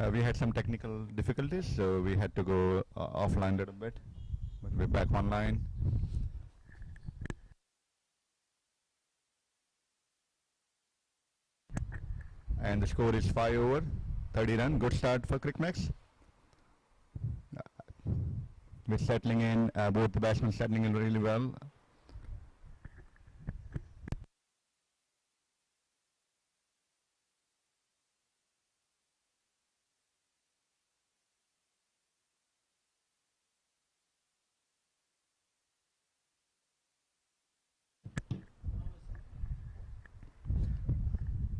We had some technical difficulties, so we had to go offline a little bit, but we're back online. And the score is 5 over, 30 run. Good start for CRICMAX. We're settling in, both the batsmen settling in really well.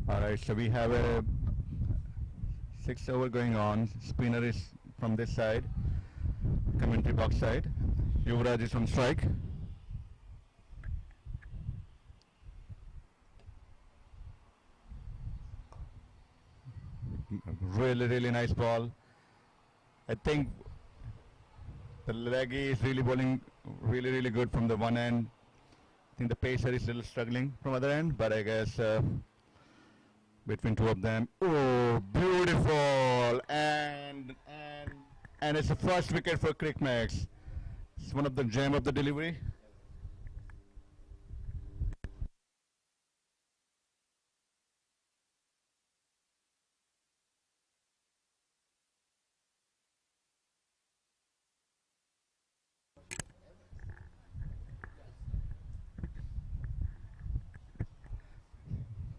Alright, so we have a 6 over going on. Spinner is from this side, commentary box side. Yuvraj is on strike. Really nice ball. I think the leggy is really bowling really good from the one end. I think the pacer is a little struggling from other end, but I guess between two of them, oh, beautiful, and it's the first wicket for CRICMAX. It's one of the gem of the delivery.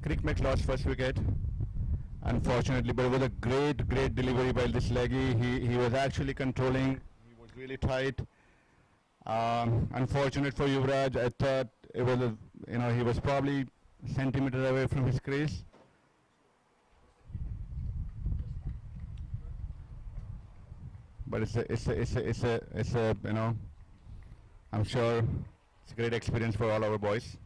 CRICMAX lost first wicket, unfortunately, but it was a great delivery by this leggy. He was actually controlling. He was really tight. Unfortunate for Yuvraj. I thought it was he was probably a centimeter away from his crease. But it's a I'm sure it's a great experience for all our boys.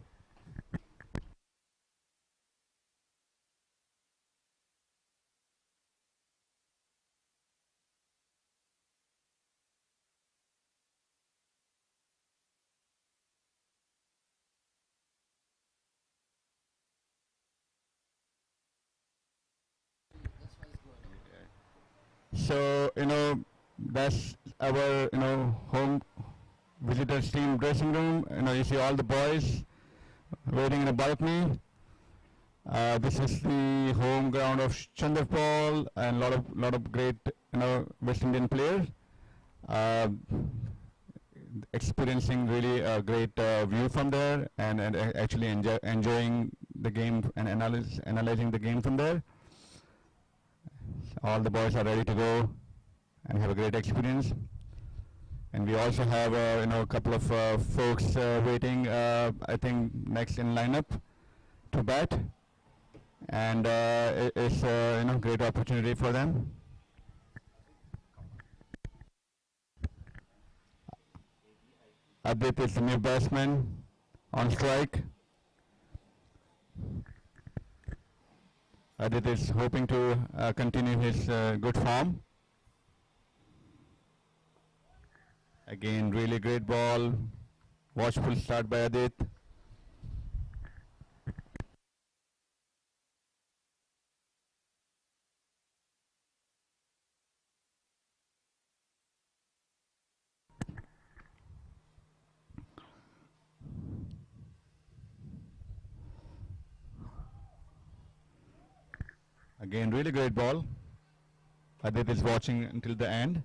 So that's our home visitors team dressing room. You see all the boys waiting in a balcony. This is the home ground of Chandrapal and lot of great West Indian players. Experiencing really a great view from there, and actually enjoying the game and analyzing the game from there. All the boys are ready to go and have a great experience. And we also have a couple of folks waiting, I think next in lineup to bat, and it's great opportunity for them. Adit is the new batsman on strike. Adit is hoping to continue his good form. Again, really great ball. Watchful start by Adit. Again, really great ball. Adit is watching until the end.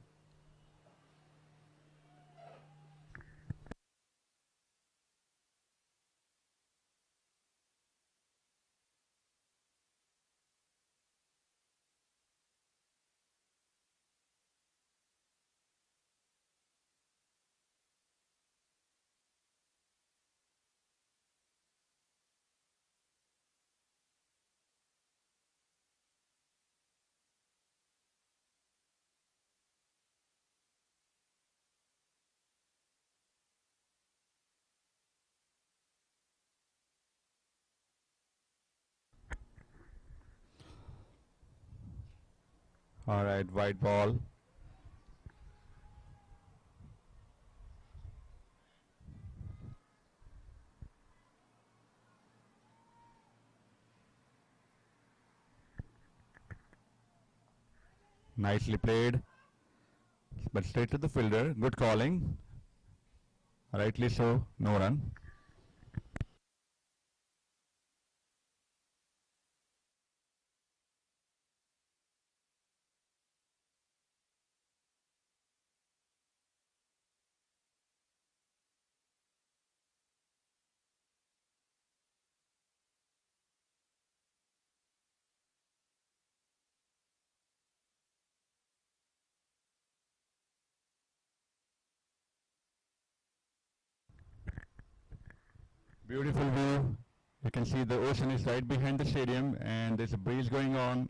All right, white ball. Nicely played, but straight to the fielder. Good calling. Rightly so, no run. Beautiful view. You can see the ocean is right behind the stadium, and there's a breeze going on.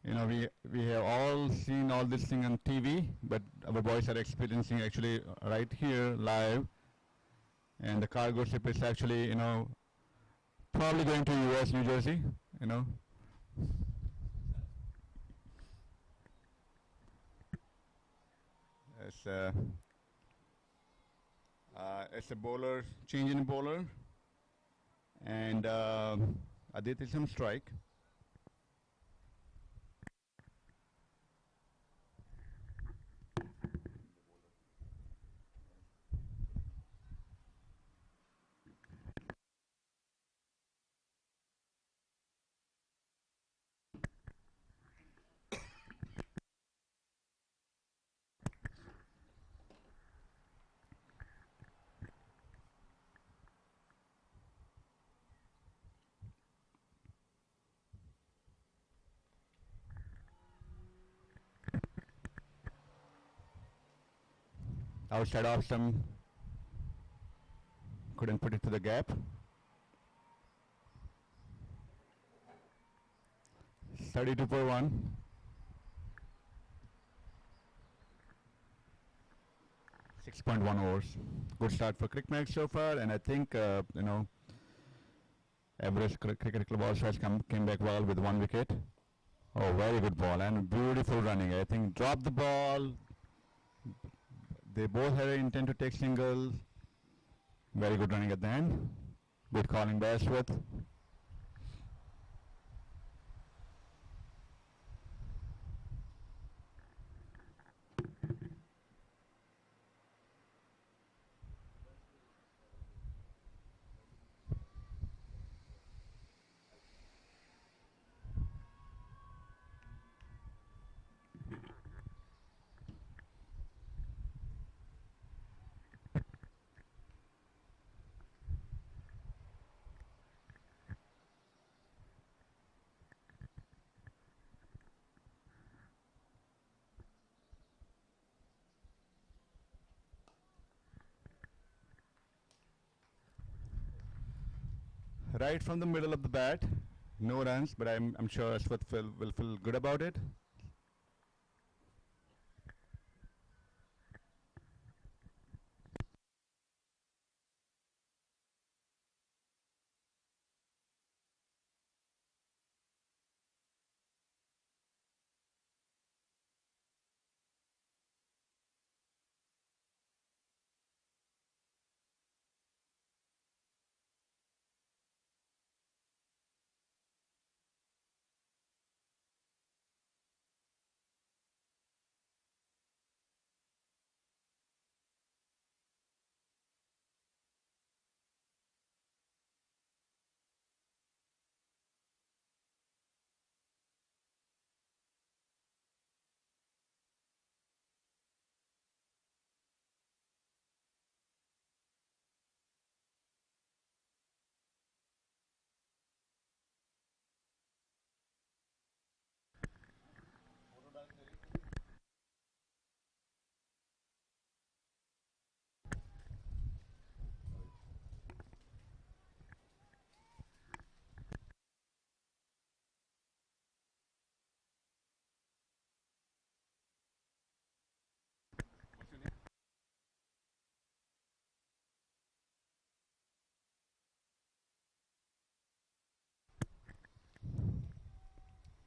You know, we have all seen all this thing on TV, but our boys are experiencing actually right here live. And the cargo ship is actually, probably going to US, New Jersey. You know, it's it's a bowler, change in bowler, and Adit is on strike. Outside off some, couldn't put it to the gap. 32 for 1. 6.1 overs. Good start for CRICMAX so far, and I think, Everest Cricket Club also has came back well with 1 wicket. Oh, very good ball and beautiful running. I think dropped the ball. They both had an intent to take singles. Very good running at the end. Good calling by Ashwath. Right from the middle of the bat. No runs, but I'm sure Ashwath will feel good about it.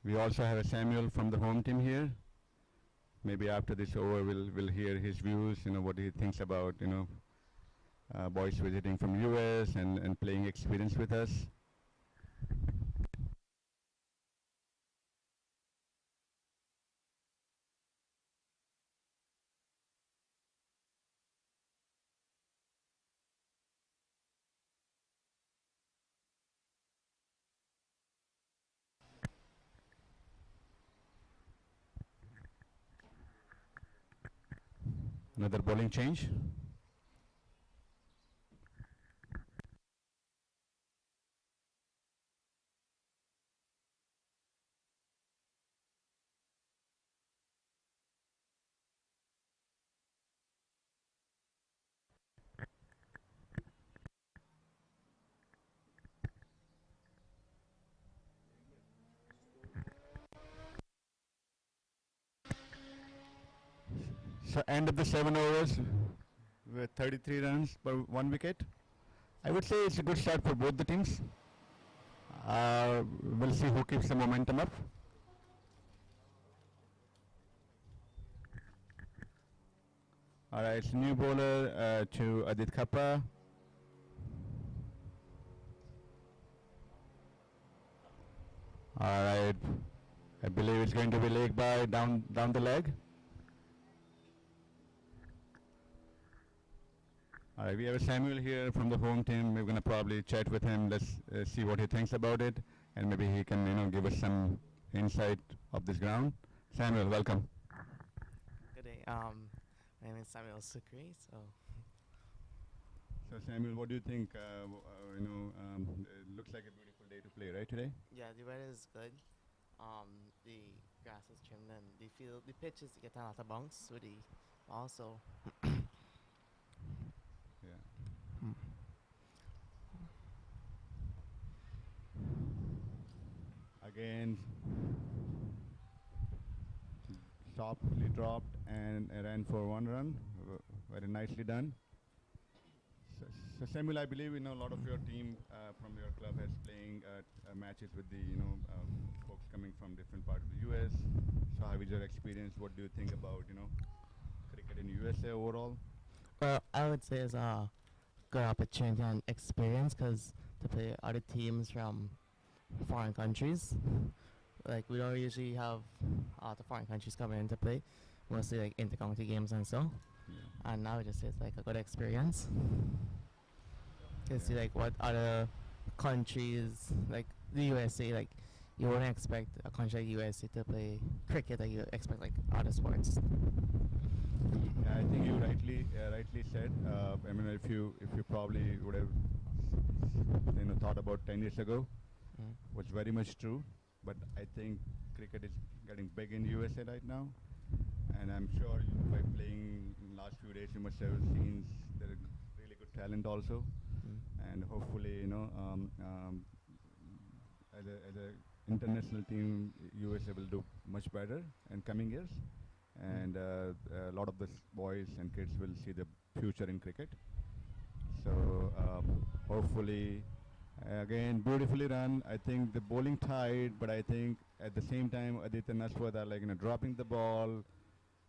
We also have a Samuel from the home team here. Maybe after this over, we'll hear his views. What he thinks about boys visiting from US and playing experience with us. Another bowling change. So end of the 7 overs with 33 runs per 1 wicket. I would say it's a good start for both the teams. We'll see who keeps the momentum up. Alright, it's new bowler to Adit Khapa. Alright, I believe it's going to be leg by down the leg. Alright, we have a Samuel here from the home team. We're going to probably chat with him. Let's see what he thinks about it, and maybe he can give us some insight of this ground. Samuel, welcome. Good day. My name is Samuel Sukri. So Samuel, what do you think? It looks like a beautiful day to play, right, today? Yeah, the weather is good. The grass is trimmed and the pitch is getting a lot of bounce with the also. Yeah. Again, softly dropped and ran for 1 run. Very nicely done. So Samuel, I believe a lot of your team from your club has playing matches with the folks coming from different parts of the US. So how is your experience? What do you think about cricket in USA overall? Well, I would say it's a good opportunity and experience because to play other teams from foreign countries. Like we don't usually have a lot of foreign countries coming into play, mostly like intercounty games and so. Yeah. And now it just is like a good experience. You see like what other countries like the USA, like you wouldn't expect a country like USA to play cricket, like you expect like other sports. Yeah, I think you rightly said. I mean, if you probably would have thought about 10 years ago, was very much true. But I think cricket is getting big in USA right now, and I'm sure by playing last few days you must have seen there is really good talent also, and hopefully as a international team USA will do much better in coming years, and a lot of the boys and kids will see the future in cricket. So hopefully. Again, beautifully run. I think the bowling tied, but I think at the same time, Aditya Naswat are dropping the ball,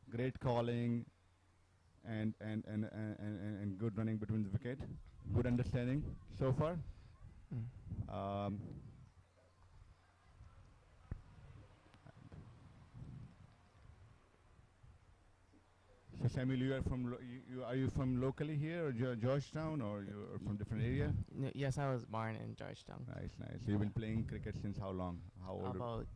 great calling, and good running between the wicket. Good understanding so far. So Samuel, you are from are you from locally here, or Georgetown, or you are from different area? Yes, I was born in Georgetown. Nice. So you've been playing cricket since how long? How old? About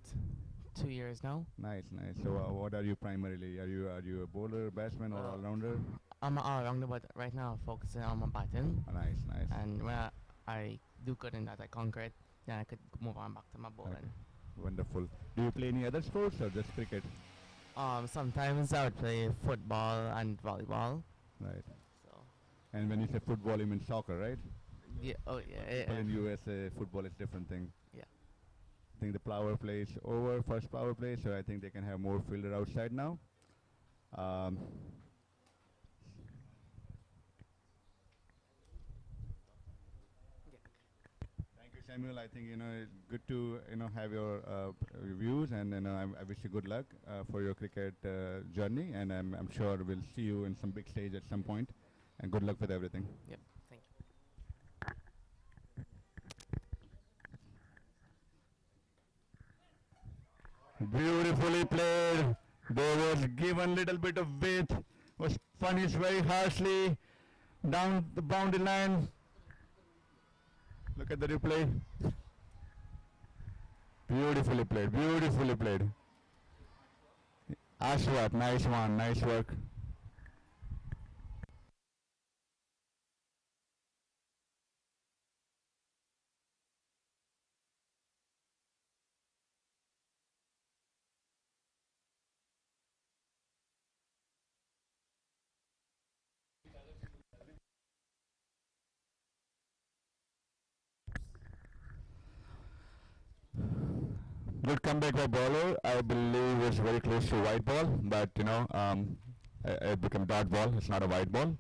2 years now. Nice. So what are you primarily? Are you a bowler, batsman, or all-rounder? I'm an all-rounder, but right now I'm focusing on my batting. Nice. And when I do good in that, I conquer it, then I could move on back to my bowling. Okay. Wonderful. Do you play any other sports or just cricket? Sometimes I would play football and volleyball. Right. So. And when you say football, you mean soccer, right? Yeah. Oh yeah. Well, in USA, football is different thing. Yeah. I think the power play is over, first power play, so I think they can have more fielder outside now. Thank you, Samuel. I think it's good to have your views, and I wish you good luck for your cricket journey, and I'm sure we'll see you in some big stage at some point, and good luck with everything. Yep. Thank you. Beautifully played. There was given little bit of width. Was punished very harshly down the boundary line. Look at the replay. Beautifully played. Ashwat, nice one, nice work. good comeback by bowler. I believe it was very close to white ball, but it became dot ball. It's not a white ball.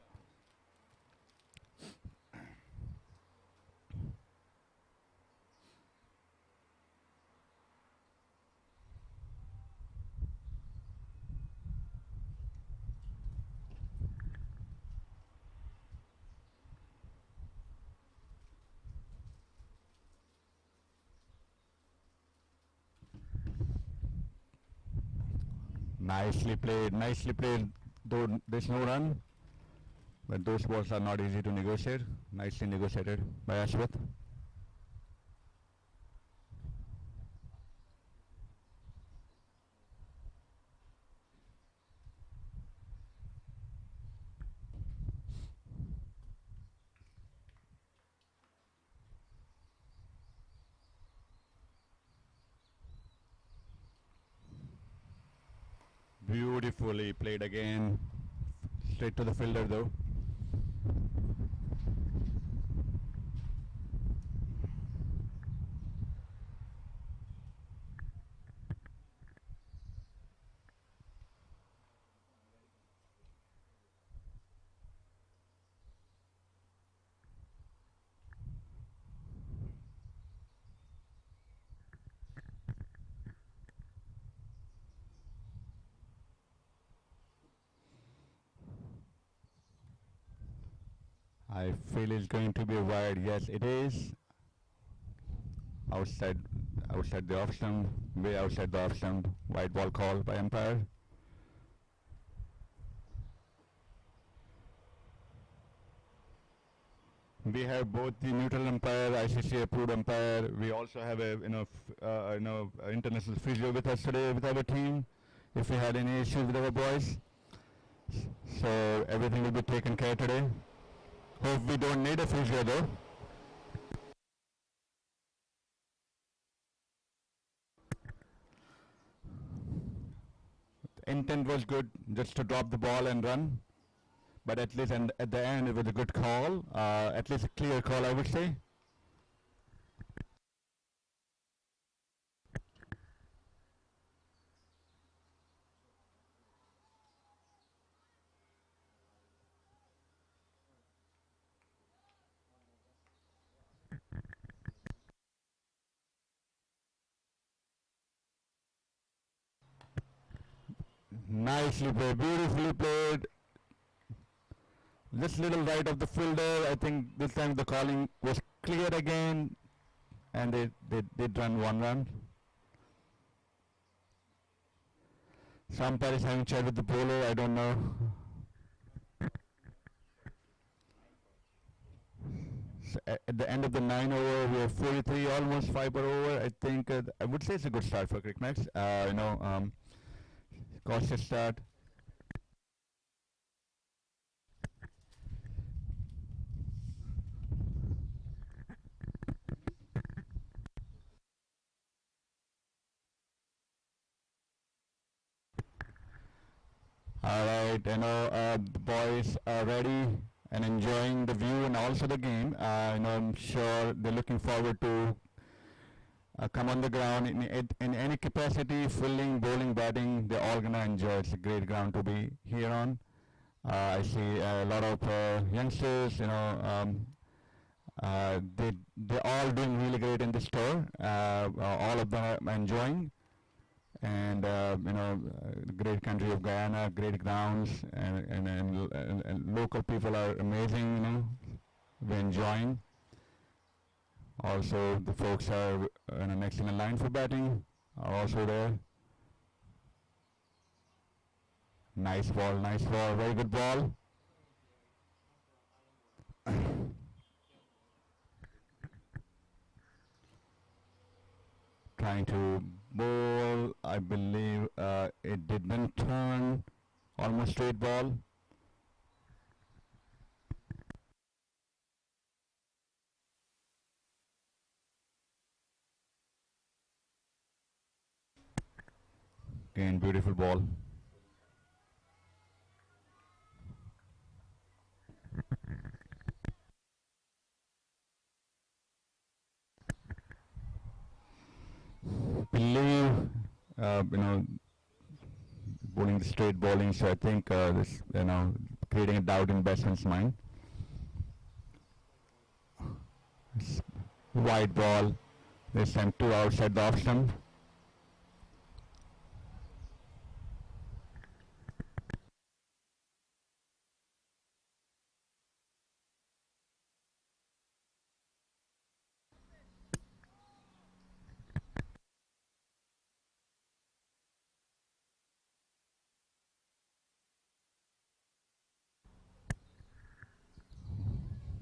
Nicely played. Nicely played. Though there's no run, but those balls are not easy to negotiate. Nicely negotiated by Ashwath. Beautifully played again. Straight to the fielder though. I feel it's going to be wide. Yes, it is. Outside, outside the off stump, way outside the off stump. White ball call by umpire. We have both the neutral umpire, ICC approved umpire. We also have a international physio with us today with our team. If we had any issues with our boys, so everything will be taken care today. Hope we don't need a physio though. The intent was good, just to drop the ball and run. But at least at the end it was a good call, at least a clear call I would say. Nicely played, beautifully played. Just little right of the fielder. I think this time the calling was clear again, and they did run one run. So umpire is having chat with the bowler. I don't know. So at the end of the 9 over, we have 43, almost 5 per over. I think I would say it's a good start for CRICMAX. Cautious start. All right, the boys are ready and enjoying the view and also the game. I'm sure they're looking forward to come on the ground in any capacity, fielding, bowling, batting. They're all gonna enjoy. It's a great ground to be here on. I see a lot of youngsters. They're all doing really great in the store. All of them are enjoying. And the great country of Guyana, great grounds, and local people are amazing. We're enjoying. Also, the folks are in an excellent line for batting, are also there. Nice ball, very good ball. Trying to bowl, I believe it didn't turn, almost straight ball. Again, beautiful ball. Believe bowling the straight bowling. So I think this, creating a doubt in batsman's mind. Wide ball. This time 2 outside the off stump.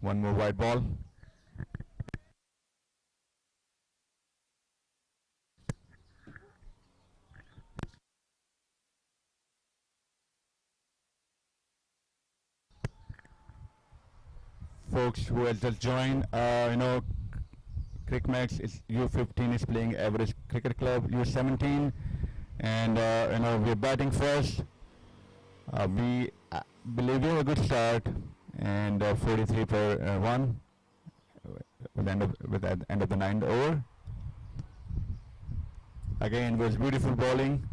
One more wide ball. Folks who has just joined, CRICMAX is U15 is playing Everest Cricket Club U17, and we're batting first. We believe we have a good start, and 43 per 1 with the end of the 9th over. Again, was beautiful bowling.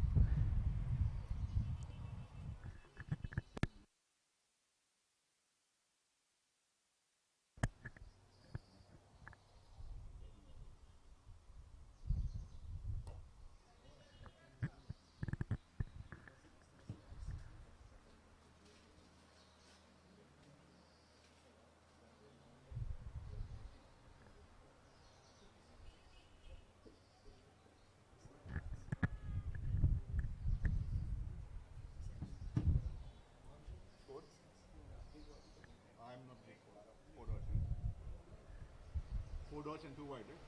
Four dots and 2 wide, right?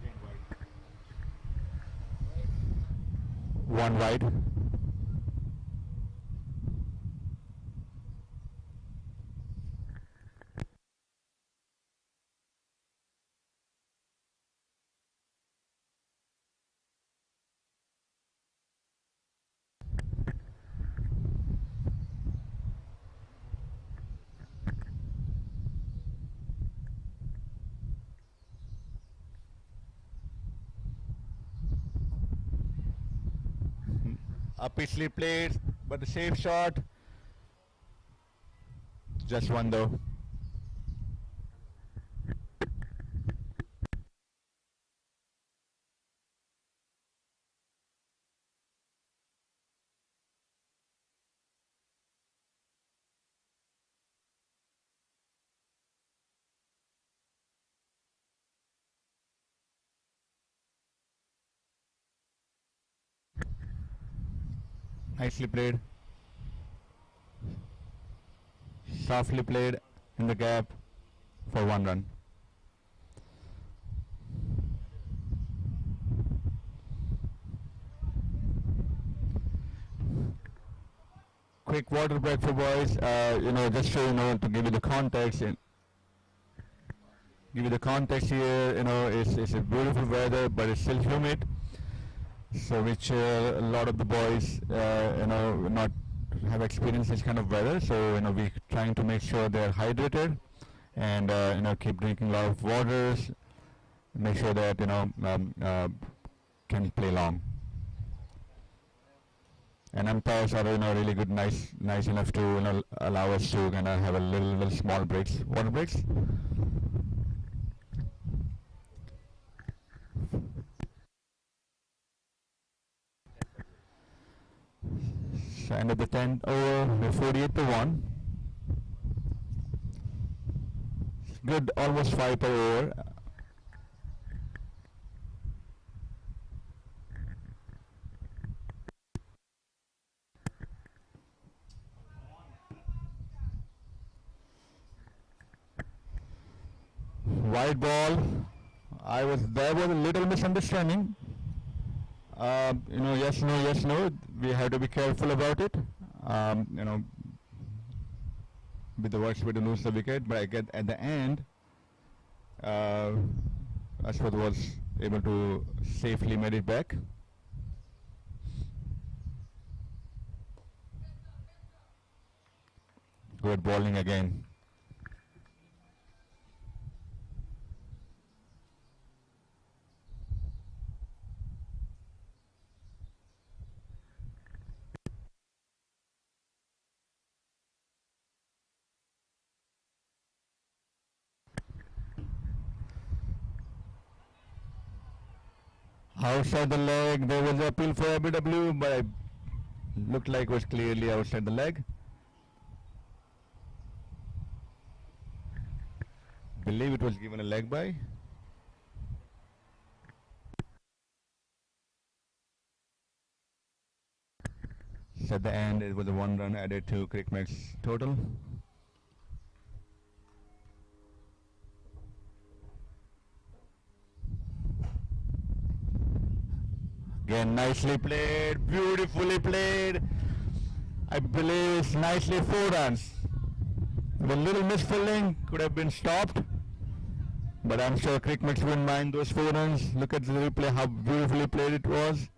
Again wide. One wide. Upishly played, but a safe shot. Just one though. Nicely played. Softly played in the gap for 1 run. Quick water break for boys. Just so to give you the context. Give you the context here. It's a beautiful weather, but it's still humid. So which a lot of the boys, not have experienced this kind of weather. So we're trying to make sure they're hydrated, and keep drinking a lot of waters. Make sure that can play long. And umpires are really good, nice enough to allow us to kind of have a little small breaks, water breaks. So end of the 10th over, we're 48 to 1. Good, almost 5 per over. Wide ball. There was a little misunderstanding. Yes, no. We have to be careful about it. With the worst way to lose the wicket, but I get at the end, Ashwath was able to safely made it back. Good bowling again. Outside the leg, there was an appeal for ABW, but it looked like it was clearly outside the leg. Believe it was given a leg by. So at the end, it was a 1 run added to CRICMAX total. Again, nicely played, beautifully played. I believe it's nicely 4 runs. The little misfilling could have been stopped, but I'm sure CRICMAX wouldn't mind those 4 runs. Look at the replay, how beautifully played it was.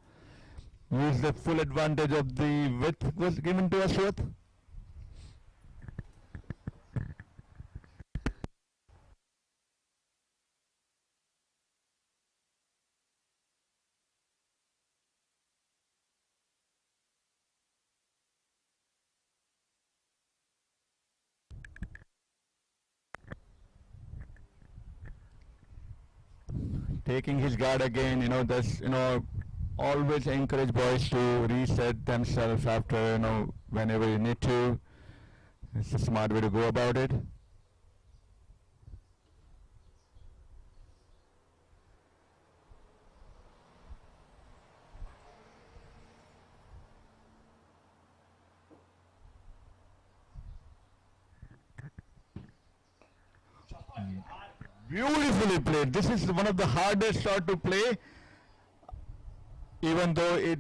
Use the full advantage of the width was given to us with. Taking his guard again, always encourage boys to reset themselves after, whenever you need to. It's a smart way to go about it. Beautifully played. This is one of the hardest shot to play, even though it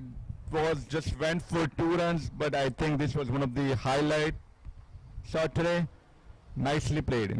was just went for 2 runs, but I think this was one of the highlight shot today. Nicely played,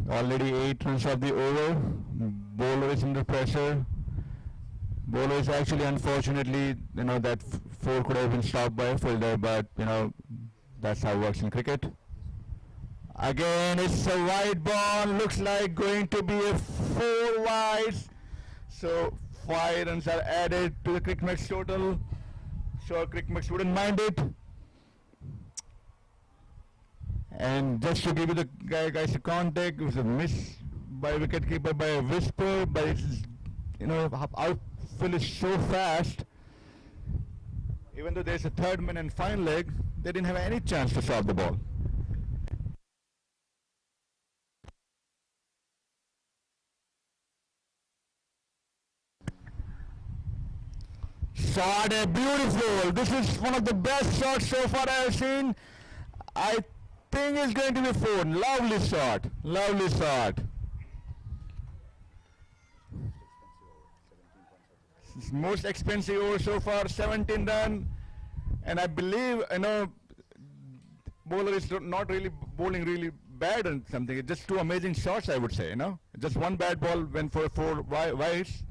Already 8 runs of the over. Bowler is under pressure. Bowler is actually, unfortunately, that 4 could have been stopped by a fielder, but that's how it works in cricket. Again, it's a wide ball. Looks like going to be a 4 wides. So 5 runs are added to the CRICMAX total. Sure, CRICMAX wouldn't mind it. And just to give you the guys a contact, it was a miss by wicketkeeper by a whisper, but it's, outfield is so fast. Even though there's a third man and fine leg, they didn't have any chance to stop the ball. Shot a beautiful. This is one of the best shots so far I have seen. I think it's going to be 4. Lovely shot. Lovely shot. It's most expensive over so far, 17 run. And I believe, bowler is not really bowling really bad or something. It's just 2 amazing shots, I would say, Just 1 bad ball went for 4 wides.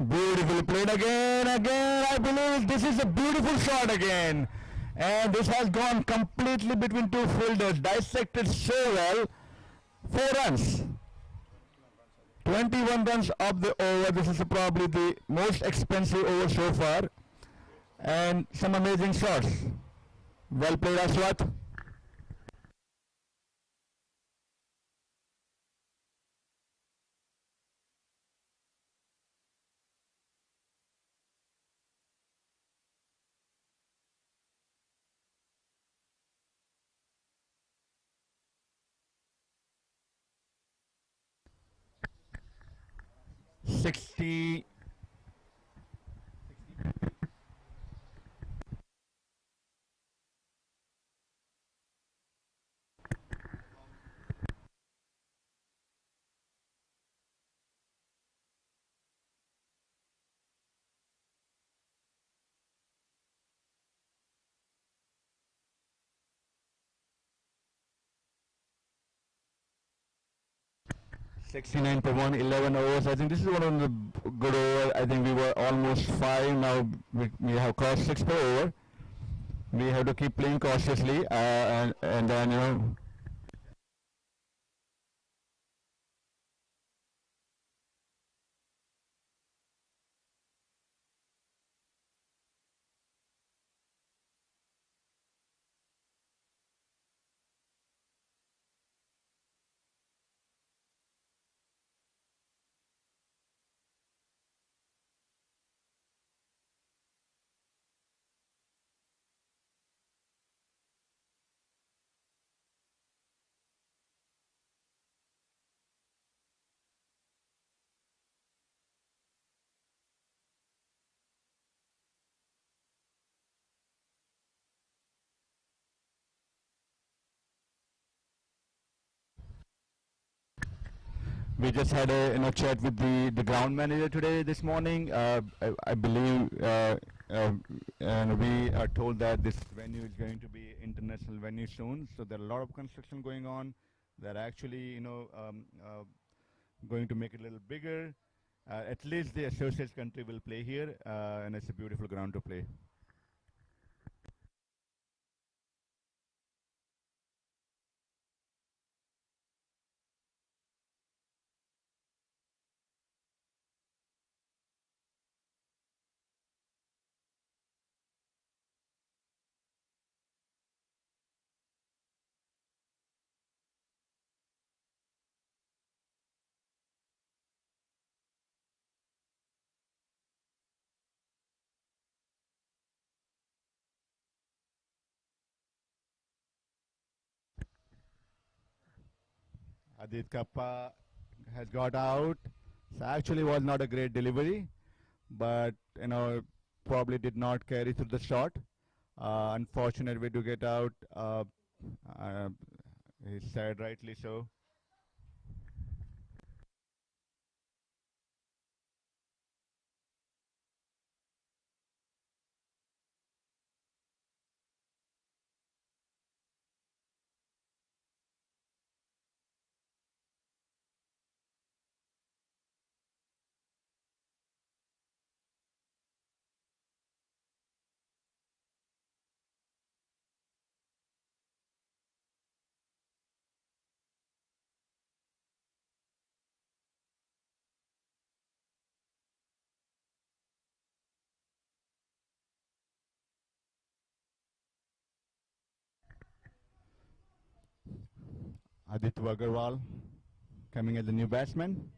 Beautifully played again. I believe this is a beautiful shot again. And this has gone completely between 2 fielders. Dissected so well. 4 runs. 21 runs of the over. This is probably the most expensive over so far. And some amazing shots. Well played, Ashwat. Sixty. 69 per 1, 11 overs. I think this is one of the good over. I think we were almost 5. Now we have crossed 6 per over. We have to keep playing cautiously, and then, we just had a chat with the ground manager today this morning. I believe, and we are told that this venue is going to be international venue soon. So there are a lot of construction going on. They're actually, going to make it a little bigger. At least the associates country will play here, and it's a beautiful ground to play. Adit Kappa has got out. So actually was not a great delivery, but probably did not carry through the shot. Unfortunate way to get out. Uh, he said rightly so. Aditya Agarwal coming as the new batsman.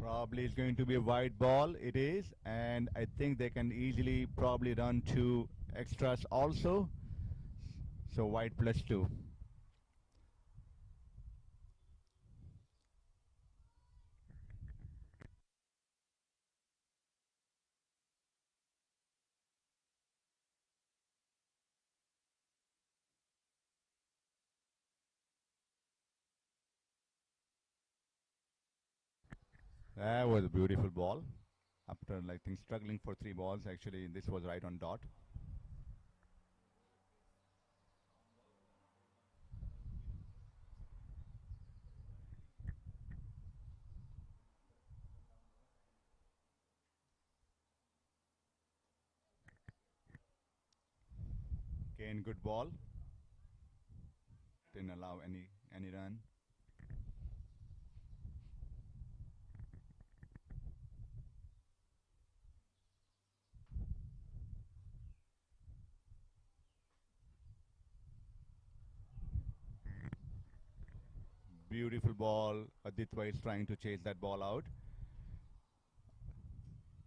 Probably is going to be a wide ball. It is, and I think they can easily probably run 2 extras also. So wide +2. That was a beautiful ball. After like think struggling for 3 balls, actually this was right on dot. Again, good ball. Didn't allow any run. Beautiful ball. Aditya is trying to chase that ball out.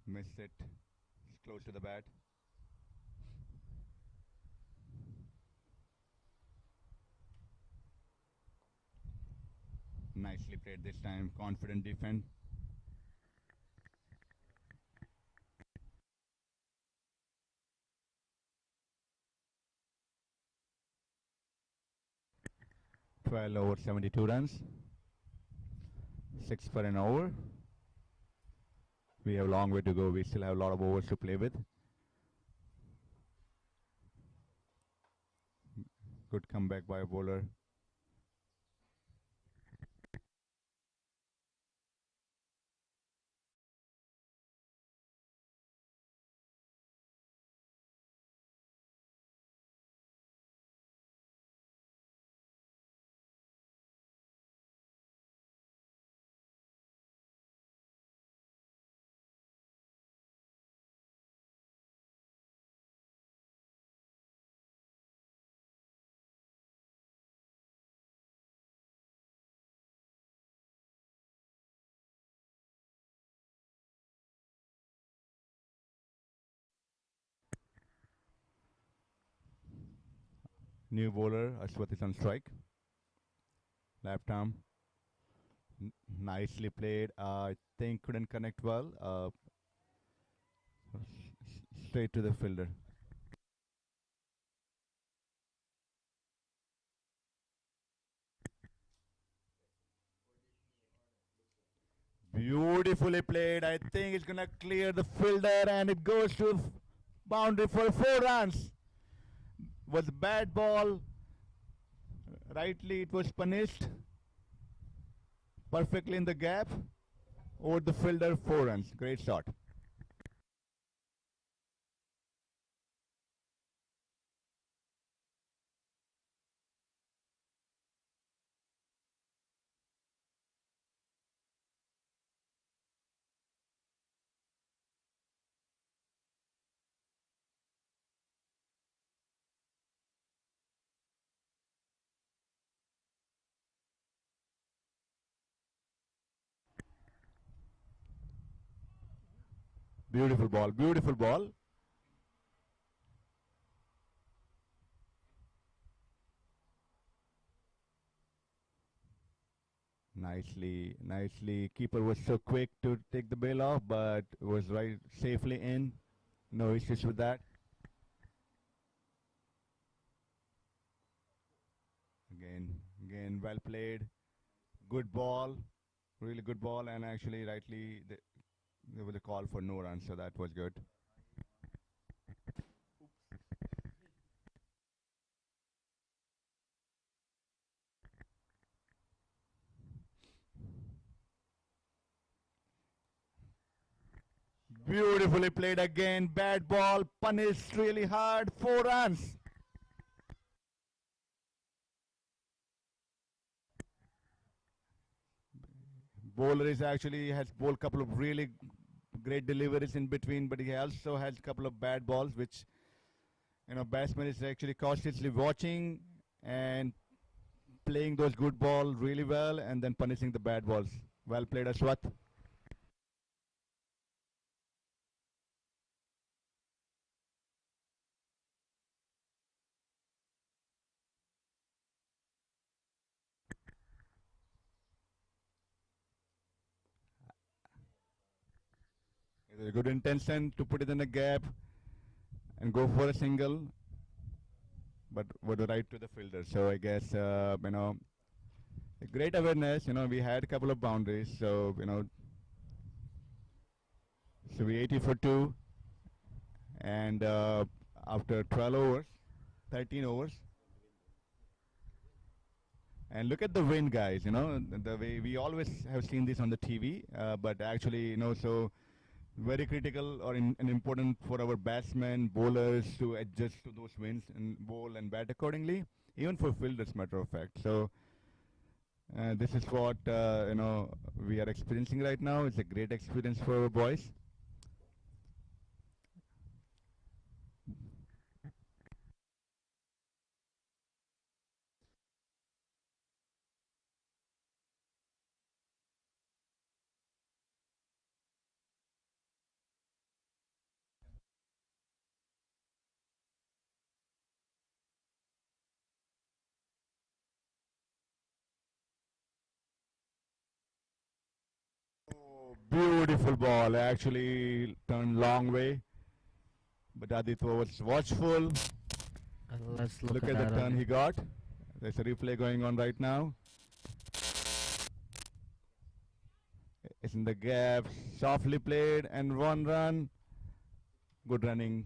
Missed it. It's close to the bat. Nicely played this time. Confident defense. Twelve over 72 runs. 6 for an over. We have a long way to go. We still have a lot of overs to play with. Good comeback by a bowler. New bowler, Ashwath is on strike. Left arm. Nicely played. I think couldn't connect well. Straight to the fielder. Beautifully played. I think it's gonna clear the fielder and it goes to boundary for 4 runs. Was bad ball. Rightly it was punished. Perfectly in the gap. Over the fielder, 4 runs. Great shot. Beautiful ball. Beautiful ball. Nicely. Keeper was so quick to take the bail off, but was right safely in. No issues with that. Again, well played. Good ball. Really good ball, and actually, rightly, there was a call for no run, so that was good. Beautifully played again. Bad ball, punished really hard. 4 runs. Bowler is actually has bowled couple of really great deliveries in between, but he also has a couple of bad balls, which batsman is actually cautiously watching and playing those good balls really well, and then punishing the bad balls. Well played, Ashwath. It was a good intention to put it in a gap and go for a single, but with the right to the fielder. So I guess a great awareness. We had a couple of boundaries, so so we 80 for 2, and after 12 overs, 13 overs. And look at the wind, guys. The way we always have seen this on the TV, but actually, so very critical or and important for our batsmen, bowlers to adjust to those winds and bowl and bat accordingly, even for fielders, matter of fact. So this is what we are experiencing right now. It's a great experience for our boys. Oh, beautiful ball. Actually turned long way, but Aditya was watchful. Let's look Look at at the that turn again. he got. There's a replay going on right now. It's in the gap, softly played, and 1 run. Good running.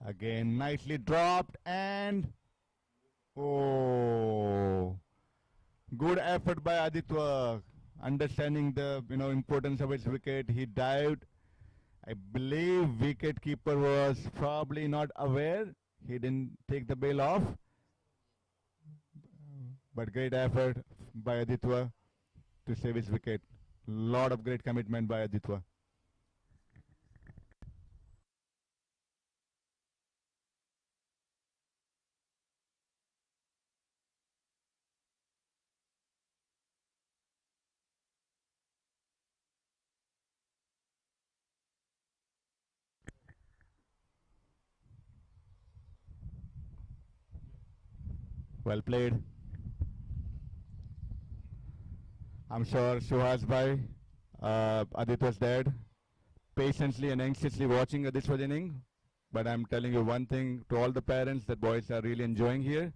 Again, nicely dropped, and oh, good effort by Aditya. Understanding the importance of his wicket, he dived. I believe wicket keeper was probably not aware. He didn't take the bail off, but great effort by Aditya to save his wicket. Lot of great commitment by Aditya. Well played. I'm sure Suhas bhai, Aditya's dad, patiently and anxiously watching this first inning. But I'm telling you one thing to all the parents that boys are really enjoying here.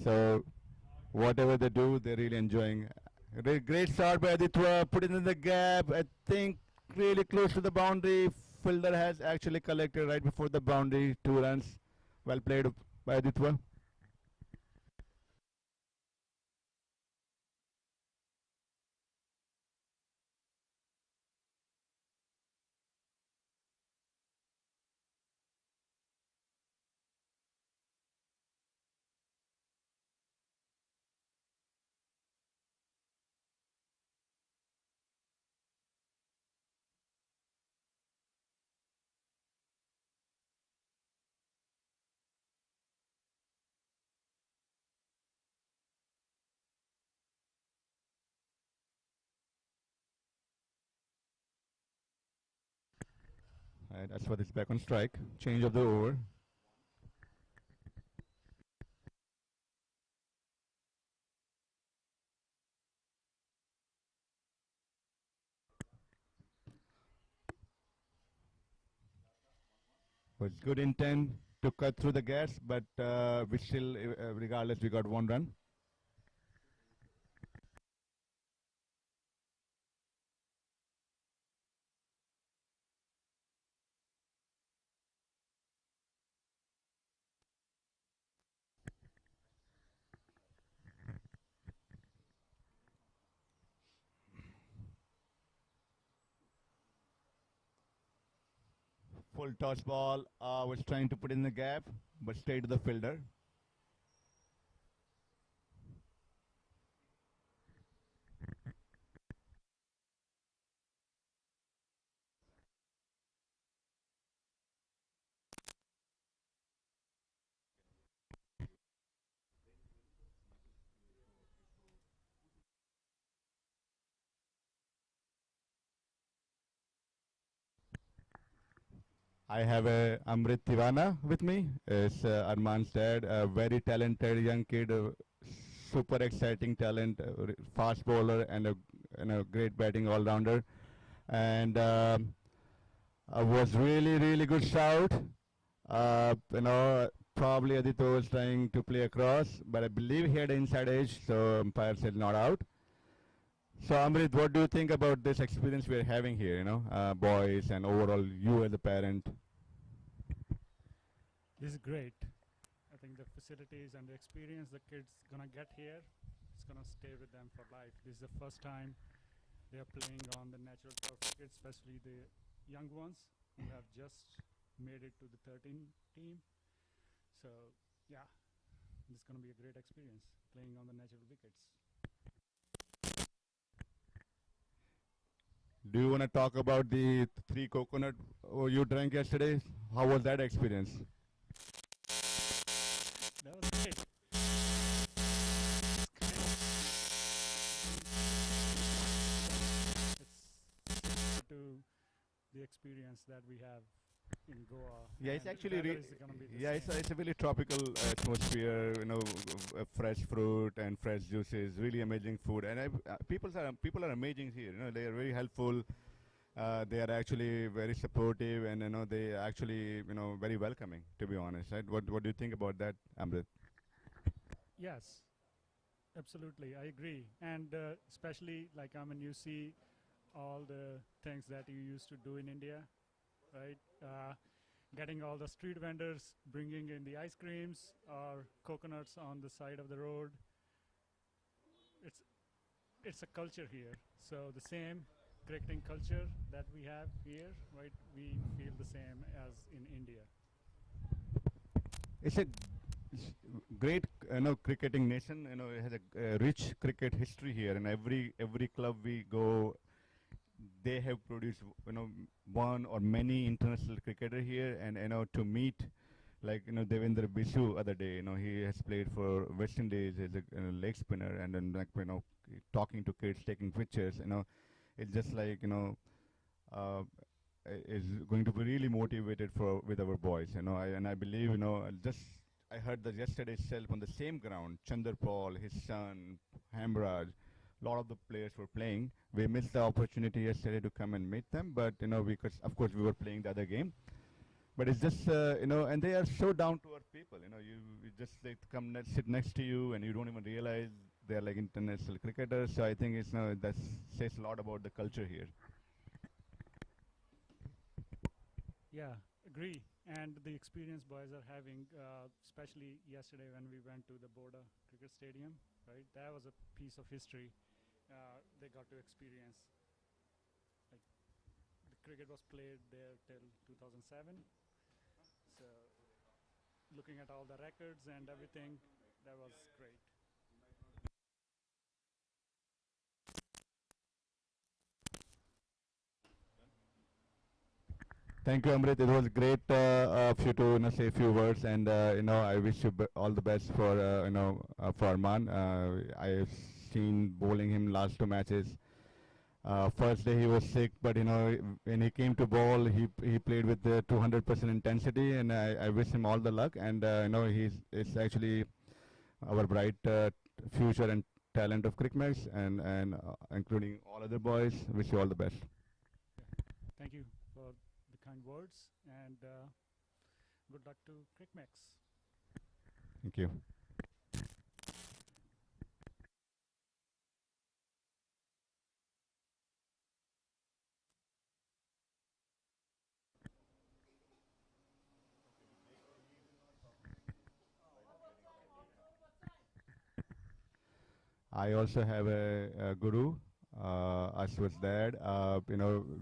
So whatever they do, they're really enjoying. Great start by Aditya, put it in the gap. I think really close to the boundary. Fielder has actually collected right before the boundary. 2 runs. Well played by Aditya. Right, that's what is back on strike. Change of the over. Was good intent to cut through the gas, but we still, regardless, we got 1 run. Full toss ball. Was trying to put in the gap, but stayed to the fielder. I have a Amrit Tivana with me. It's Arman's dad, a very talented young kid, super exciting talent, fast bowler, and a great batting all-rounder. And was really good shout. Probably Aditya was trying to play across, but I believe he had inside edge, so umpire said not out. So Amrit, what do you think about this experience we are having here? Boys and overall you as a parent. This is great. I think the facilities and the experience the kids gonna get here, it's gonna stay with them for life. This is the first time they are playing on the natural turf cricket, especially the young ones who have just made it to the 13 team. So yeah, this is gonna be a great experience playing on the natural wickets. Do you want to talk about the three coconut you drank yesterday? How was that experience? That was great. It's similar to the experience that we have in Goa. Yeah, it's and actually weather is gonna be the same. it's a really tropical atmosphere. Fresh fruit and fresh juices, really amazing food, and people are amazing here. They are very helpful. They are actually very supportive, and they are actually very welcoming. To be honest, right? What do you think about that, Amrit? Yes, absolutely, I agree. And especially like you see all the things that you used to do in India, right? Getting all the street vendors bringing in the ice creams or coconuts on the side of the road. It's it's a culture here. So the same cricketing culture that we have here, right? We feel the same as in India. It's a great cricketing nation. It has a rich cricket history here, and every club we go, they have produced one or many international cricketer here, and to meet like Devendra Bisu other day. He has played for West Indies as a leg spinner, and then like talking to kids, taking pictures. It's just like uh, is going to be really motivated for with our boys. I believe just I heard that yesterday itself on the same ground, Chandar Paul, his son, Hamraj, a lot of the players were playing. We missed the opportunity yesterday to come and meet them, but because of course we were playing the other game. But it's just and they are so down to earth people. You just like come sit next to you, and you don't even realize they're like international cricketers. So I think it's that says a lot about the culture here. Yeah, agree. And the experience boys are having, especially yesterday when we went to the Boda Cricket Stadium, right? That was a piece of history they got to experience. Like the cricket was played there till 2007. So looking at all the records and everything, that was great. Thank you, Amrit. It was great of you to say a few words, and I wish you all the best for for Arman. I have seen bowling him last two matches. First day he was sick, but when he came to bowl, he played with the 200% intensity, and I wish him all the luck. And it's actually our bright future and talent of CRICMAX, and including all other boys. Wish you all the best. Thank you for the kind words and good luck to CRICMAX. Thank you. I also have a guru, Ashwat's dad.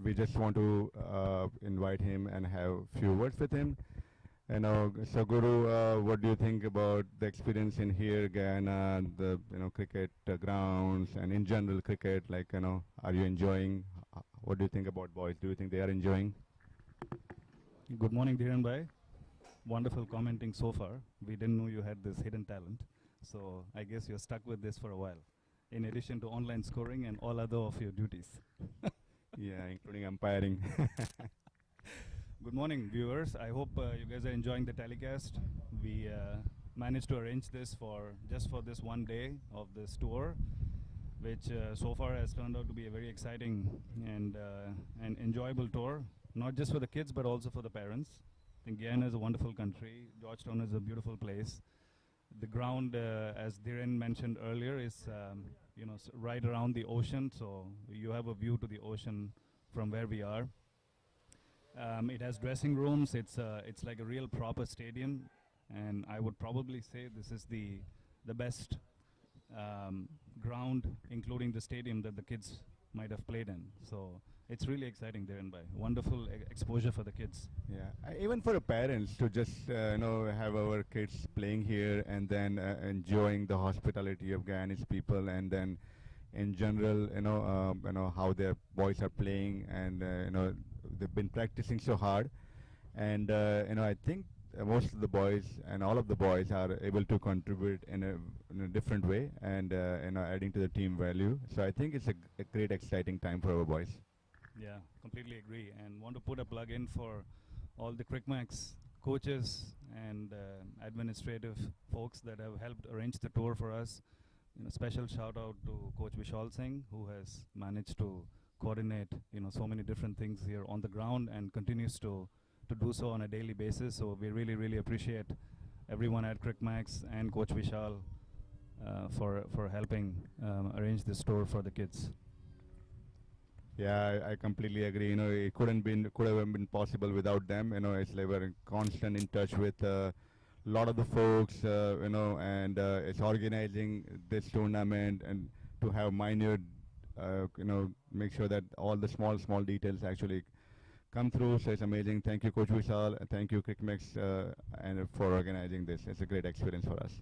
We just want to invite him and have few words with him. So Guru, what do you think about the experience in here, Guyana, the cricket grounds, and in general cricket? Like are you enjoying? What do you think about boys? Do you think they are enjoying? Good morning, Dhiren bhai. Wonderful commenting so far. We didn't know you had this hidden talent. So I guess you're stuck with this for a while, in addition to online scoring and all other of your duties. Yeah, including umpiring. Good morning, viewers. I hope you guys are enjoying the telecast. We managed to arrange this for just for this one day of this tour, which so far has turned out to be a very exciting and enjoyable tour, not just for the kids but also for the parents. I think Guyana is a wonderful country. Georgetown is a beautiful place. The ground, as Dhiren mentioned earlier, is right around the ocean, so you have a view to the ocean from where we are. It has dressing rooms. It's like a real proper stadium, and I would probably say this is the best ground, including the stadium, that the kids might have played in. So it's really exciting there and by. Wonderful exposure for the kids. Yeah, even for the parents to just have our kids playing here and then enjoying the hospitality of Guyanese people, and then in general, how their boys are playing, and they've been practicing so hard, and I think most of the boys and all of the boys are able to contribute in a different way, and adding to the team value. So I think it's a great, exciting time for our boys. Yeah, completely agree. And want to put a plug in for all the CRICMAX coaches and administrative folks that have helped arrange the tour for us. Special shout out to Coach Vishal Singh, who has managed to coordinate so many different things here on the ground and continues to do so on a daily basis. So we really appreciate everyone at CRICMAX and Coach Vishal for helping arrange this tour for the kids. Yeah, I completely agree. It could have been possible without them. It's like we're in constant in touch with a lot of the folks, and it's organizing this tournament, and to have minute, make sure that all the small details actually come through. So it's amazing. Thank you, Coach Vishal. Thank you, CRICMAX, and for organizing this. It's a great experience for us.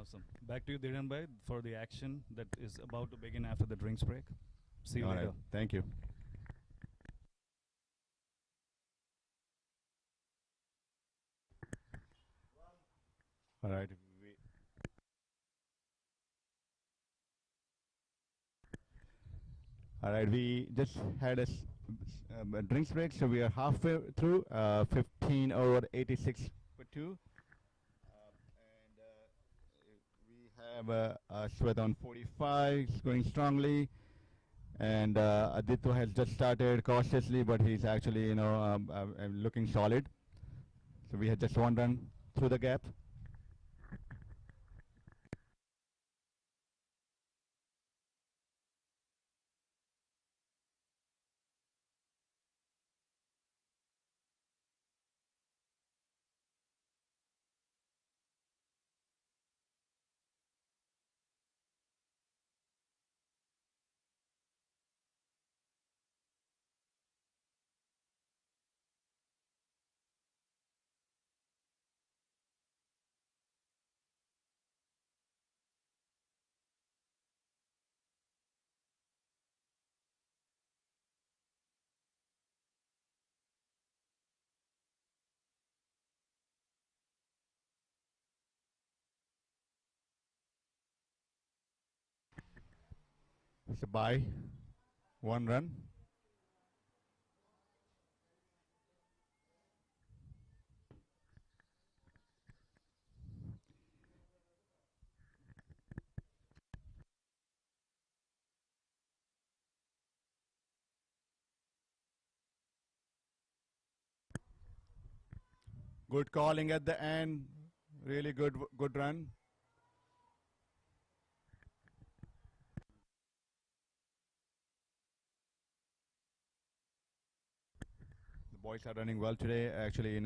Awesome. Back to you, Dhiren bhai, for the action that is about to begin after the drinks break. See you All later. right. Thank you. All right. All right. We just had a drinks break, so we are halfway through. 15 over 86 for two. And we have a sweat on 45, it's going strongly. And Aditya has just started cautiously, but he's actually, looking solid. So we had just one run through the gap. It's a bye, one run. Good calling at the end. Really good run. The boys are running well today. Actually,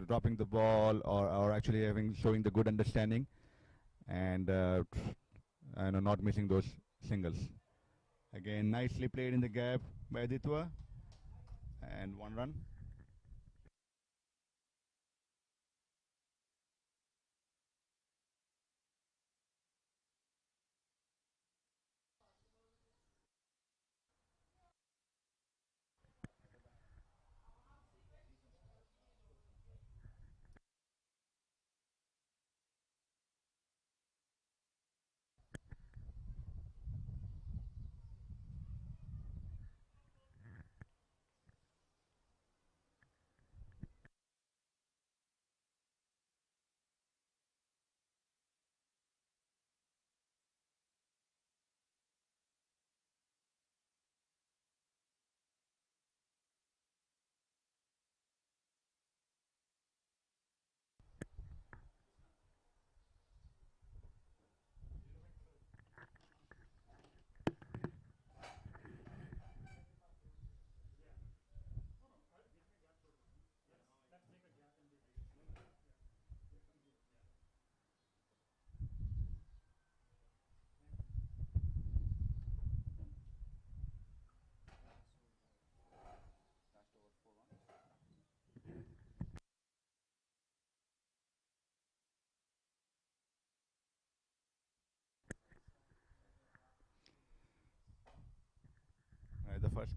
dropping the ball or actually showing the good understanding, and not missing those singles. Again, nicely played in the gap by Aditya, and one run.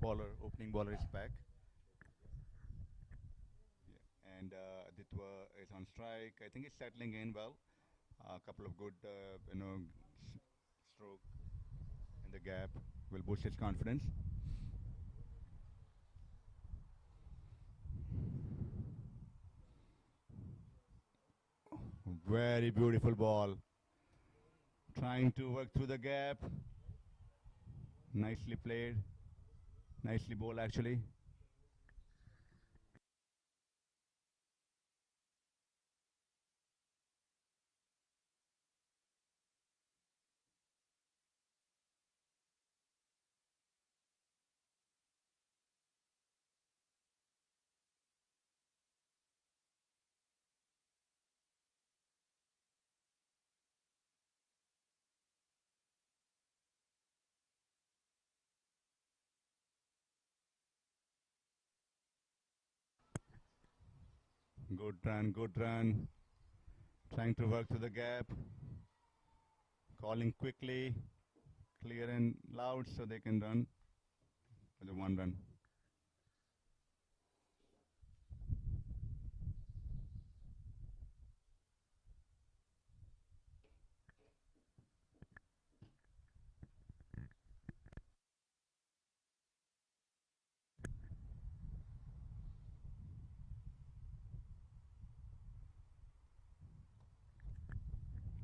bowler, opening bowler is back. Yeah. And Aditya is on strike. I think he's settling in well. A couple of good, stroke in the gap will boost his confidence. Very beautiful ball. Trying to work through the gap. Nicely played. Nicely bowled, actually. Good run, good run. Trying to work through the gap. Calling quickly, clear and loud so they can run for the one run.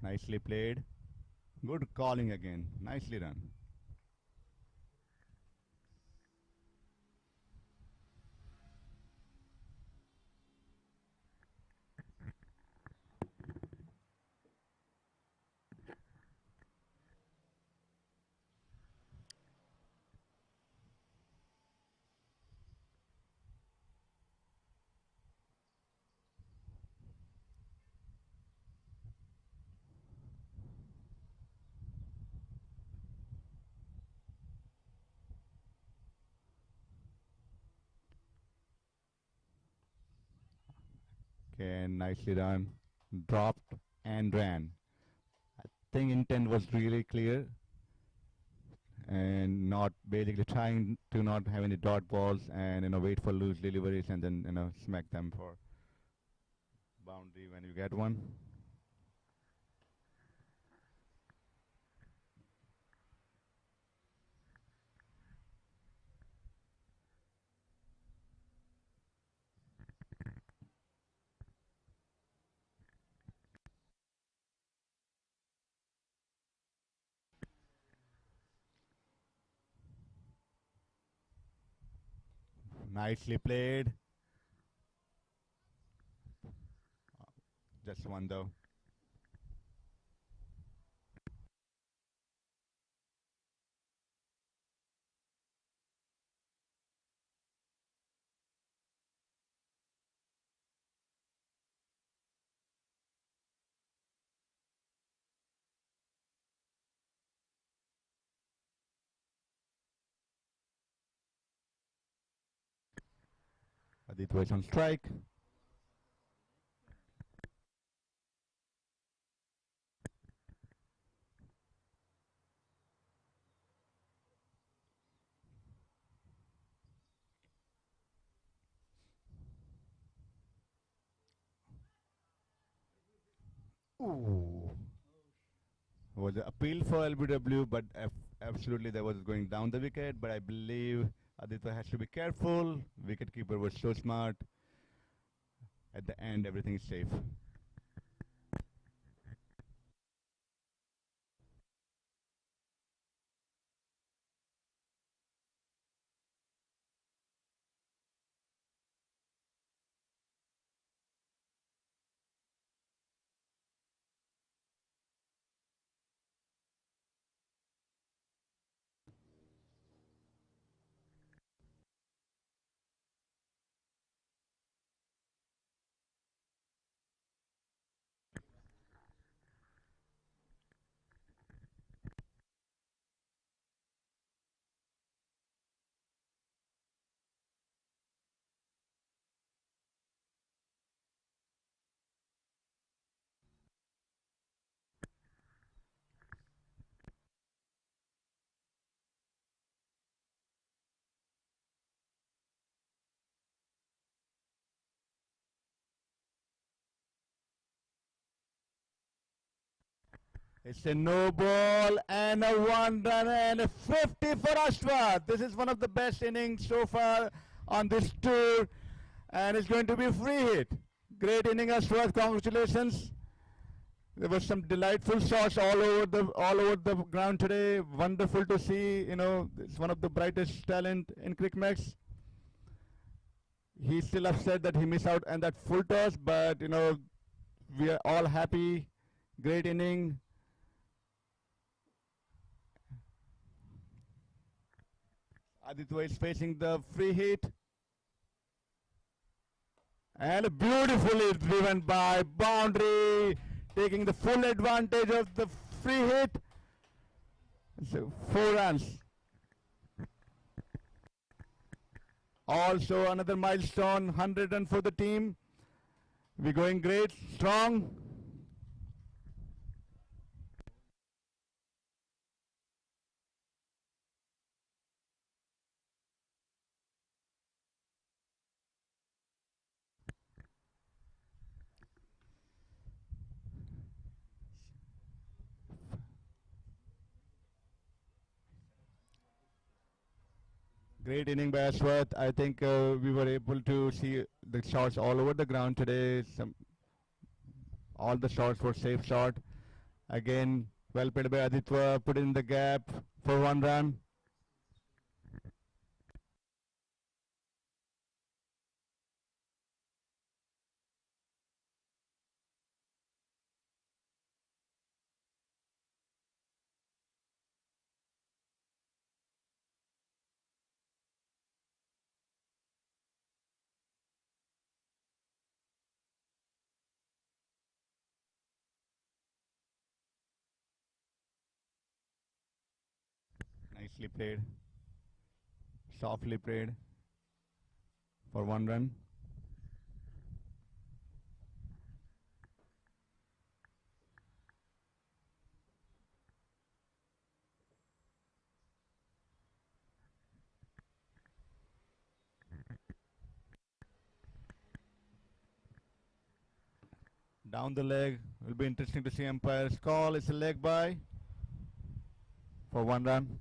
Nicely played. Good calling again. Nicely done. Okay, nicely done. Dropped and ran. I think intent was really clear and not basically trying to not have any dot balls and wait for loose deliveries and then smack them for boundary when you get one. Nicely played. Just one though. Aditya was on strike. Ooh. Was an appeal for LBW, but absolutely that was going down the wicket. But I believe Aditya has to be careful. Wicketkeeper was so smart. At the end, everything is safe. It's a no ball and a 1 run and a 50 for Ashwath. This is one of the best innings so far on this tour, and it's going to be a free hit. Great inning, Ashwath. Congratulations. There were some delightful shots all over the ground today. Wonderful to see. You know, it's one of the brightest talent in CRICMAX. He's still upset that he missed out on that full toss, but you know, we are all happy. Great inning. Aditya is facing the free hit. And beautifully driven by boundary, taking the full advantage of the free hit. So 4 runs. Also another milestone, 100 run for the team. We're going great, strong. Great inning by Ashwath. I think we were able to see the shots all over the ground today. All the shots were safe shot. Again, well played by Aditya, put in the gap for 1 run. Nicely played. Softly played for 1 run. Down the leg. Will be interesting to see umpire's call. It's a leg by for 1 run.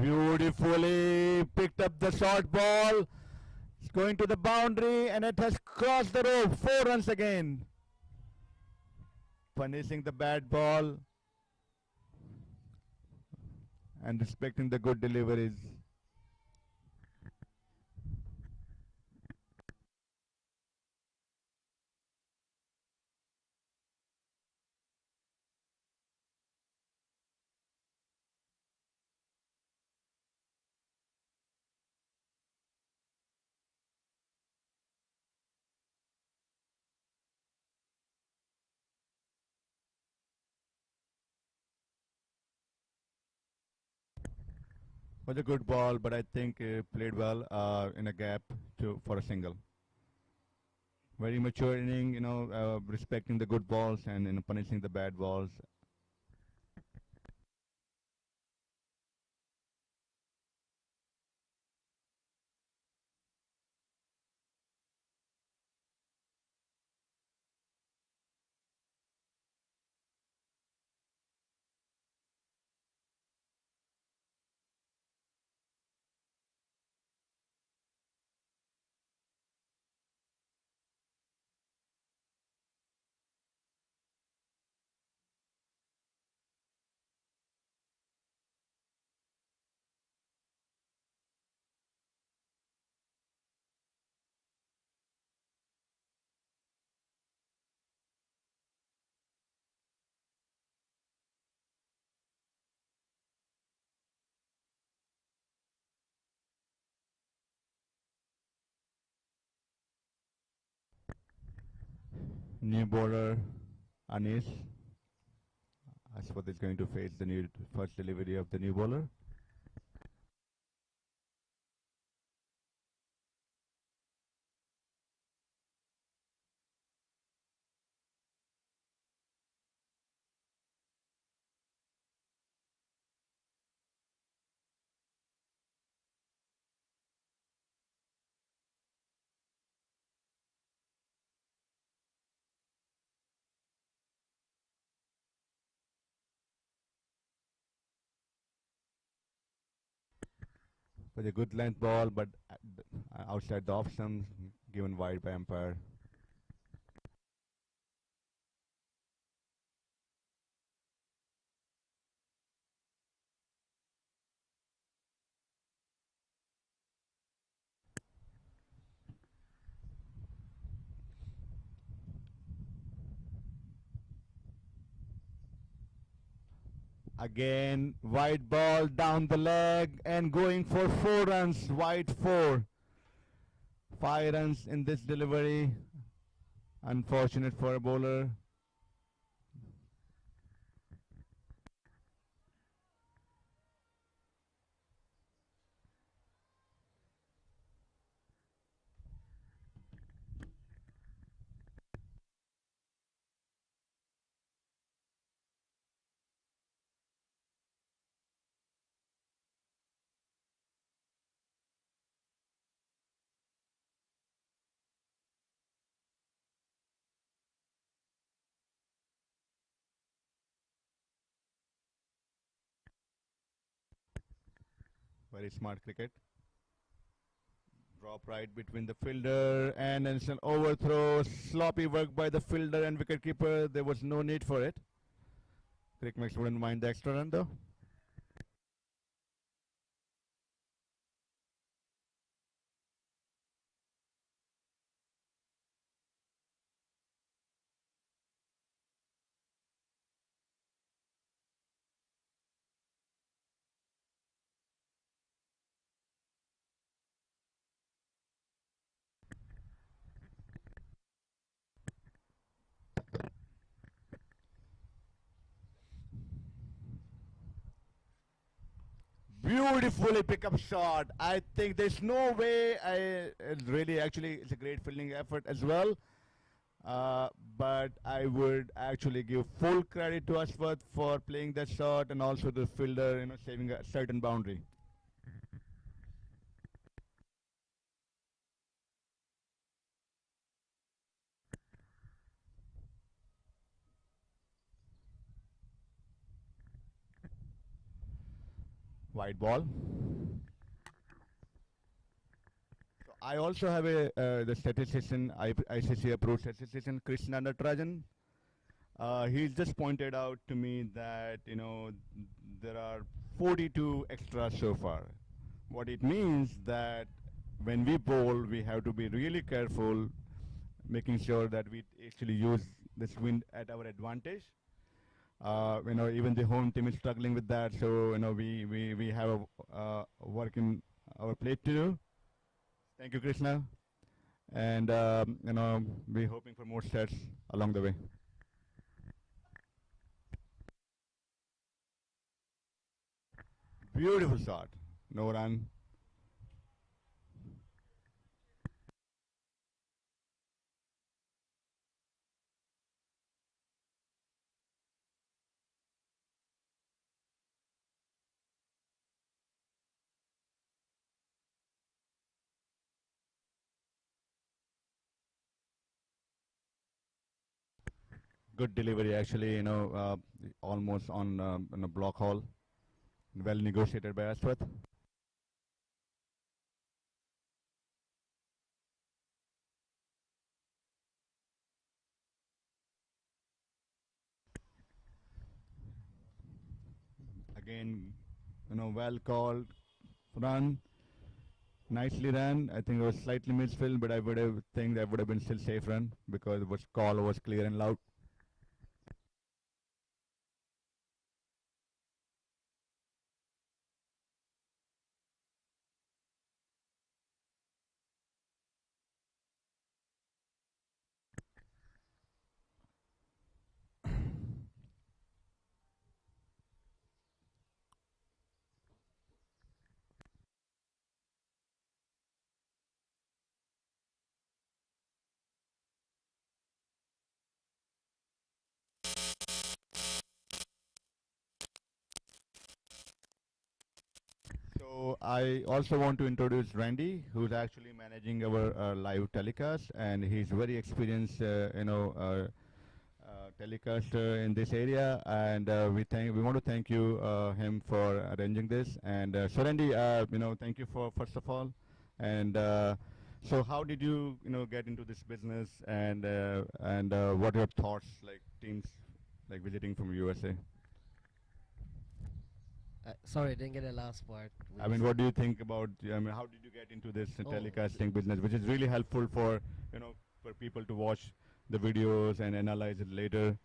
Beautifully picked up the short ball. It's going to the boundary and it has crossed the rope. 4 runs again. Punishing the bad ball and respecting the good deliveries. Was a good ball, but I think played well in a gap for a single. Very mature inning, you know, respecting the good balls and punishing the bad balls. New bowler, Anis. Ashwath is going to face the new first delivery of the new bowler. Was a good length ball, but outside the off stumps, given wide by umpire. Again, wide ball down the leg and going for 4 runs, wide 4. 5 runs in this delivery. Unfortunate for a bowler. Very smart cricket. Drop right between the fielder and it's an overthrow. Sloppy work by the fielder and wicketkeeper. There was no need for it. CRICMAX wouldn't mind the extra run though. Beautifully pick up shot. I think there's no way. Really, actually, it's a great fielding effort as well. But I would actually give full credit to Ashwath for playing that shot and also the fielder, saving a certain boundary. Wide ball. So I also have the statistician, ICC approved statistician Krishna Natarajan. He's just pointed out to me that there are 42 extras so far. What it means that when we bowl, we have to be really careful, making sure that we actually use this wind at our advantage. Even the home team is struggling with that, so we have a work in our plate to do. Thank you, Krishna, and we're hoping for more sets along the way. Beautiful shot, no run. Good delivery, actually, almost on a block hole. Well negotiated by Ashwath. Again, well called run. Nicely ran. I think it was slightly misfilled, but I would have think that would have been still safe run because it was call was clear and loud. So I also want to introduce Randy, who's actually managing our live telecast, and he's very experienced, telecaster in this area, and we want to thank you him for arranging this. And so Randy, thank you for first of all. And so how did you get into this business, and what are your thoughts, like teams like visiting from USA? Sorry, I didn't get the last part. I mean, what do you think about? I mean, how did you get into this Oh, telecasting business, which is really helpful for for people to watch the videos and analyze it later.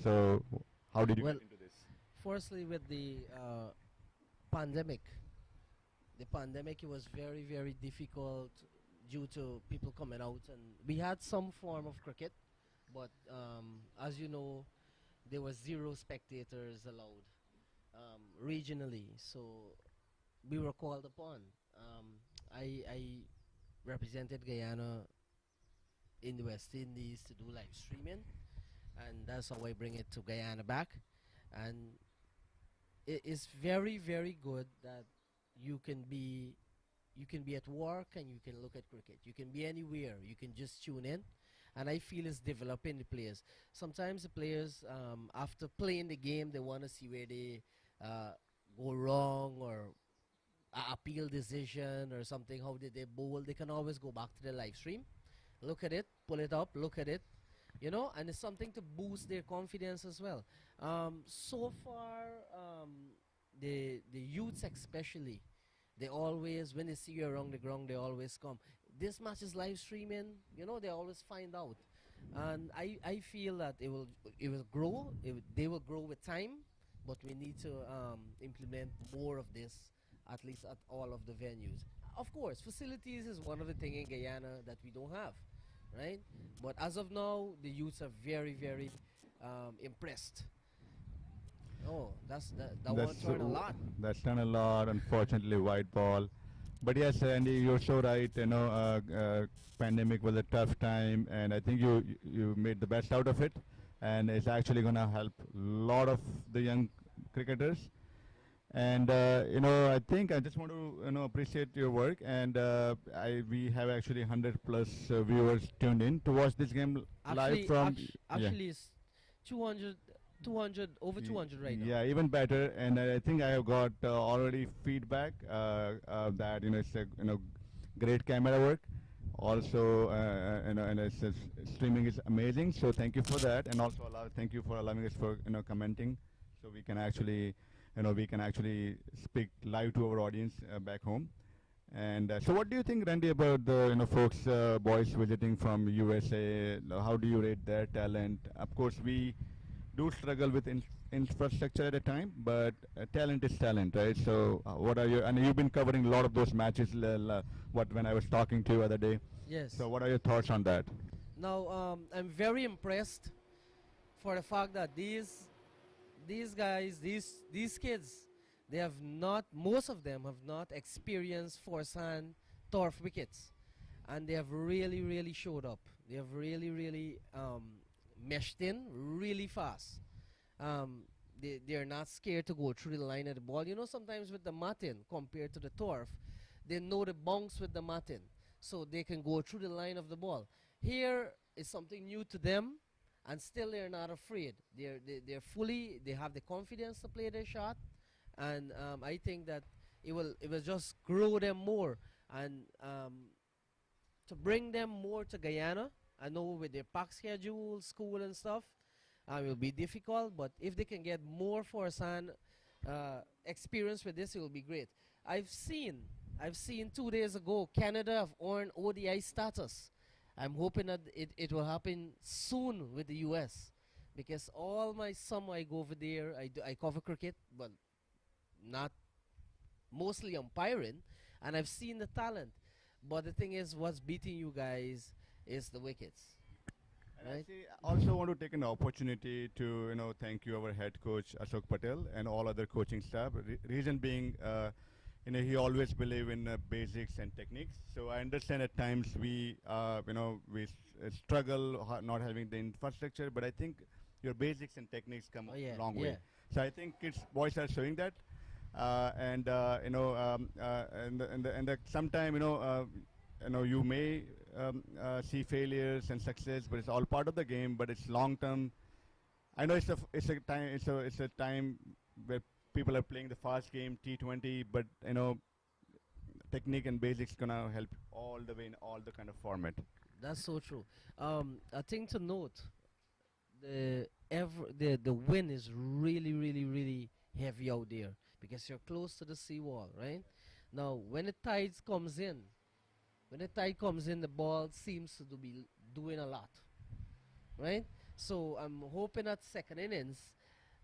So, how did you Well, get into this? firstly, with the pandemic, it was very, very difficult due to people coming out, and we had some form of cricket, but as you know, there was zero spectators allowed regionally, so we were called upon. I represented Guyana in the West Indies to do live streaming, and that's how I bring it to Guyana back. And it is very, very good that you can be at work and you can look at cricket. You can be anywhere. You can just tune in, and I feel it's developing the players. Sometimes the players, after playing the game, they want to see where they go wrong, or appeal decision or something. How did they bowl? They can always go back to the live stream, look at it, pull it up, look at it, and it's something to boost their confidence as well. So far, the youths especially, they always, when they see you around the ground, they always come. This match is live streaming, they always find out. And I feel that it will grow, they will grow with time, but we need to implement more of this, at least at all of the venues. Of course, facilities is one of the things in Guyana that we don't have, right? But as of now, the youths are very, very impressed. Oh, that one turned a lot. That's done a lot. Unfortunately, white ball. But yes, Andy, you're so right. Pandemic was a tough time, and I think you made the best out of it, and it's actually gonna help a lot of the young cricketers. And I think I just want to appreciate your work, and we have actually 100 plus viewers tuned in to watch this game live from. Actually, it's 200, over 200 right now. Yeah, even better. And I think I have got already feedback that it's a great camera work. Also, and streaming is amazing. So thank you for that, and also thank you for allowing us for commenting, so we can actually speak live to our audience back home. And so, what do you think, Randy, about the folks, boys visiting from USA? How do you rate their talent? Of course, we do struggle with infrastructure at a time, but talent is talent, right? So, what are your? And you've been covering a lot of those matches. When I was talking to you other day. Yes. So, what are your thoughts on that? Now, I'm very impressed for the fact that these guys, these kids, they have not, most of them have not experienced forehand turf wickets, and they have really, really showed up. They have really, really meshed in really fast. They're not scared to go through the line of the ball. Sometimes with the matting compared to the turf, they know the bounce with the matting, so they can go through the line of the ball. Here is something new to them, and still they're not afraid. They have the confidence to play their shot, and I think that it will just grow them more, and to bring them more to Guyana. I know with their pack schedule, school and stuff, it will be difficult, but if they can get more forehand experience with this, it will be great. I've seen 2 days ago Canada have earned ODI status. I'm hoping that it will happen soon with the US, because all my summer I go over there. I cover cricket, but not mostly umpiring, and I've seen the talent. But the thing is, what's beating you guys is the wickets. And Right? I also want to take an opportunity to thank you, our head coach Ashok Patel, and all other coaching staff. Reason being, he always believe in basics and techniques. So I understand at times we struggle not having the infrastructure, but I think your basics and techniques come Oh, yeah, a long yeah. way. So I think boys are showing that, sometime you may see failures and success, but it's all part of the game. But it's long term. I know it's a time where people are playing the fast game T20, but technique and basics gonna help all the way in all the kind of format. That's so true. A thing to note: the wind is really, really, really heavy out there because you're close to the seawall, right? Now, when the tide comes in, the ball seems to be doing a lot, right? So I'm hoping at second innings,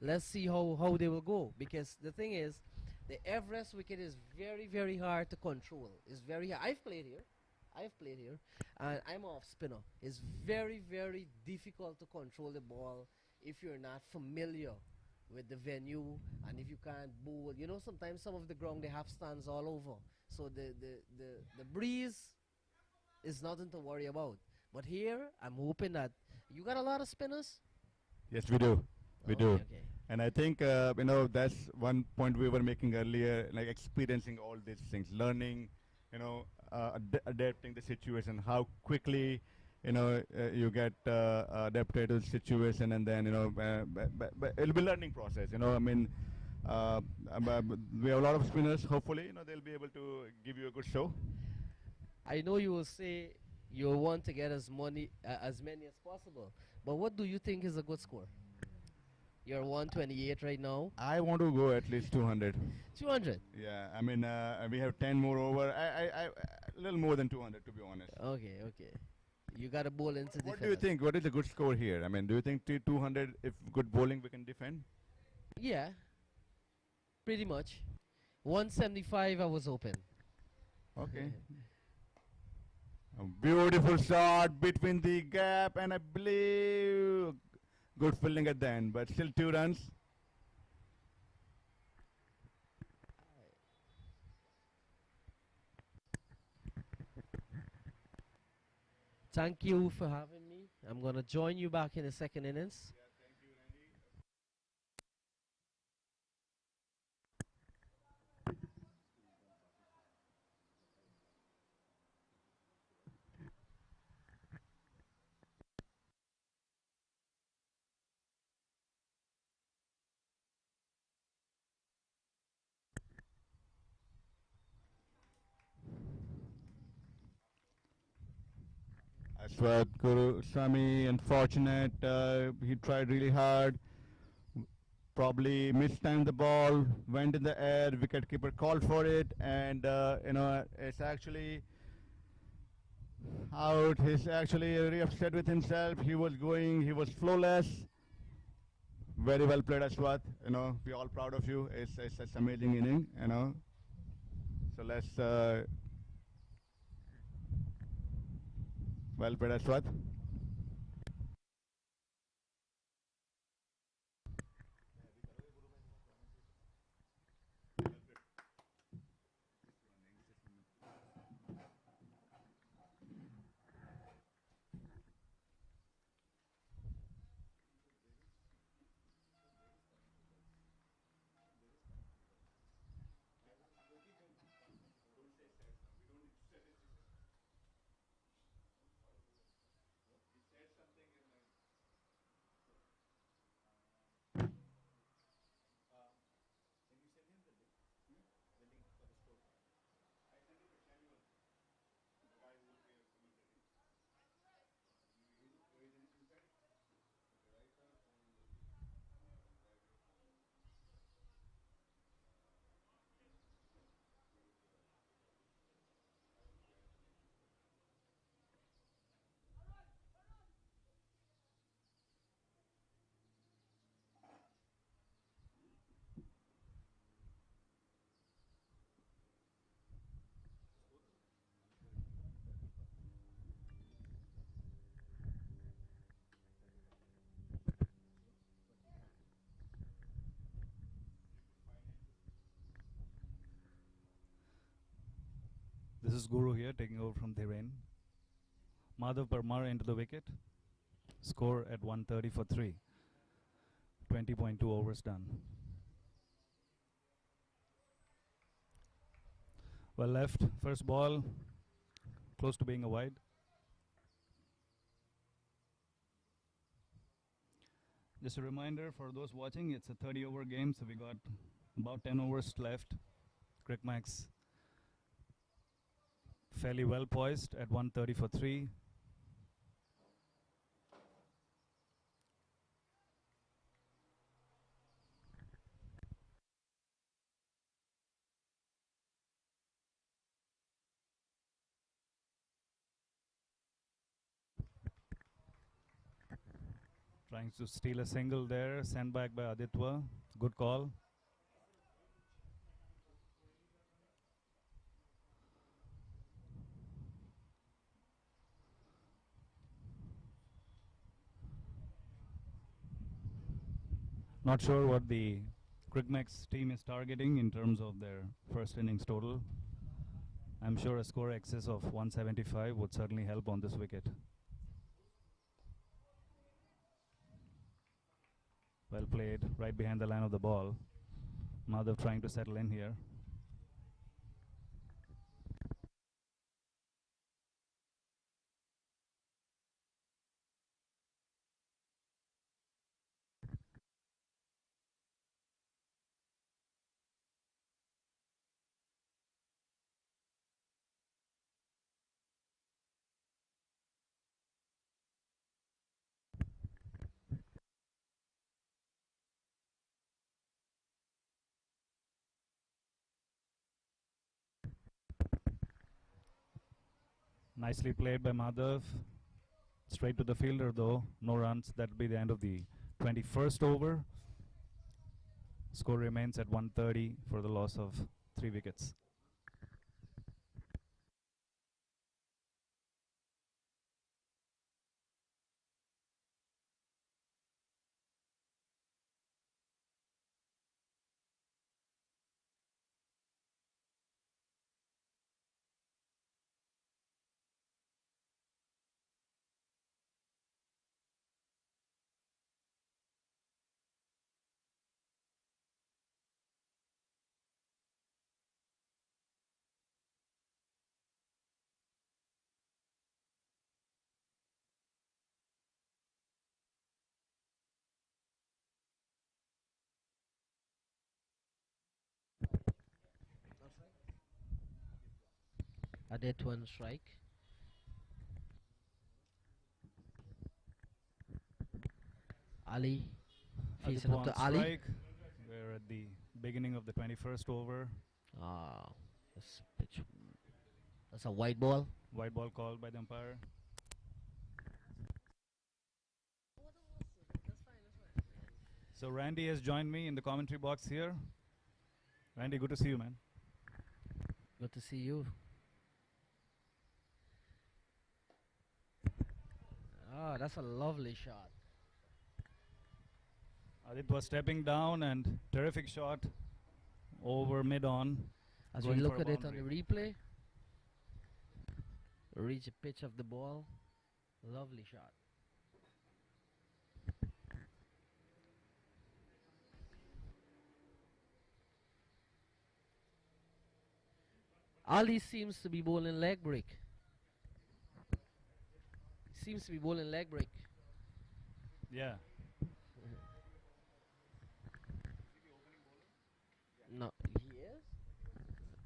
let's see how they will go, because the thing is, the Everest wicket is very, very hard to control. It's very hard. I've played here, and I'm off spinner. It's very, very difficult to control the ball if you're not familiar with the venue and if you can't bowl. You know, sometimes some of the ground they have stands all over, so the breeze is nothing to worry about. But here, I'm hoping that you got a lot of spinners. Yes, we do. We Okay, do. okay. And I think that's one point we were making earlier, like experiencing all these things, learning, adapting the situation, how quickly you get adapted to the situation, and then but it'll be learning process. I mean, we have a lot of spinners. Hopefully, they'll be able to give you a good show. I know you will say you want to get as many as possible. But what do you think is a good score? You're 128 right now. I want to go at least 200. 200. Yeah, I mean, we have 10 more over. A little more than 200, to be honest. Okay, okay. You got to bowl into What do you think? What is a good score here? I mean, do you think 200, if good bowling, we can defend? Yeah, pretty much. 175, I was open. Okay. A beautiful shot between the gap, and I believe good fielding at the end, but still 2 runs. Thank you for having me. I'm going to join you back in the second innings. Aswat Guru Swami, unfortunate. He tried really hard. Probably mistimed the ball, went in the air. Wicketkeeper called for it, and it's actually out. He's actually very upset with himself. He was flawless. Very well played, Aswat. We're all proud of you. It's amazing inning. So let's well played, Aswat. This is Guru here, taking over from Dhiren. Madhav Parmar into the wicket. Score at 130 for 3. 20.2 overs done. Well left, first ball, close to being a wide. Just a reminder for those watching, it's a 30-over game, so we got about 10 overs left. CRICMAX fairly well poised at 130 for 3. Trying to steal a single there, sent back by Aditya. Good call. Not sure what the CRICMAX team is targeting in terms of their first innings total. I'm sure a score excess of 175 would certainly help on this wicket. Well played, right behind the line of the ball. Madhav trying to settle in here. Nicely played by Madhav. Straight to the fielder though, no runs. That'll be the end of the 21st over. Score remains at 130 for the loss of 3 wickets. Adit one strike. Ali facing up to Ali. Strike. We're at the beginning of the 21st over. This pitch. That's a white ball. White ball called by the umpire. So Randy has joined me in the commentary box here. Randy, good to see you, man. Good to see you. That's a lovely shot. Adit was stepping down and terrific shot over mid-on. As we look at it on the replay, reach the pitch of the ball. Lovely shot. Ali seems to be bowling leg break. Seems to be bowling leg break. Yeah. No, he is?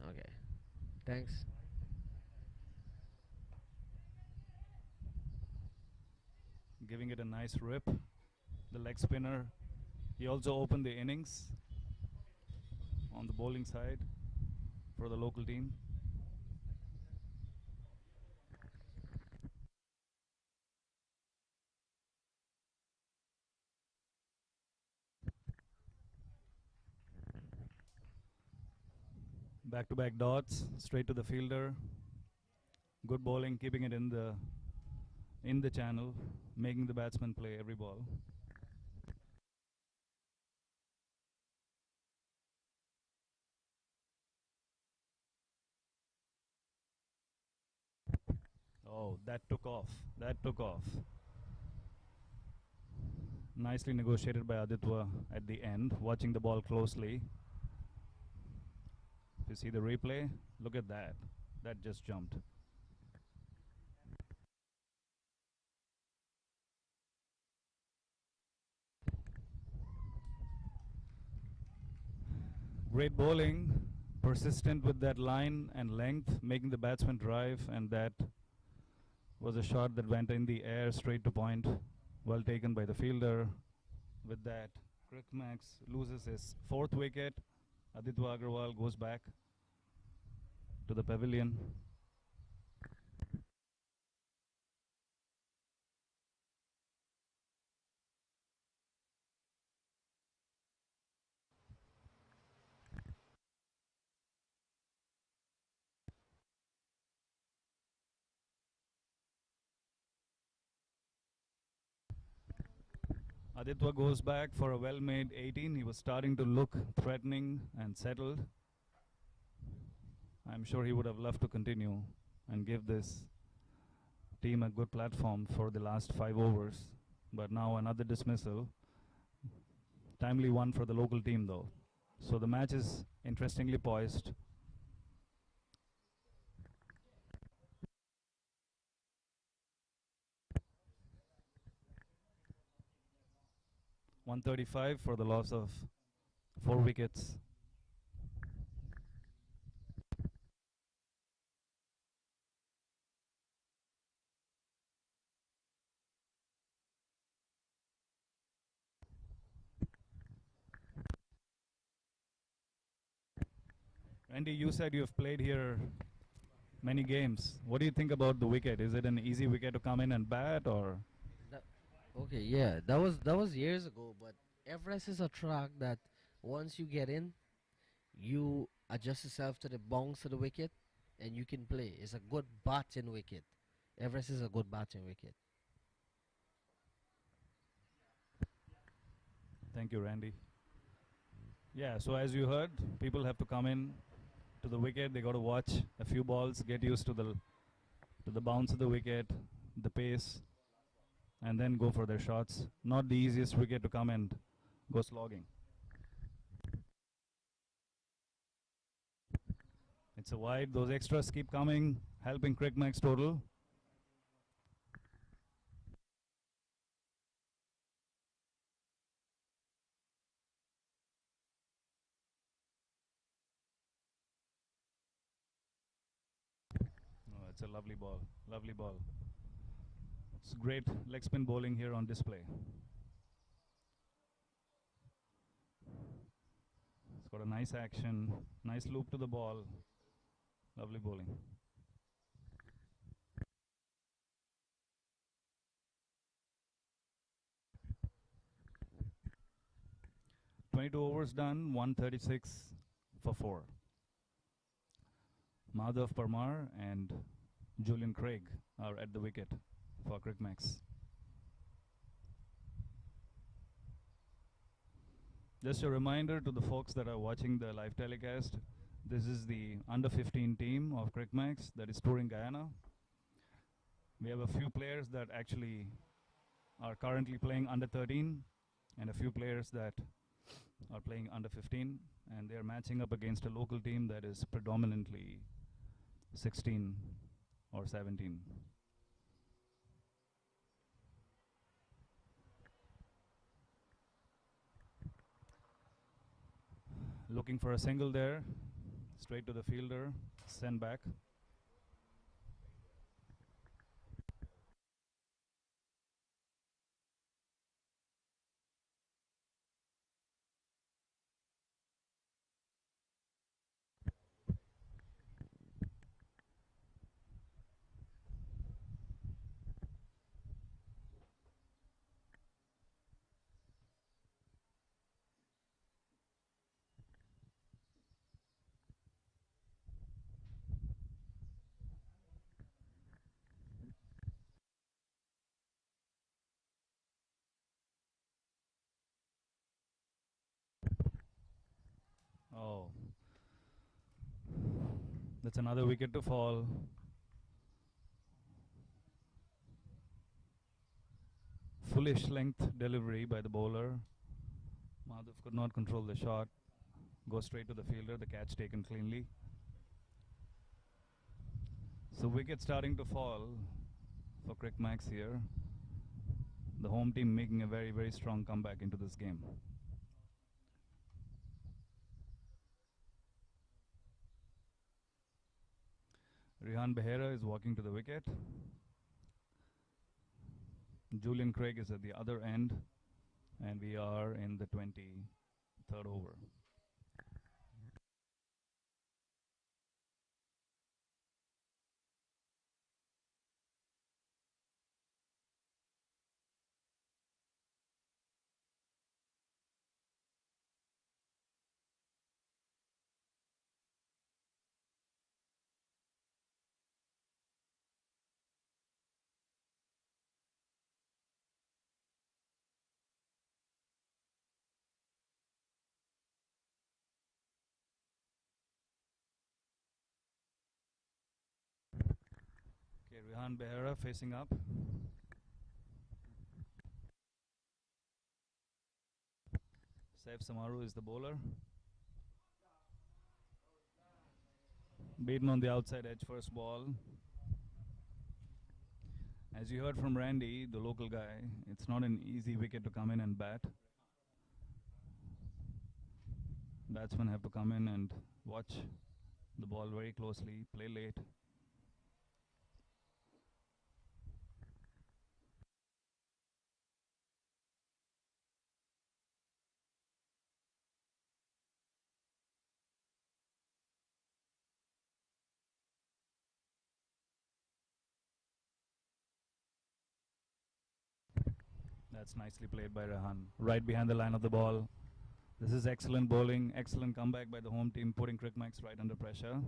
Okay. Thanks. Giving it a nice rip. The leg spinner. He also opened the innings on the bowling side for the local team. Back-to-back dots, straight to the fielder. Good bowling, keeping it in the channel, making the batsman play every ball. Oh, that took off. That took off. Nicely negotiated by Aditya at the end, watching the ball closely. If you see the replay, look at that. That just jumped. Great bowling, persistent with that line and length, making the batsman drive, and that was a shot that went in the air straight to point. Well taken by the fielder. With that, CRICMAX loses his 4th wicket. Aditya Agarwal goes back to the pavilion. Aditya goes back for a well-made 18. He was starting to look threatening and settled. I'm sure he would have loved to continue and give this team a good platform for the last 5 overs. But now another dismissal. Timely one for the local team though. So the match is interestingly poised. .135 for the loss of 4 wickets. Andy, you said you have played here many games. What do you think about the wicket? Is it an easy wicket to come in and bat, or? Okay, yeah, that was years ago, but Everest is a track that once you get in, you adjust yourself to the bounce of the wicket, and you can play. It's a good batting wicket. Everest is a good batting wicket. Thank you, Randy. Yeah, so as you heard, people have to come in to the wicket. They got to watch a few balls, get used to the bounce of the wicket, the pace, and then go for their shots. Not the easiest wicket to come and go slogging. It's a wide. Those extras keep coming, helping CRICMAX total. Oh, it's a lovely ball. Lovely ball. It's great leg spin bowling here on display. It's got a nice action, nice loop to the ball. Lovely bowling. .22 overs done, 136 for 4. Madhav Parmar and Julian Craig are at the wicket for CRICMAX. Just a reminder to the folks that are watching the live telecast, this is the under 15 team of CRICMAX that is touring Guyana. We have a few players that actually are currently playing under 13 and a few players that are playing under 15, and they are matching up against a local team that is predominantly 16 or 17. Looking for a single there, straight to the fielder, send back. Oh, that's another wicket to fall. Foolish length delivery by the bowler. Madhav could not control the shot. Goes straight to the fielder, the catch taken cleanly. So wicket starting to fall for CRICMAX here. The home team making a very, very strong comeback into this game. Rehan Behera is walking to the wicket. Julian Craig is at the other end, and we are in the 23rd over. Okay, Rehan Behera facing up. Saif Samaru is the bowler. Beaten on the outside edge, first ball. As you heard from Randy, the local guy, it's not an easy wicket to come in and bat. Batsmen have to come in and watch the ball very closely, play late. That's nicely played by Rehan. Right behind the line of the ball. This is excellent bowling, excellent comeback by the home team, putting CRICMAX right under pressure.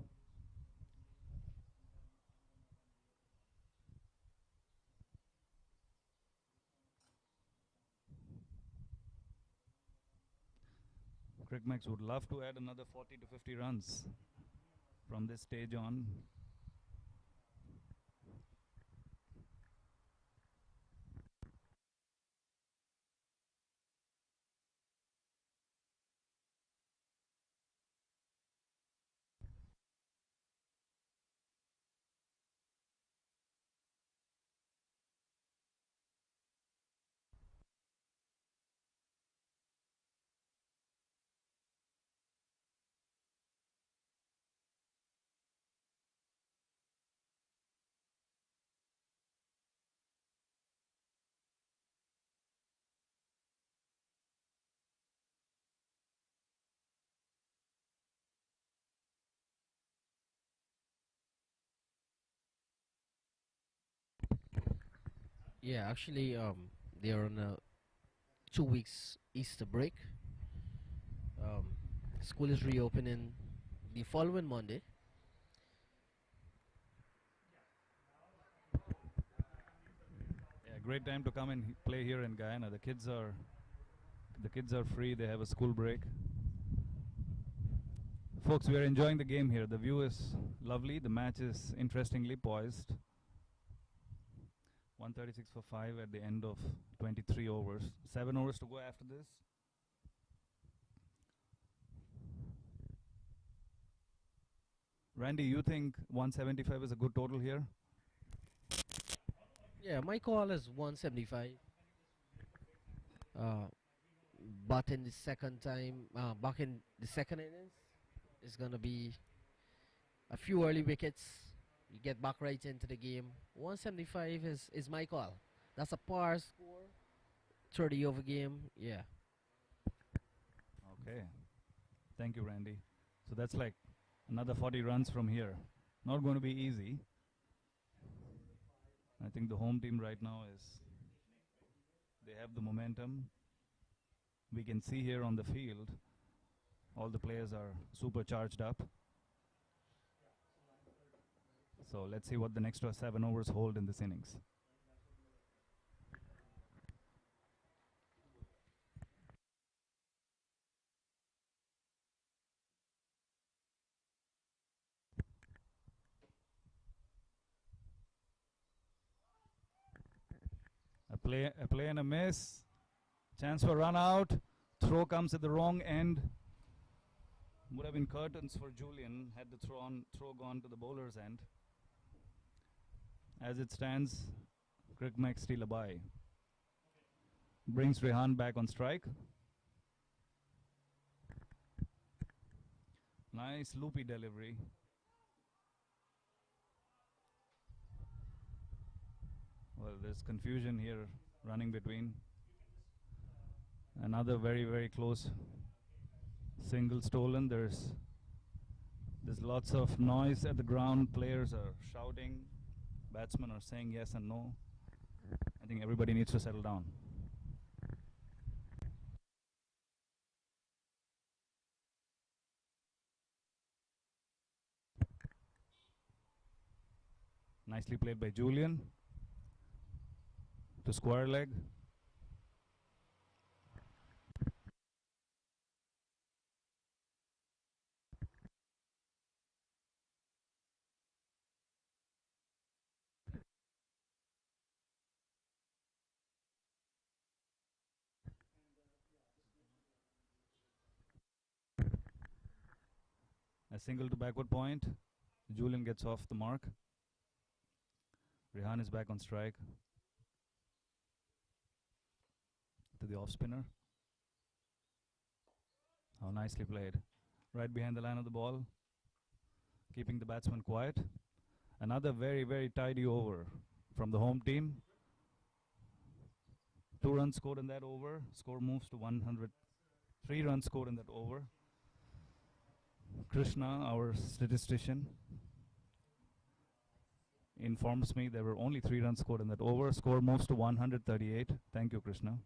CRICMAX would love to add another 40 to 50 runs from this stage on. Yeah, actually, they're on a 2 weeks Easter break. School is reopening the following Monday. Yeah, great time to come and play here in Guyana. The kids are free. They have a school break. Folks, we are enjoying the game here. The view is lovely. The match is interestingly poised. 136 for 5 at the end of 23 overs. 7 overs to go after this. Randy, you think 175 is a good total here? Yeah, my call is 175. But in the second time, back in the second innings, it's gonna be a few early wickets. You get back right into the game. 175 is my call. That's a par score. 30 over game. Yeah. Okay. Thank you, Randy. So that's like another 40 runs from here. Not going to be easy. I think the home team right now they have the momentum. We can see here on the field, all the players are super charged up. So let's see what the next 7 overs hold in this innings. A play and a miss. Chance for run out. Throw comes at the wrong end. Would have been curtains for Julian had the throw gone to the bowler's end. As it stands, CRICMAX still a bye. Brings Rehan back on strike. Nice loopy delivery. Well, there's confusion here running between. Another very, very close single stolen. There's lots of noise at the ground. Players are shouting. Batsmen are saying yes and no. I think everybody needs to settle down. Nicely played by Julian to square leg. A single to backward point. Julian gets off the mark. Rehan is back on strike. To the off spinner. How nicely played. Right behind the line of the ball. Keeping the batsman quiet. Another very, very tidy over from the home team. 2 runs scored in that over. Score moves to 100. 3 runs scored in that over. Krishna, our statistician, informs me there were only 3 runs scored in that over. Score moves to 138. Thank you, Krishna.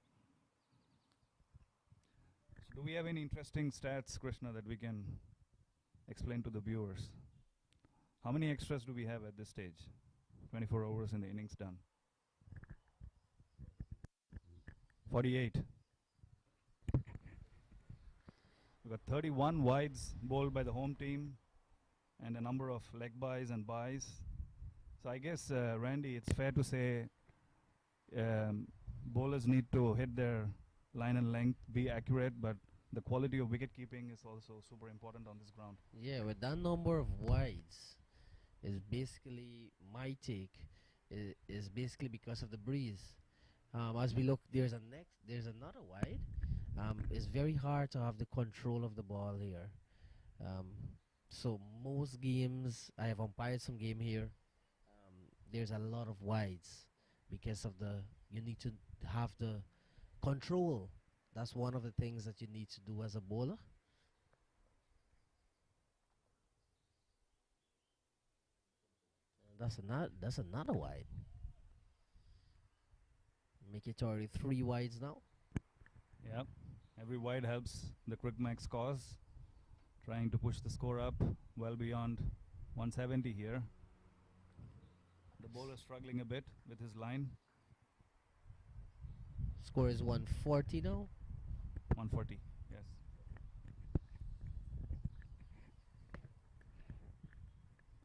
So do we have any interesting stats, Krishna, that we can explain to the viewers? How many extras do we have at this stage? 24 overs in the innings done. 48. We've got 31 wides bowled by the home team and a number of leg buys and buys. So I guess, Randy, it's fair to say bowlers need to hit their line and length, be accurate, but the quality of wicket keeping is also super important on this ground. Yeah, with that number of wides, is basically my take. Is basically because of the breeze. As we look, there's another wide. It's very hard to have the control of the ball here. So most games, I have umpired some game here. There's a lot of wides because of you need to have the control. That's one of the things that you need to do as a bowler. That's another wide. Make it already 3 wides now. Yep. Every wide helps the CRICMAX cause. Trying to push the score up well beyond 170 here. The bowler struggling a bit with his line. Score is 140 now. 140, yes.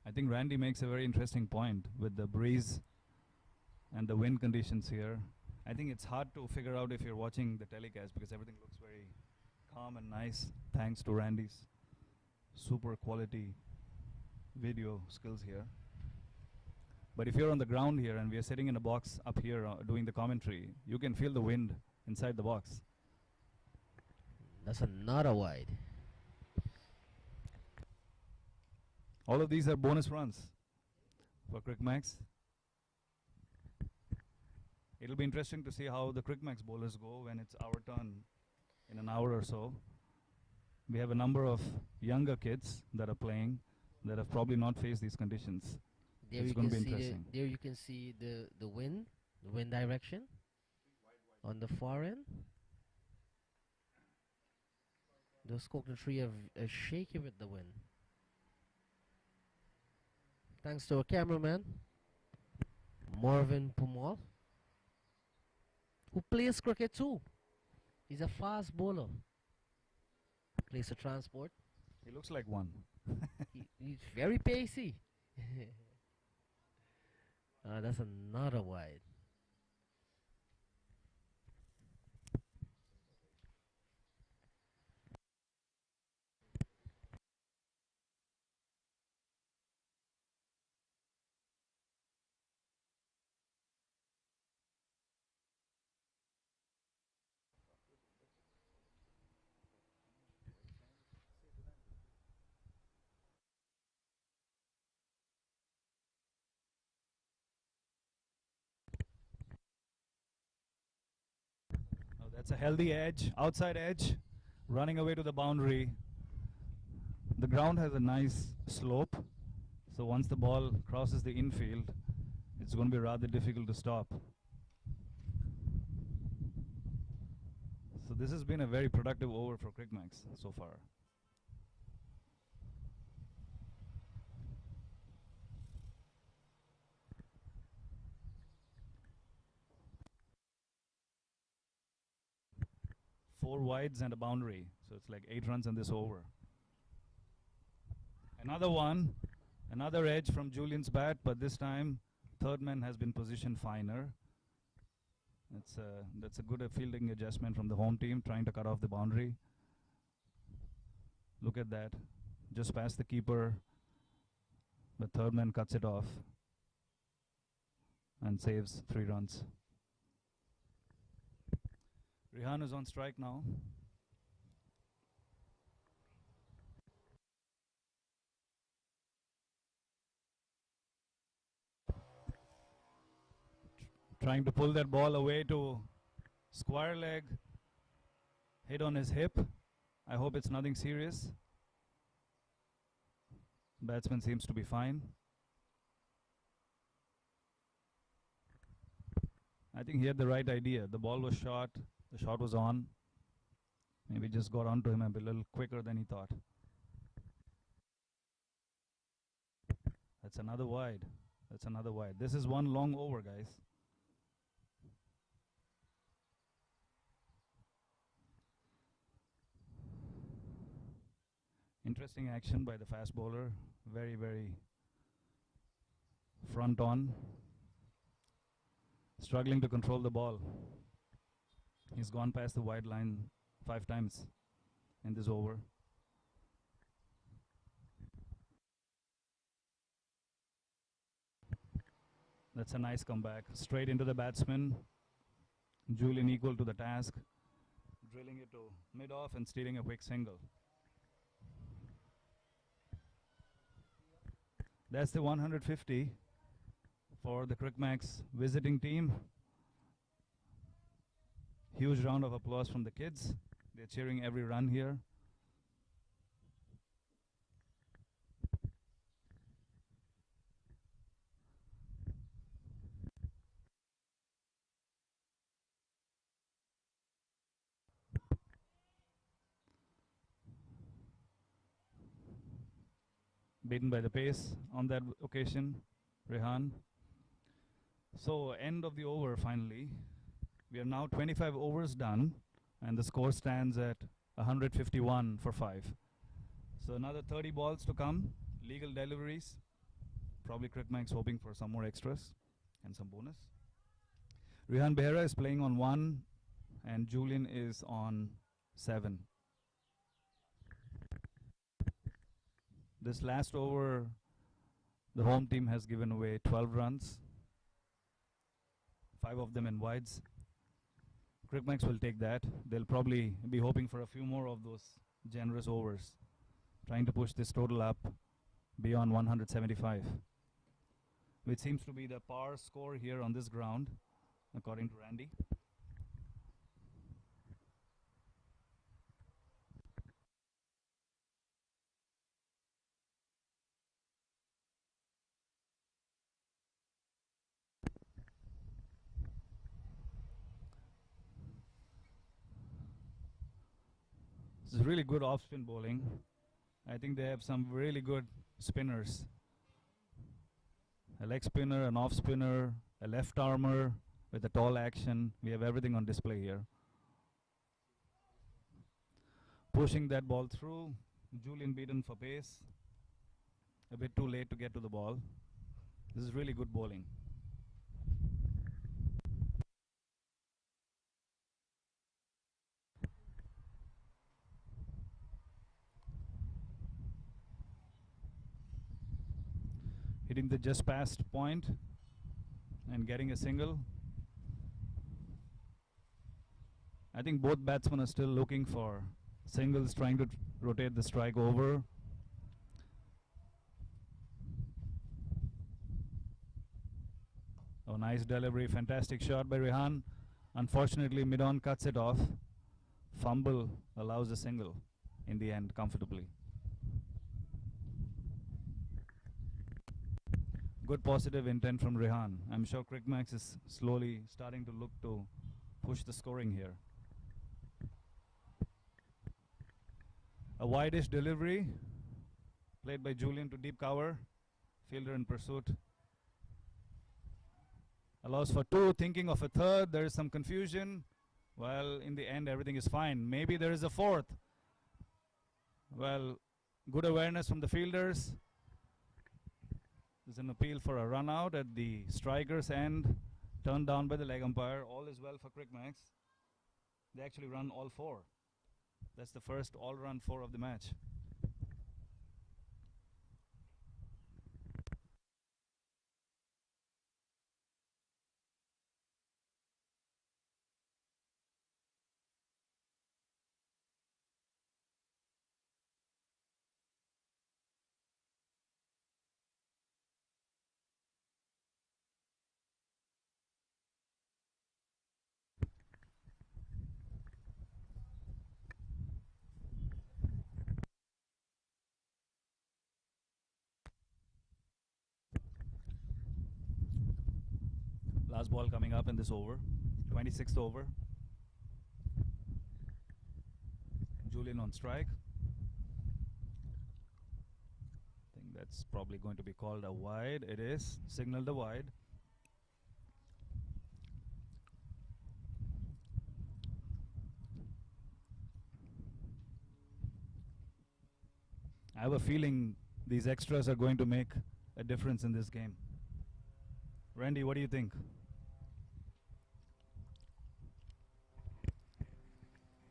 I think Randy makes a very interesting point with the breeze and the wind conditions here. I think it's hard to figure out if you're watching the telecast because everything looks very calm and nice thanks to Randy's super quality video skills here. But if you're on the ground here and we are sitting in a box up here doing the commentary, you can feel the wind inside the box. That's another wide. All of these are bonus runs for CRICMAX. It'll be interesting to see how the CRICMAX bowlers go when it's our turn in an hour or so. We have a number of younger kids that are playing that have probably not faced these conditions. There It's you going can to be see interesting. there you can see the wind direction on the far end. Those coconut tree are shaky with the wind. Thanks to our cameraman, Marvin Pumal, who plays cricket too. He's a fast bowler. Plays the transport. He looks like one. He's very pacey. That's another wide. That's a healthy edge, outside edge, running away to the boundary. The ground has a nice slope, so once the ball crosses the infield, it's going to be rather difficult to stop. So this has been a very productive over for CRICMAX so far. Four wides and a boundary, so it's like 8 runs in this over. Another one, another edge from Julian's bat, but this time third man has been positioned finer. That's a good fielding adjustment from the home team, trying to cut off the boundary. Look at that, just past the keeper, but third man cuts it off and saves 3 runs. Rehan is on strike now. Trying to pull that ball away to square leg, hit on his hip. I hope it's nothing serious. Batsman seems to be fine. I think he had the right idea. The ball was shot, the shot was on. Maybe just got onto him a little quicker than he thought. That's another wide. That's another wide. This is one long over, guys. Interesting action by the fast bowler. Very, very front on. Struggling to control the ball. He's gone past the wide line 5 times in this over. That's a nice comeback. Straight into the batsman. Julian equal to the task. Drilling it to mid-off and stealing a quick single. That's the 150 for the CRICMAX visiting team. Huge round of applause from the kids. They're cheering every run here. Beaten by the pace on that occasion, Rehan. So end of the over finally. We are now 25 overs done and the score stands at 151 for 5. So another 30 balls to come, legal deliveries. Probably CRICMAX hoping for some more extras and some bonus. Rehan Behera is playing on 1 and Julian is on 7. This last over, the home team has given away 12 runs, 5 of them in wides. CRICMAX will take that. They'll probably be hoping for a few more of those generous overs, trying to push this total up beyond 175, which seems to be the par score here on this ground, according to Randy. This is really good off-spin bowling. I think they have some really good spinners. A leg spinner, an off spinner, a left armer with a tall action. We have everything on display here. Pushing that ball through. Julian beaten for pace. A bit too late to get to the ball. This is really good bowling. Hitting the just past point and getting a single. I think both batsmen are still looking for singles, trying to rotate the strike over. Oh, nice delivery, fantastic shot by Rehan. Unfortunately, mid-on cuts it off. Fumble allows a single in the end comfortably. Good positive intent from Rehan. I'm sure CRICMAX is slowly starting to look to push the scoring here. A wide-ish delivery played by Julian to deep cover. Fielder in pursuit. Allows for two, thinking of a third. There is some confusion. Well, in the end, everything is fine. Maybe there is a fourth. Well, good awareness from the fielders. There's an appeal for a run out at the striker's end. Turned down by the leg umpire. All is well for CRICMAX. They actually run all four. That's the first all-run four of the match. Last ball coming up in this over. 26th over. Julian on strike. I think that's probably going to be called a wide. It is. Signaled a wide. I have a feeling these extras are going to make a difference in this game. Randy, what do you think?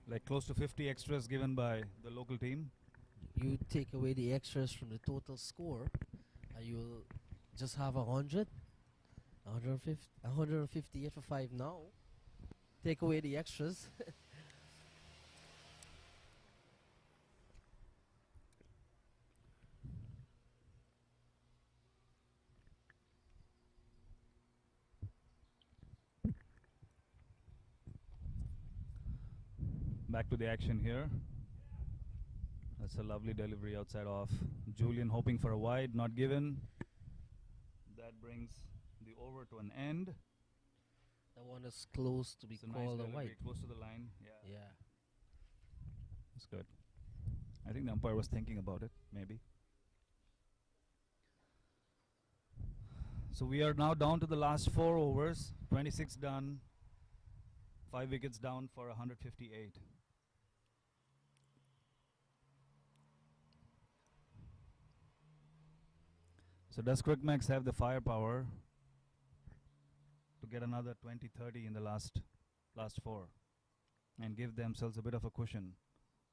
Like close to 50 extras given by the local team. You take away the extras from the total score, and you'll just have 100, 150, 158 for 5 now. Take away the extras. Back to the action here. That's a lovely delivery outside off. Julian hoping for a wide, not given. That brings the over to an end. That one is close to be It's a nice called a delivery, wide. close to the line. Yeah, Yeah. that's good. I think the umpire was thinking about it, maybe. So we are now down to the last 4 overs. 26 done. 5 wickets down for 158. So does CRICMAX have the firepower to get another 20-30 in the last 4 and give themselves a bit of a cushion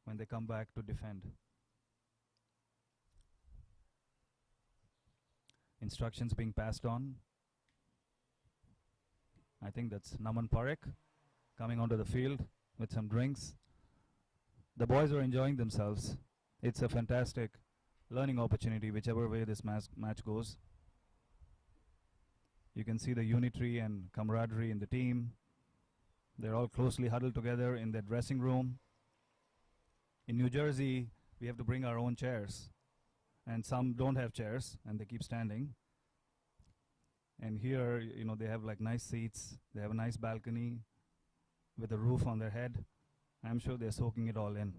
when they come back to defend? Instructions being passed on. I think that's Naman Parekh coming onto the field with some drinks. The boys are enjoying themselves. It's a fantastic learning opportunity whichever way this match goes. You can see the unity and camaraderie in the team. They're all closely huddled together in their dressing room. In New Jersey, we have to bring our own chairs, and some don't have chairs and they keep standing. And here, you know, they have like nice seats. They have a nice balcony with a roof on their head. I'm sure they're soaking it all in.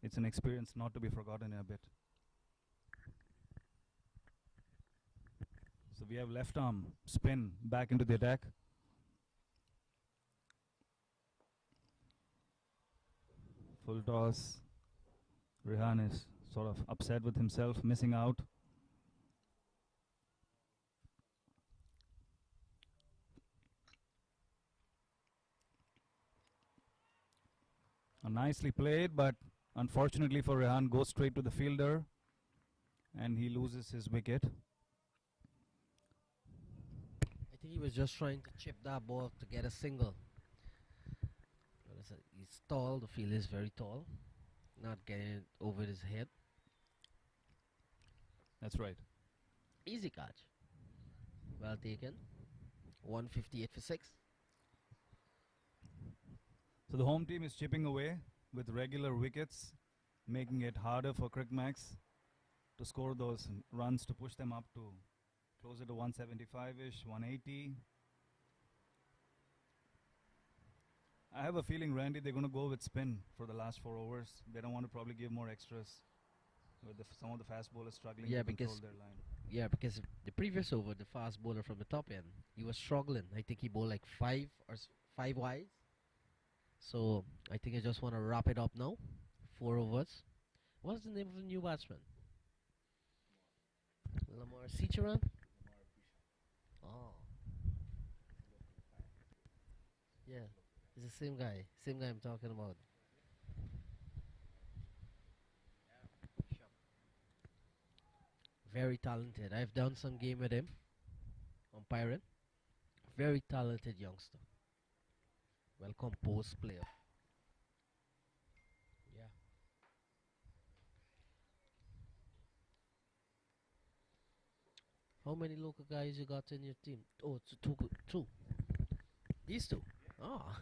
It's an experience not to be forgotten in a bit. So we have left arm spin back into the attack. Full toss. Rehan is sort of upset with himself, missing out. Nicely played, but unfortunately for Rehan, goes straight to the fielder and he loses his wicket. I think he was just trying to chip that ball to get a single. He's tall, the field is very tall. Not getting it over his head. That's right. Easy catch. Well taken. 158 for 6. So the home team is chipping away with regular wickets, making it harder for CRICMAX to score those runs to push them up to closer to 175-ish, 180. I have a feeling, Randy, they're going to go with spin for the last 4 overs. They don't want to probably give more extras with some of the fast bowlers struggling to control their line. Yeah, because the previous over, the fast bowler from the top end, he was struggling. I think he bowled like 5 wides. So I think I just want to wrap it up now. 4 overs. What's the name of the new batsman? Lamar Cicheran? Oh. Yeah, it's the same guy. Same guy I'm talking about. Very talented. I've done some game with him, umpiring. Very talented youngster. Well composed player. Yeah. How many local guys you got in your team? Oh, it's two. These two. Oh.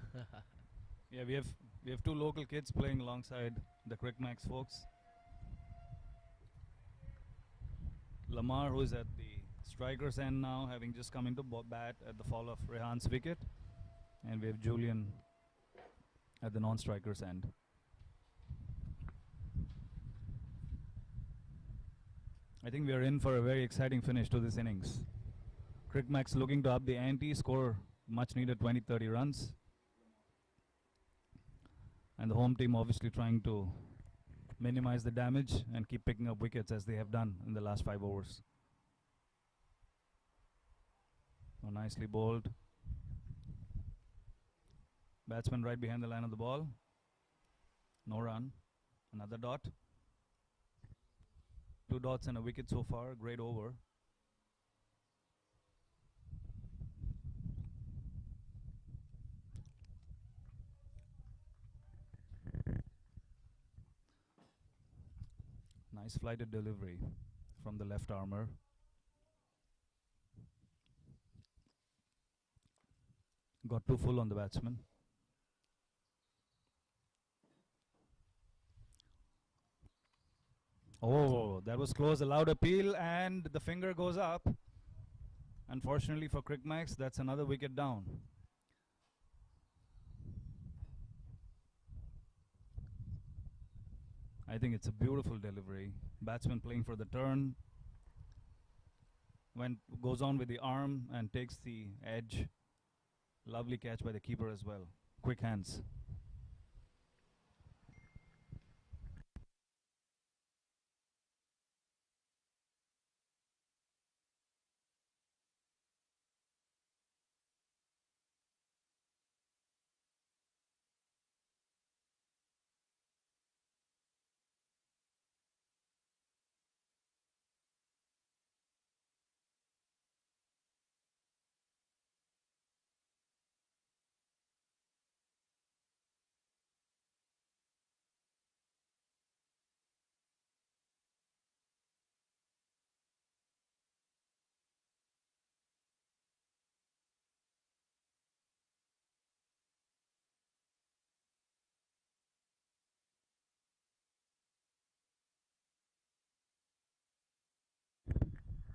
Yeah, we have 2 local kids playing alongside the CRICMAX folks. Lamar, who is at the striker's end now, having just come into bat at the fall of Rehan's wicket. And we have Julian at the non-striker's end. I think we are in for a very exciting finish to this innings. CRICMAX looking to up the ante, score much needed 20-30 runs. And the home team obviously trying to minimize the damage and keep picking up wickets as they have done in the last 5 overs. Oh, nicely bowled. Batsman right behind the line of the ball. No run. Another dot. 2 dots and a wicket so far. Great over. Nice flighted delivery from the left armour. Got too full on the batsman. Oh, that was close. A loud appeal and the finger goes up. Unfortunately for CRICMAX, that's another wicket down. I think it's a beautiful delivery. Batsman playing for the turn. Goes on with the arm and takes the edge. Lovely catch by the keeper as well. Quick hands.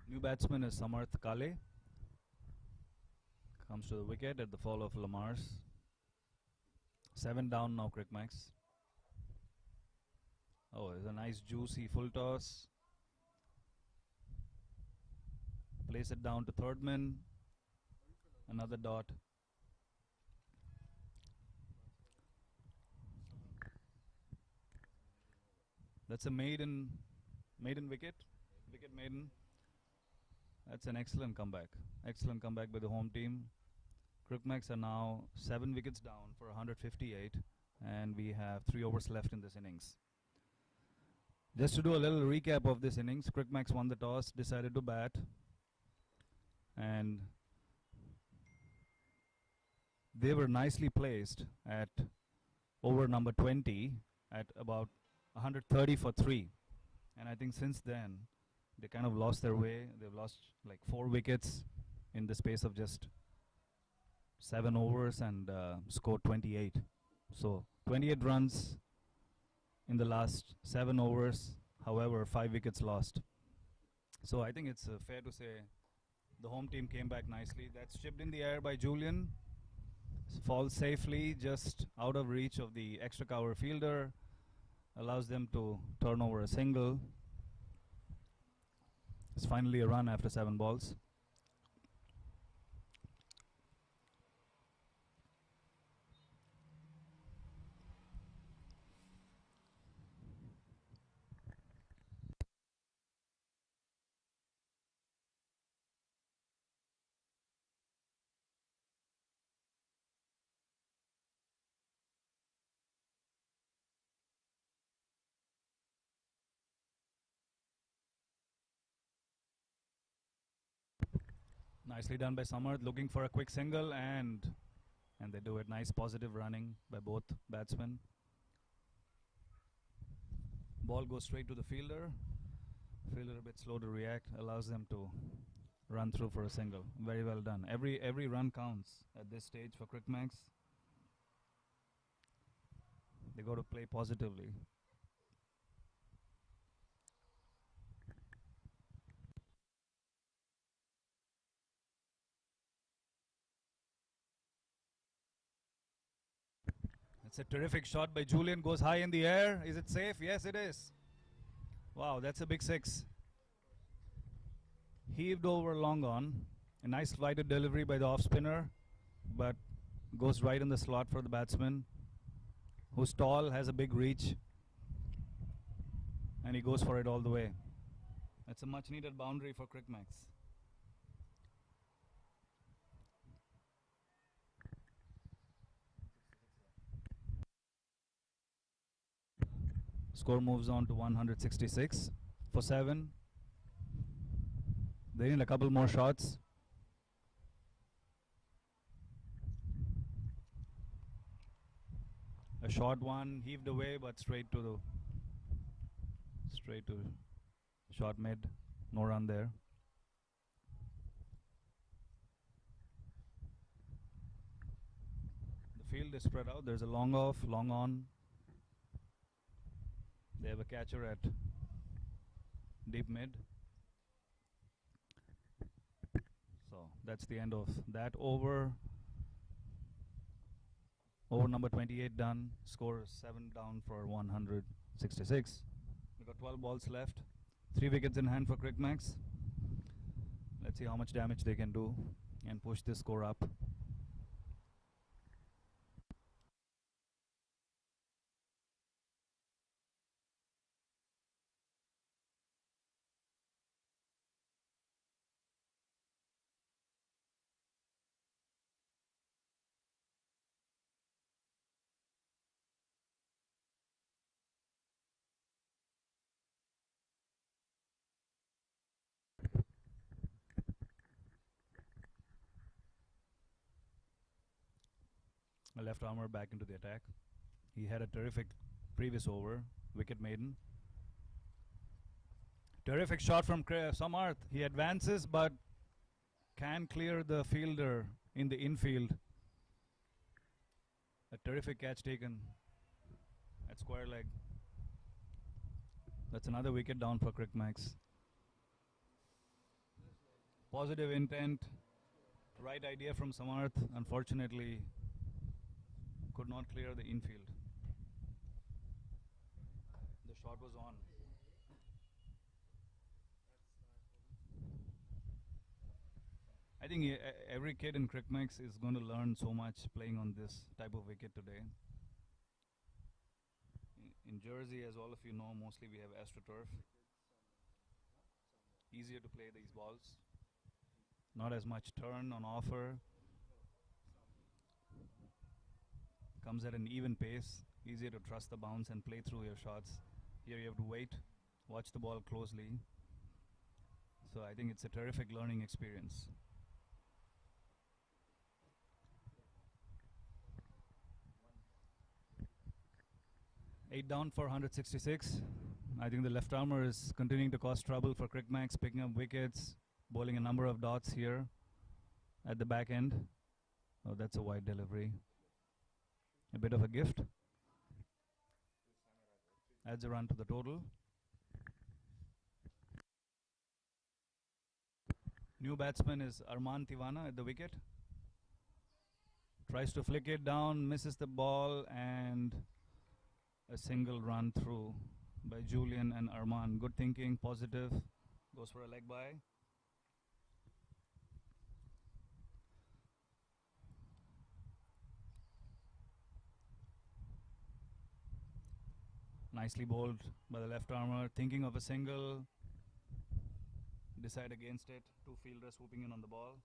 New batsman is Samarth Kale. Comes to the wicket at the fall of Lamar's. 7 down now, CRICMAX. Oh, it's a nice juicy full toss. Place it down to third man. Another dot. That's a maiden wicket. Wicket maiden. That's an excellent comeback. Excellent comeback by the home team. CRICMAX are now 7 wickets down for 158, and we have 3 overs left in this innings. Just to do a little recap of this innings, CRICMAX won the toss, decided to bat, and they were nicely placed at over number 20 at about 130 for 3. And I think since then, they kind of lost their way. They've lost like 4 wickets in the space of just 7 overs and scored 28. So 28 runs in the last 7 overs, however 5 wickets lost. So I think it's fair to say the home team came back nicely. That's chipped in the air by Julian. Falls safely just out of reach of the extra cover fielder. Allows them to turn over a single. It's finally a run after 7 balls. Nicely done by Samarth, looking for a quick single, and they do it. Nice positive running by both batsmen. Ball goes straight to the fielder. Fielder a bit slow to react, allows them to run through for a single. Very well done. Every run counts at this stage for CRICMAX. They got to play positively. It's a terrific shot by Julian, goes high in the air. Is it safe? Yes, it is. Wow, that's a big 6. Heaved over long on. A nice flighted delivery by the off spinner, but goes right in the slot for the batsman, who's tall, has a big reach, and he goes for it all the way. That's a much needed boundary for CRICMAX. Score moves on to 166 for 7. They need a couple more shots. A short one, heaved away, but straight to short mid. No run there. The field is spread out. There's a long off, long on. They have a catcher at deep mid. So that's the end of that over. Over number 28 done. Score is 7 down for 166. We've got 12 balls left. 3 wickets in hand for CRICMAX. Let's see how much damage they can do and push this score up. A left armour back into the attack. He had a terrific previous over, wicket maiden. Terrific shot from Samarth. He advances but can clear the fielder in the infield. A terrific catch taken at square leg. That's another wicket down for CRICMAX. Positive intent, right idea from Samarth. Unfortunately, could not clear the infield. The shot was on. I think every kid in CRICMAX is going to learn so much playing on this type of wicket today. In Jersey, as all of you know, mostly we have AstroTurf. Easier to play these balls. Not as much turn on offer. Comes at an even pace. Easier to trust the bounce and play through your shots. Here you have to wait, watch the ball closely. So I think it's a terrific learning experience. Eight down for 166. I think the left armour is continuing to cause trouble for CRICMAX, picking up wickets, bowling a number of dots here at the back end. Oh, that's a wide delivery. a bit of a gift. Adds a run to the total. New batsman is Arman Tivana at the wicket. Tries to flick it down, misses the ball, and a single run through by Julian and Arman. Good thinking, positive. Goes for a leg by. Nicely bowled by the left armour, thinking of a single. Decide against it. Two fielders swooping in on the ball.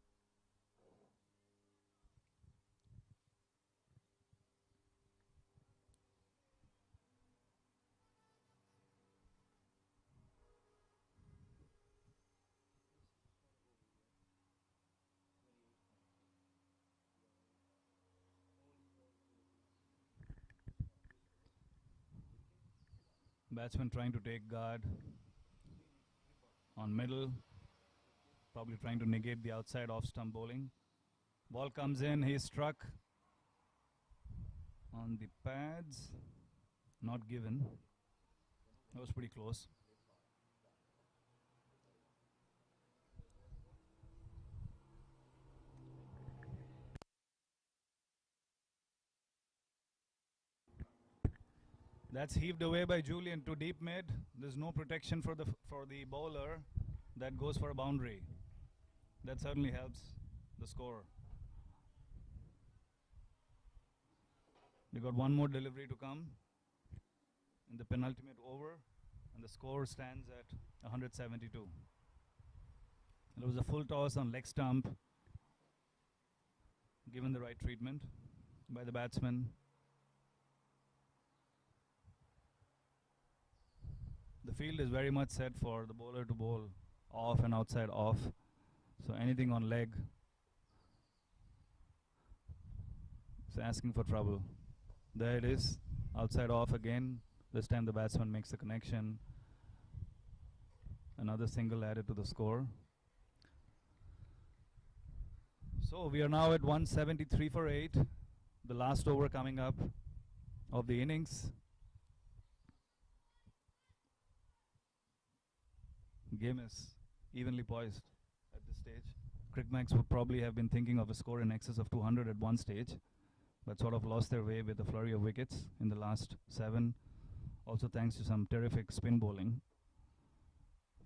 Batsman trying to take guard on middle, probably trying to negate the outside off stump bowling. Ball comes in, he's struck on the pads, not given. That was pretty close. That's heaved away by Julian to deep mid. There's no protection for the bowler. That goes for a boundary. That certainly helps the score. We got one more delivery to come in the penultimate over, and the score stands at 172. It was a full toss on leg stump, given the right treatment by the batsman. The field is very much set for the bowler to bowl off and outside off. So anything on leg is asking for trouble. There it is, outside off again. This time the batsman makes the connection. Another single added to the score. So we are now at 173 for 8. The last over coming up of the innings. Game is evenly poised at this stage. CRICMAX would probably have been thinking of a score in excess of 200 at one stage, but sort of lost their way with a flurry of wickets in the last 7. Also thanks to some terrific spin bowling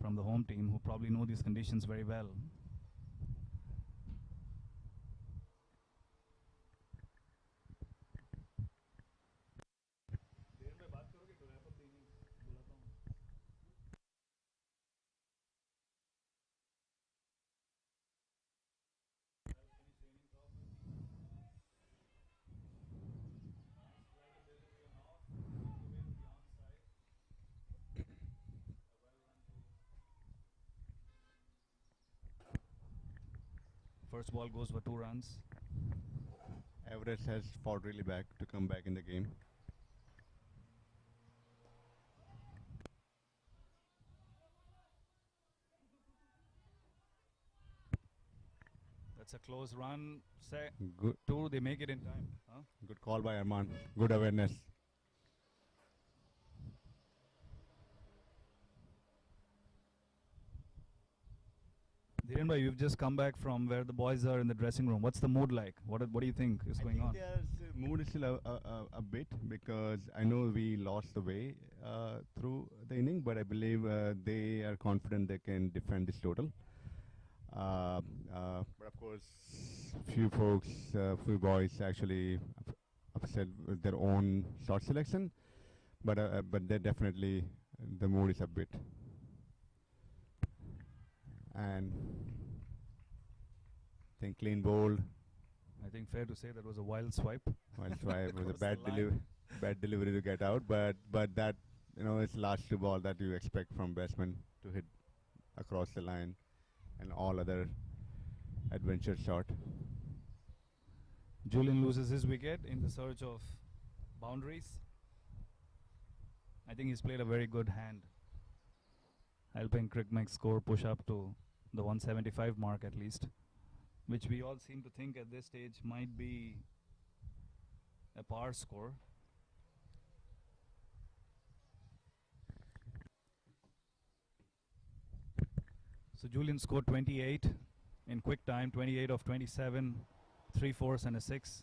from the home team, who probably know these conditions very well. First ball goes for 2 runs. Everest has fought really back to come back in the game. That's a close run. Good, 2, they make it in time. Huh? good call by Arman. Good awareness. Dhiren bhai, you've just come back from where the boys are in the dressing room. What's the mood like? What do you think is going on? Their mood is still a bit, because I know we lost the way through the inning, but I believe they are confident they can defend this total. But of course, few folks, few boys actually upset with their own shot selection, but they definitely, the mood is a bit. And I think clean bowled. I think fair to say that was a wild swipe. Wild swipe was a Across bad the line. bad delivery to get out, but that, it's last 2 ball that you expect from batsmen to hit across the line, and all other adventure shot. Julian loses his wicket in the search of boundaries. I think he's played a very good hand, helping CRICMAX score push up to the 175 mark at least, which we all seem to think at this stage might be a par score. So Julian scored 28 in quick time, 28 of 27, 3 fours and a 6.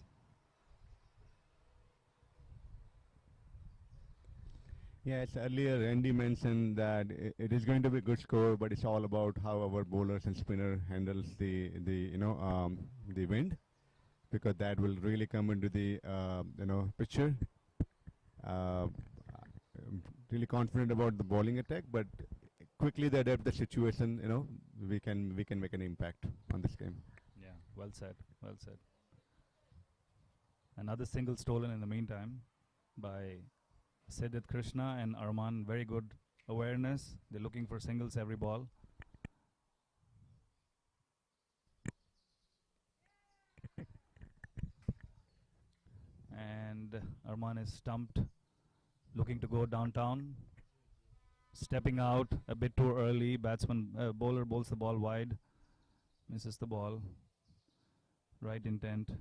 Yes, earlier Andy mentioned that it is going to be a good score, but it's all about how our bowlers and spinner handles the wind, because that will really come into the picture. I'm really confident about the bowling attack, but quickly they adapt the situation. We can make an impact on this game. Yeah, well said, well said. Another single stolen in the meantime by Siddharth Krishna and Arman. Very good awareness. They're looking for singles every ball. And Arman is stumped, looking to go downtown. Stepping out a bit too early. Bowler bowls the ball wide, misses the ball. Right intent,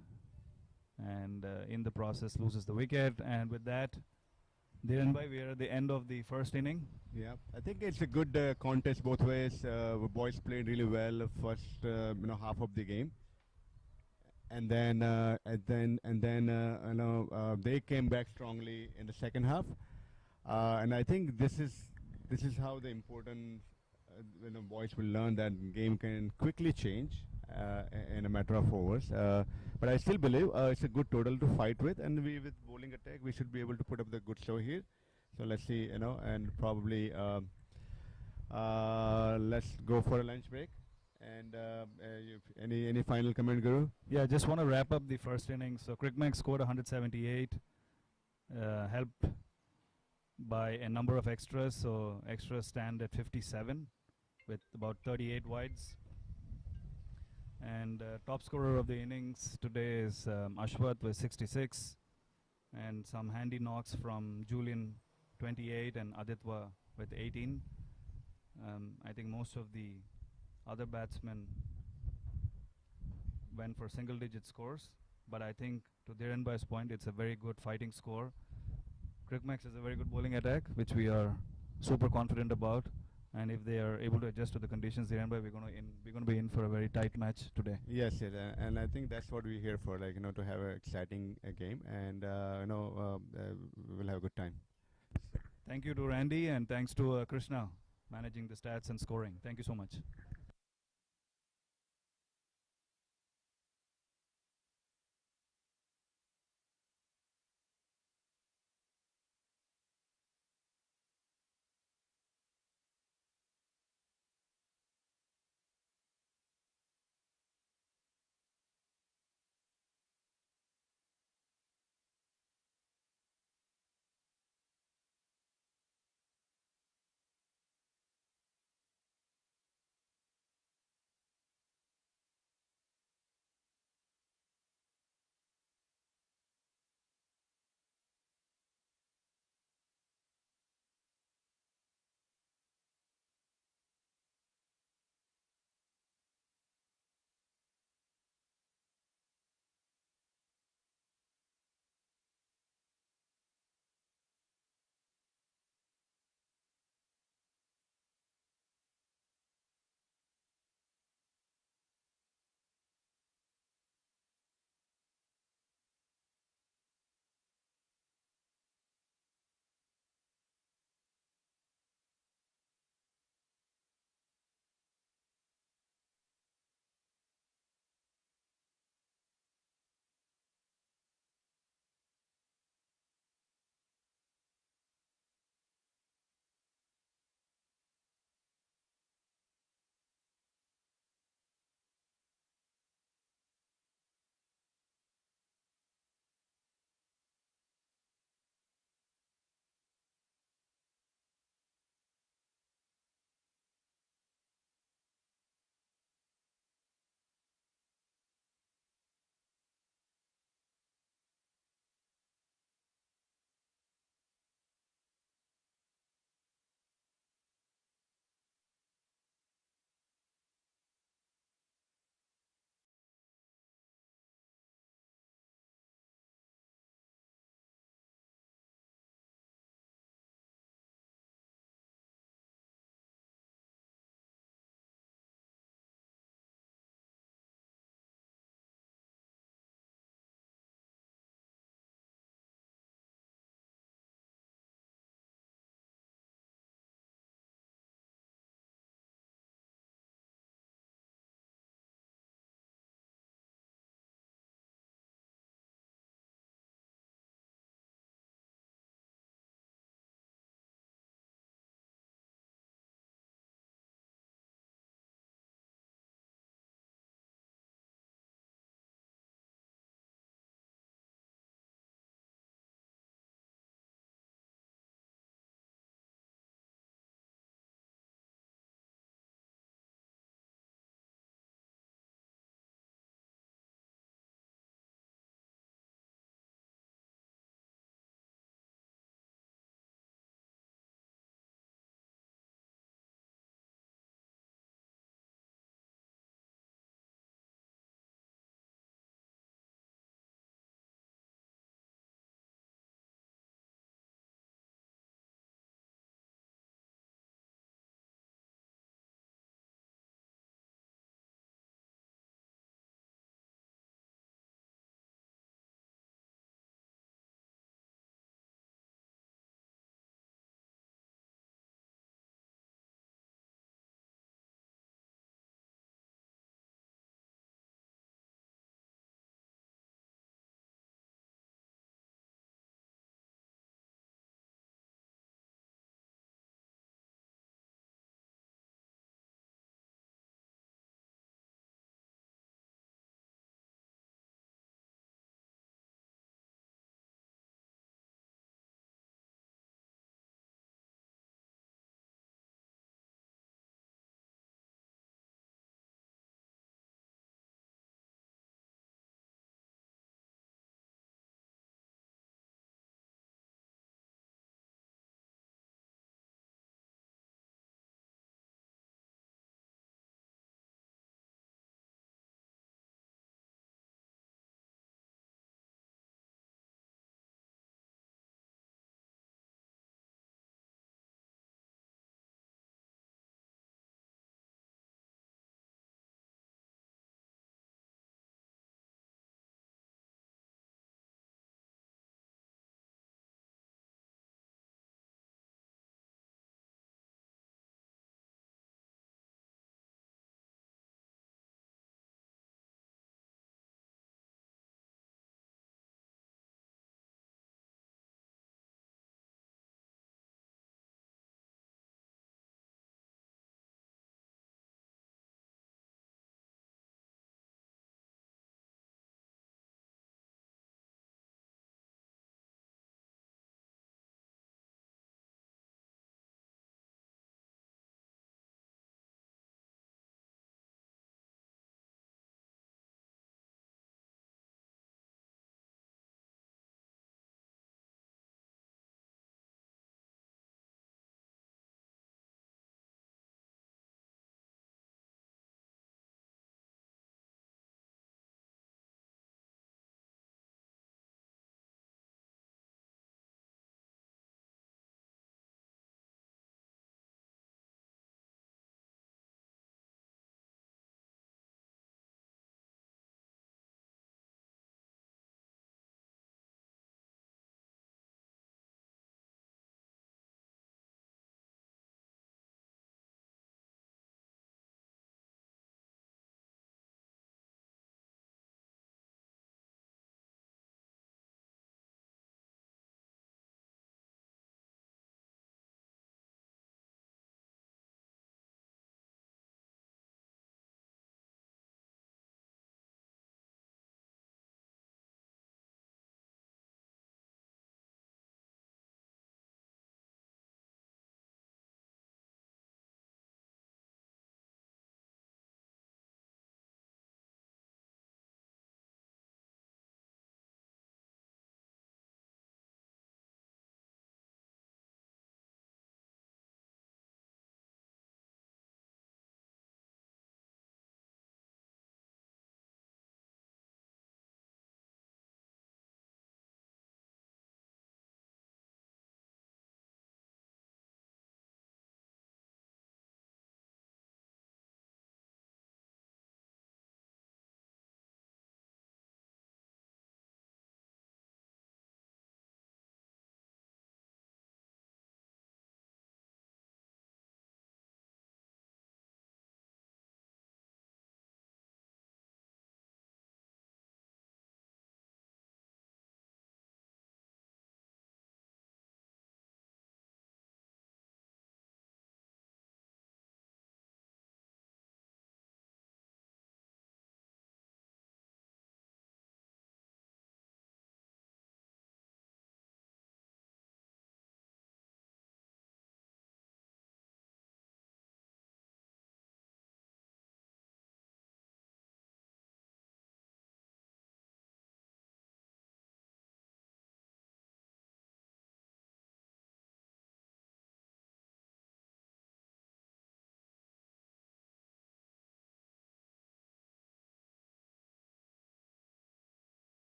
and in the process loses the wicket. And with that, Dhirenbhai, we are at the end of the first inning. Yeah, I think it's a good contest both ways. The boys played really well first half of the game, and then they came back strongly in the second half. And I think this is how the important boys will learn that game can quickly change in a matter of overs. But I still believe it's a good total to fight with, and with bowling attack we should be able to put up the good show here. So let's see, and probably let's go for a lunch break. And any final comment, Guru? Yeah, just want to wrap up the first inning. So CRICMAX scored 178, helped by a number of extras. So extras stand at 57 with about 38 wides. And top scorer of the innings today is Ashwath with 66, and some handy knocks from Julian 28 and Aditya with 18. I think most of the other batsmen went for single digit scores, but I think to Dhirenbhai's point, it's a very good fighting score. CRICMAX is a very good bowling attack, which we are super confident about. And if they are able to adjust to the conditions, Dhirenbhai, we're going to be in for a very tight match today. Yes, yes, and I think that's what we're here for, to have an exciting game, and we'll have a good time. Thank you to Randy, and thanks to Krishna managing the stats and scoring. Thank you so much.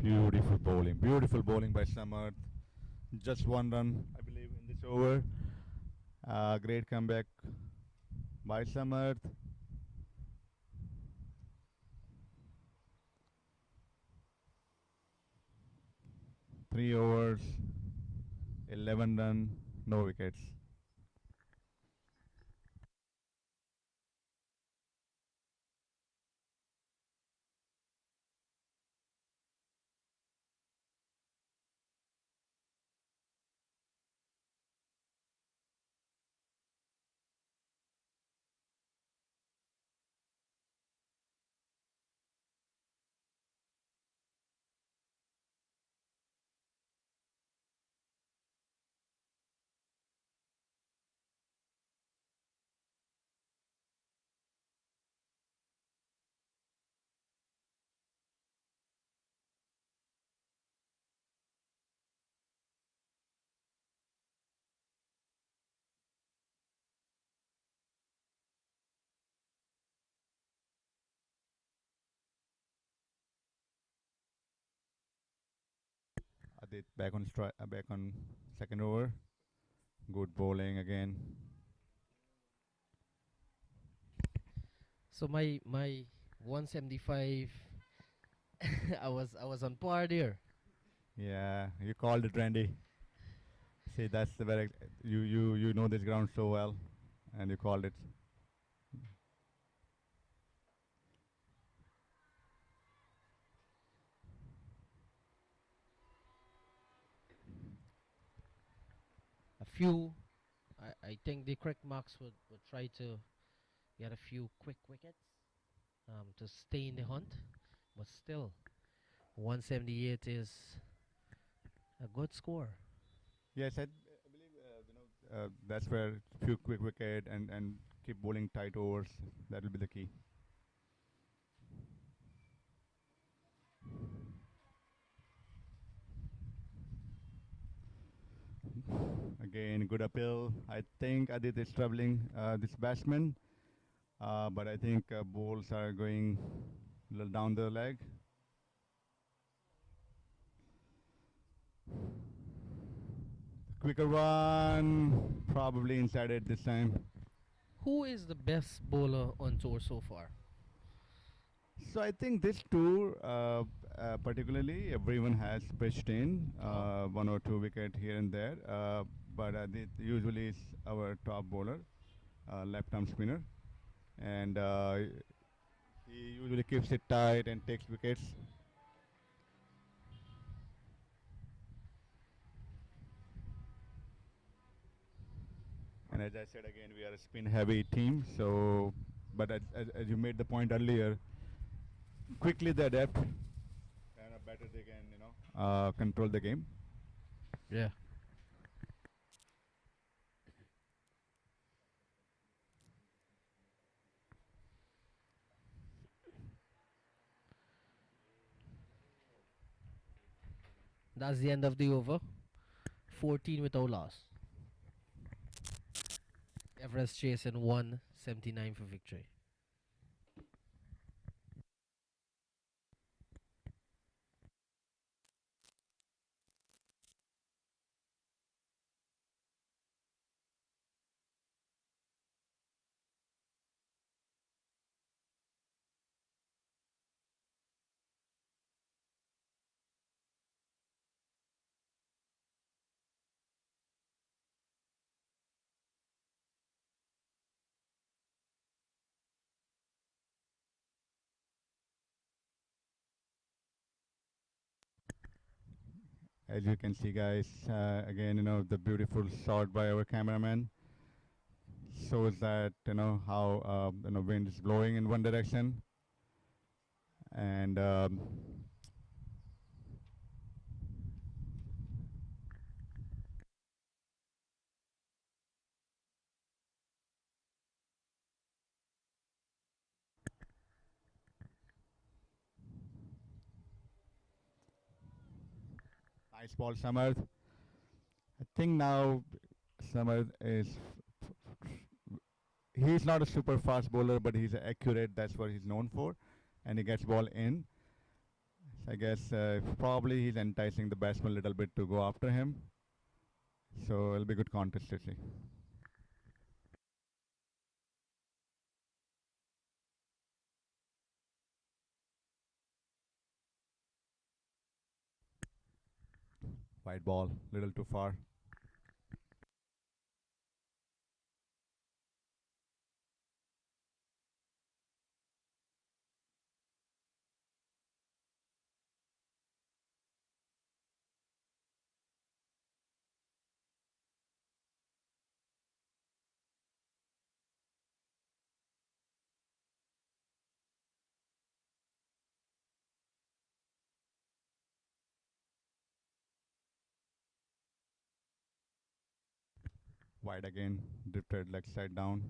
Beautiful bowling by Samarth. Just one run, I believe, in this over. Great comeback by Samarth. Three overs, 11 run, no wickets. Adit back on second over. Good bowling again. So my 175, I was on par there. Yeah, you called it, Randy. See, that's the very you know this ground so well, and you called it. A few, I think the CRICMAX would try to get a few quick wickets to stay in the hunt, but still, 178 is a good score. Yes, I believe that's where few quick wicket and keep bowling tight overs. That will be the key. Again, good uphill. I think Adit is troubling this batsman, but I think balls are going a little down the leg. Quicker one, probably inside it this time. Who is the best bowler on tour so far? So I think this tour, particularly, everyone has pitched in one or two wicket here and there, but usually is our top bowler, left arm spinner, and he usually keeps it tight and takes wickets. And as I said again, we are a spin-heavy team. So, but as you made the point earlier, quickly they adapt, and better they can control the game. Yeah. That's the end of the over. 14 without loss. Everest chasing 179 for victory. As you can see, guys, again, the beautiful shot by our cameraman shows that how wind is blowing in one direction, and nice ball, Samarth. I think now Samarth is he's not a super fast bowler, but he's accurate. That's what he's known for, and he gets ball in. I guess probably he's enticing the batsman a little bit to go after him. So it'll be a good contest to see. Wide ball, little too far. Wide again, drifted leg side down.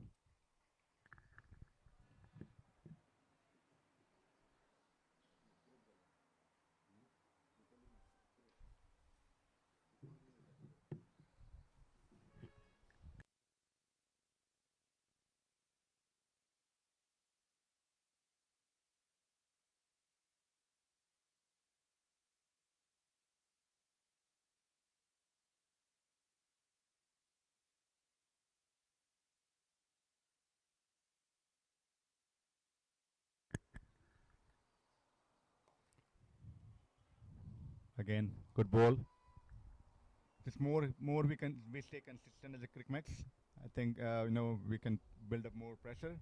Again, good ball. Just more we stay consistent as a CRICMAX. I think we can build up more pressure.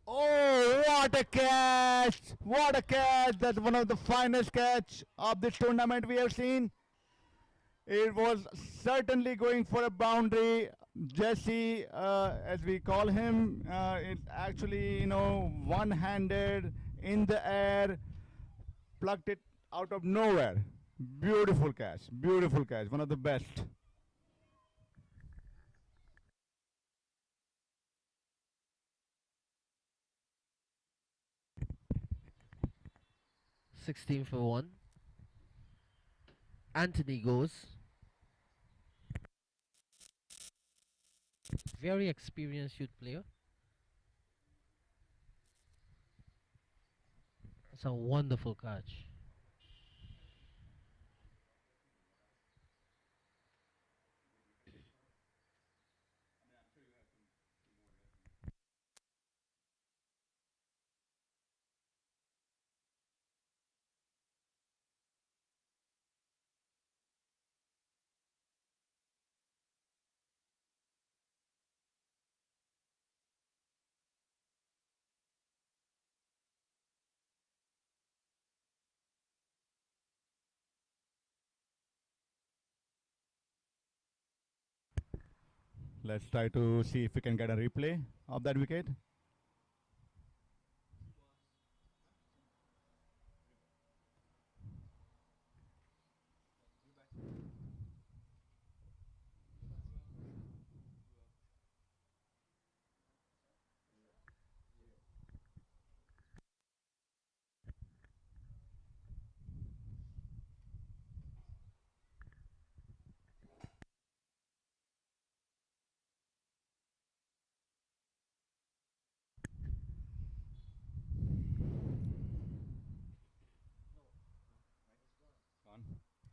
Oh, what a catch! What a catch! That's one of the finest catch of this tournament we have seen. It was certainly going for a boundary. Jesse, as we call him, it's actually, one-handed in the air, plucked it out of nowhere. Beautiful catch, one of the best. 16 for 1. Anthony goes. Very experienced youth player. It's a wonderful catch. Let's try to see if we can get a replay of that wicket.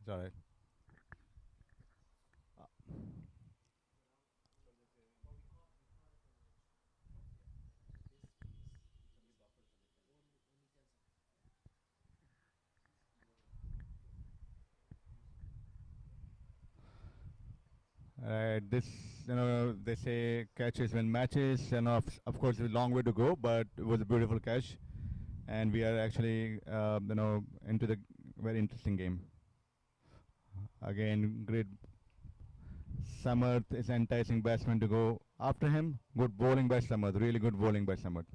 It's all right. This, they say catches win matches, and of course, it's a long way to go, but it was a beautiful catch, and we are actually, into the very interesting game. Again, great. Samarth is enticing batsman to go after him. Good bowling by Samarth. Really good bowling by Samarth.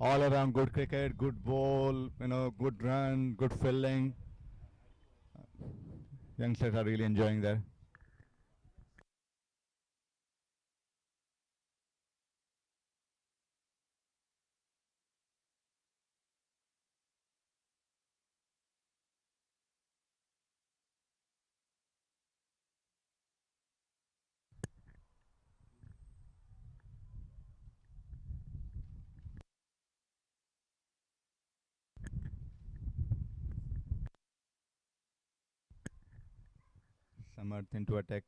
All around good cricket, good ball, good run, good fielding. Youngsters are really enjoying there. Samarth into attack.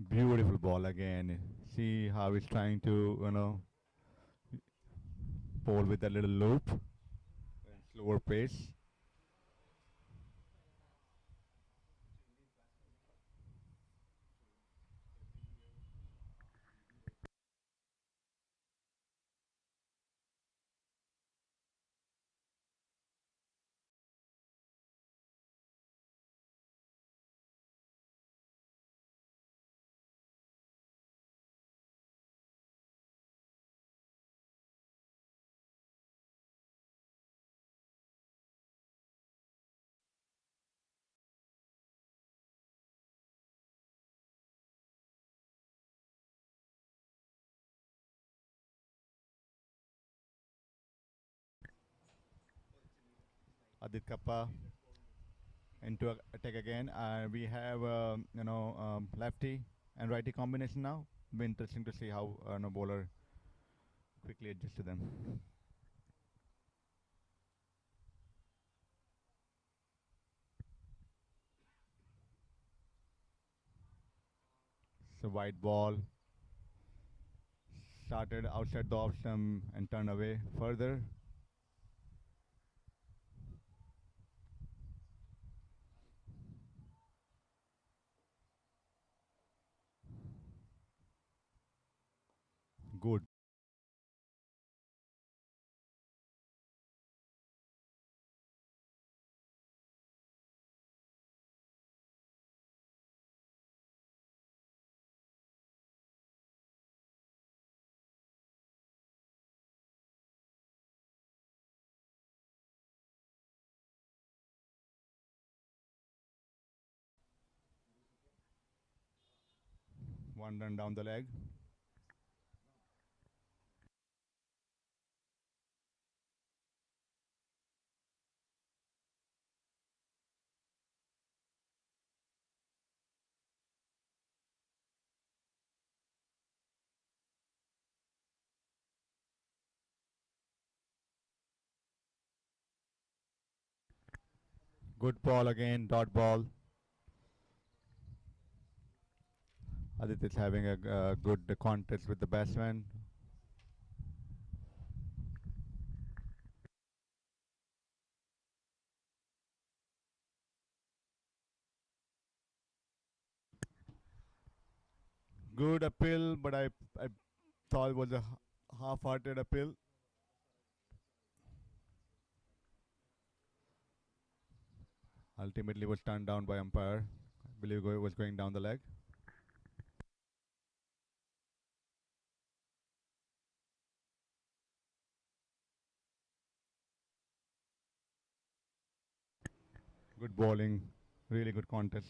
Beautiful ball again. See how he's trying to, bowl with a little loop and slower pace. Adit Kappa into attack again. We have lefty and righty combination now. Be interesting to see how no bowler quickly adjusts to them. So wide ball started outside the off stump and turned away further. Good. One run down the leg. Good ball again. Dot ball. Adit is having a good contest with the batsman. Good appeal, but I thought it was a half-hearted appeal. Ultimately was turned down by umpire. I believe it was going down the leg. Good bowling, really good contest.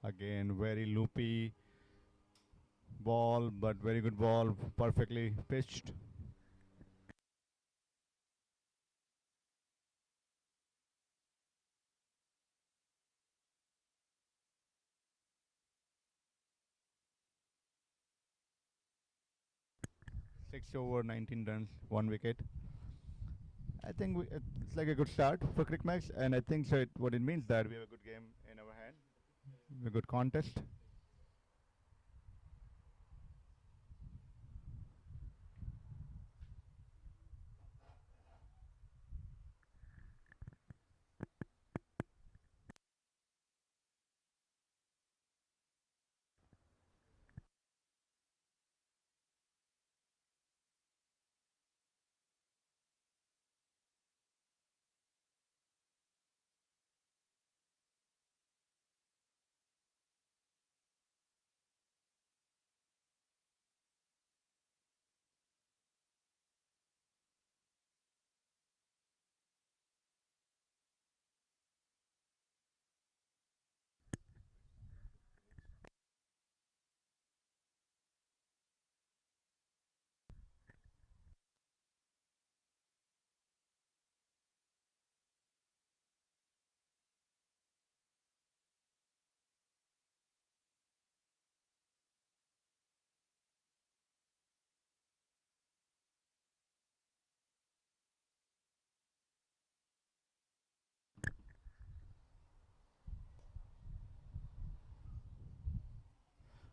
Again, very loopy ball, but very good ball, perfectly pitched. Six over 19 runs, 1 wicket. I think it's like a good start for CRICMAX, and I think what it means that we have a good game in our hand, a good contest.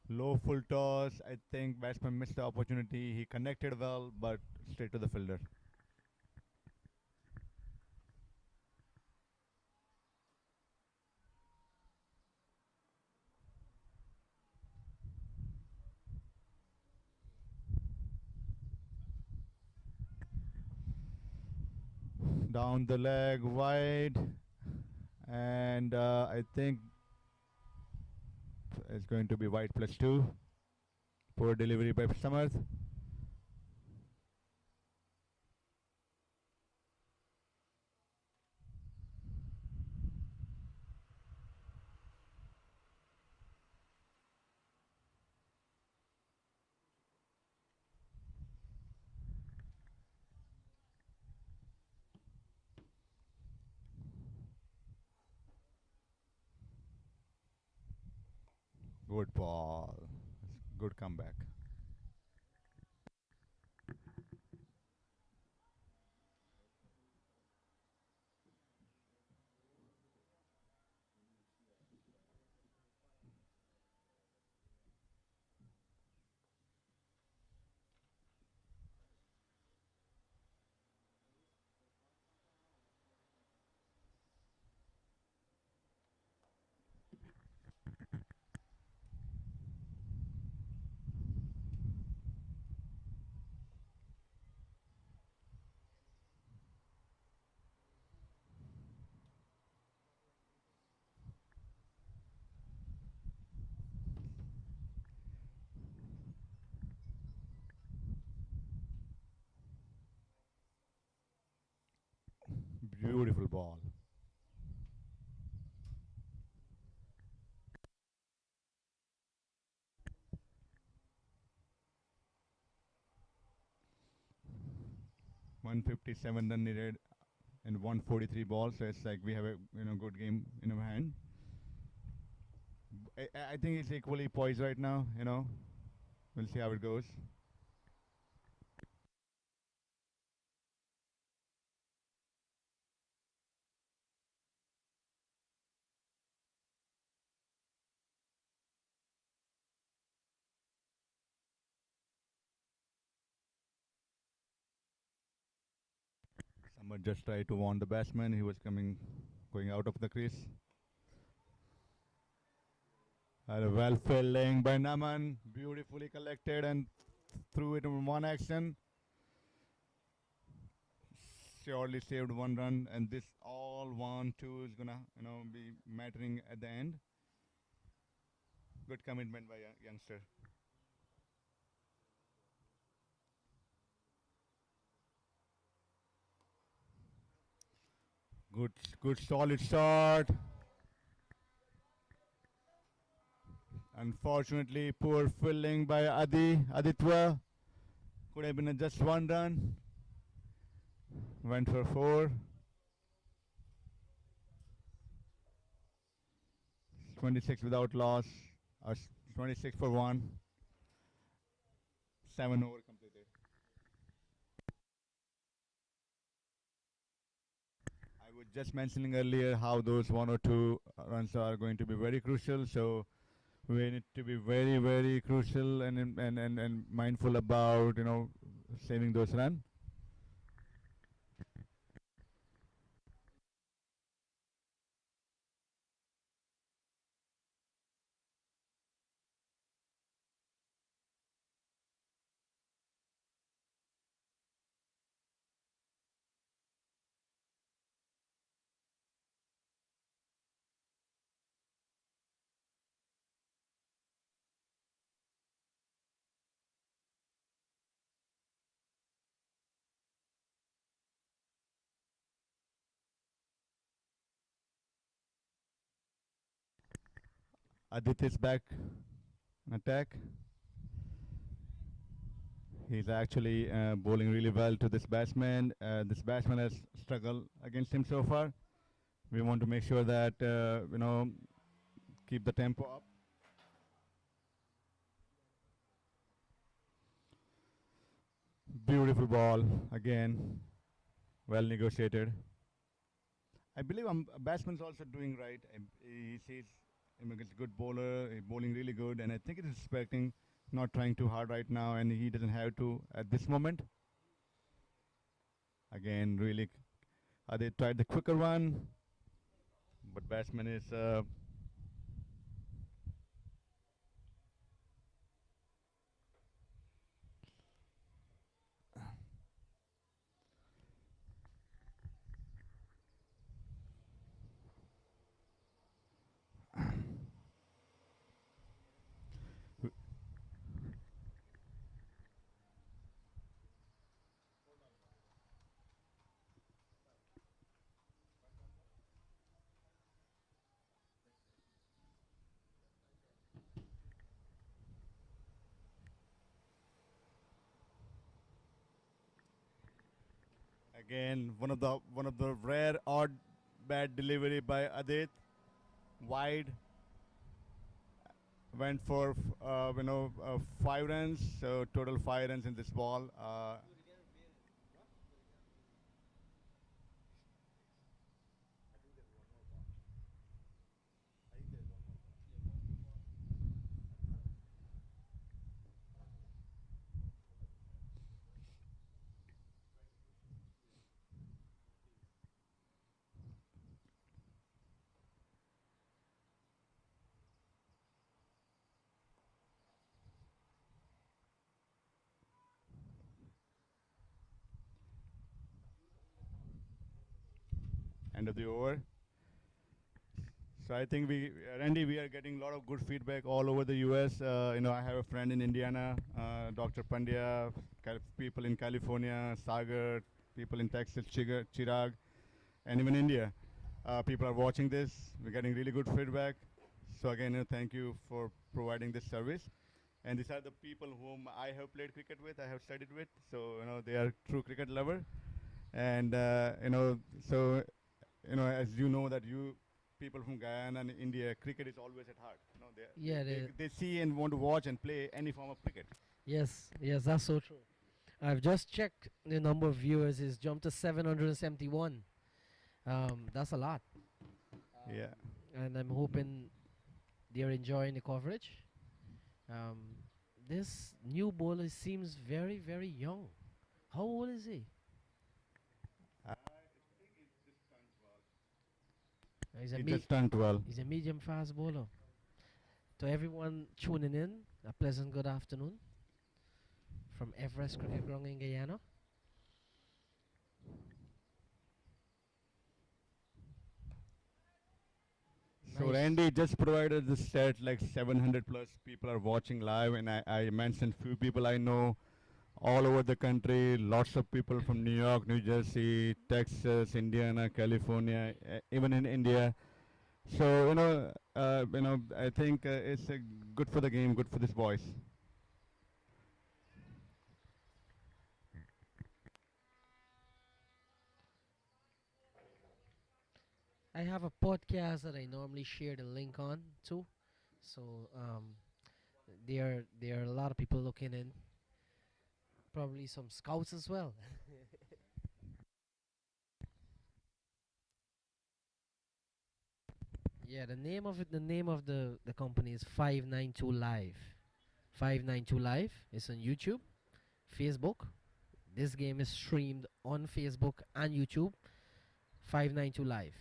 Low full toss. I think batsman missed the opportunity. He connected well, but straight to the fielder. Down the leg, wide, and I think it's going to be wide +2. Poor delivery by Samarth. Good ball. Good comeback. Beautiful ball. 157 run needed and 143 balls. So it's like we have a good game in our hand. I think it's equally poised right now. We'll see how it goes. Samar just tried to warn the batsman. He was going out of the crease. And a well fielding by Naman, beautifully collected and threw it in one action. Surely saved one run, and this all 1-2 is gonna be mattering at the end. Good commitment by youngster. Good solid start. Unfortunately, poor fielding by Aditya. Could have been just one run. Went for 4. 26 without loss. 26 for 1. 7 over completed. I was just mentioning earlier how those 1 or 2 runs are going to be very crucial. So we need to be very, very crucial and mindful about saving those runs. Aditya is back in attack. He's actually bowling really well to this batsman. This batsman has struggled against him so far. We want to make sure that keep the tempo up. Beautiful ball again, well negotiated. I believe batsman's also doing right. He sees He's a good bowler, bowling really good, and I think he's expecting, not trying too hard right now, and he doesn't have to at this moment. Again, really, they tried the quicker one, but batsman is again one of the rare odd bad delivery by Adit, wide, went for 5 runs, so total 5 runs in this ball. End of the over. So I think Randy, we are getting a lot of good feedback all over the U.S. I have a friend in Indiana, Dr. Pandya, people in California, Sagar, people in Texas, Chirag, and even India. People are watching this. We're getting really good feedback. So again, thank you for providing this service. And these are the people whom I have played cricket with, I have studied with. So they are true cricket lover. And so as you know that you people from Guyana and India, cricket is always at heart. Yeah, They see and want to watch and play any form of cricket. yes, yes, that's so true. I've just checked the number of viewers is jumped to 771. That's a lot. Yeah. And I'm hoping they're enjoying the coverage. Um, this new bowler seems very, very young. How old is he? He's a He just turned 12. he's a medium fast bowler. To everyone tuning in, a pleasant good afternoon from Everest Cricket Ground in Guyana. So Nice. Randy just provided the stat like 700 plus people are watching live, and I mentioned few people I know all over the country. Lots of people from New York, New Jersey, Texas, Indiana, California, even in India. So I think it's good for the game, good for these boys. I have a podcast that I normally share the link on too. So there are a lot of people looking in. Probably some scouts as well. Yeah, the name of the company is 592 Live. 592 Live is on YouTube, Facebook. This game is streamed on Facebook and YouTube. 592 Live.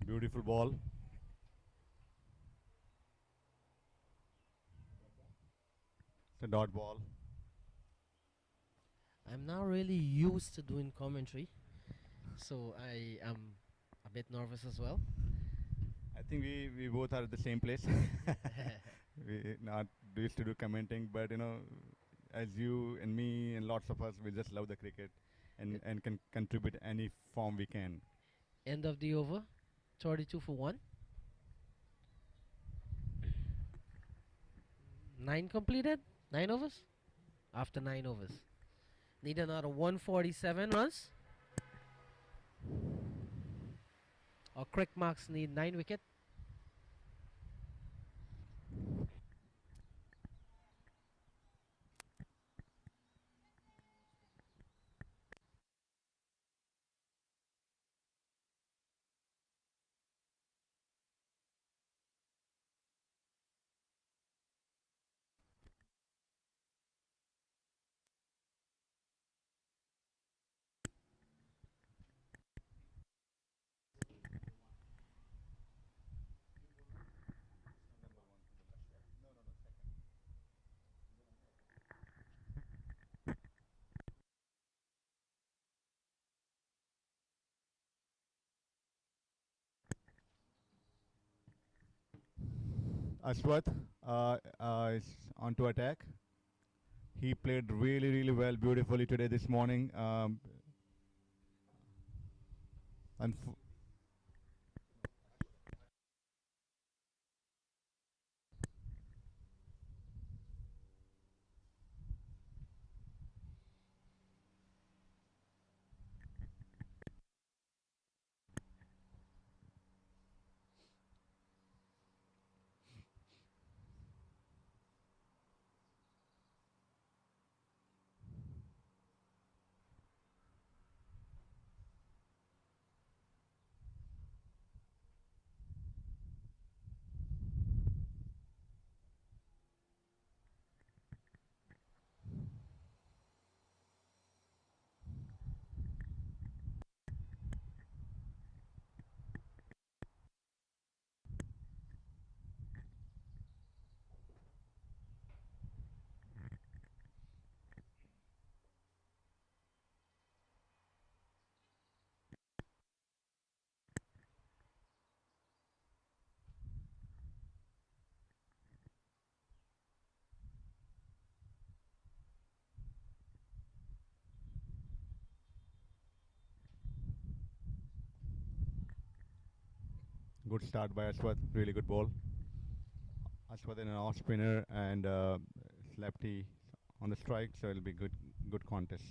Beautiful ball. It's a dot ball. I'm not really used to doing commentary, so A bit nervous as well. I think we both are at the same place. We not used to do commenting, but as you and me and lots of us, we just love the cricket and can contribute any form we can. End of the over, 32 for 1. 9 completed, 9 overs. After 9 overs, need another 147 runs. Or CRICMAX need 9 wicket. Ashwath is on to attack. He played really, really well, beautifully today, this morning. Unf- Good start by Ashwath, really good ball. Ashwath in an off spinner and lefty on the strike, so it'll be good contest.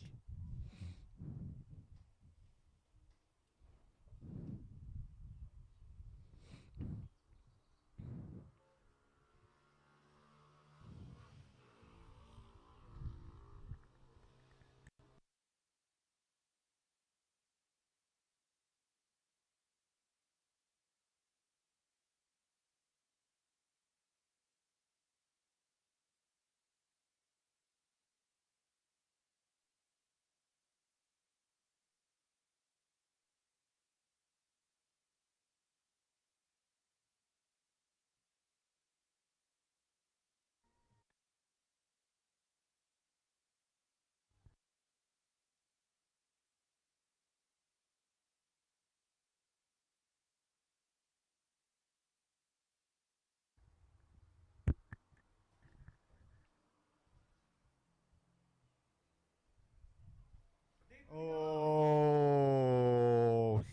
Oh,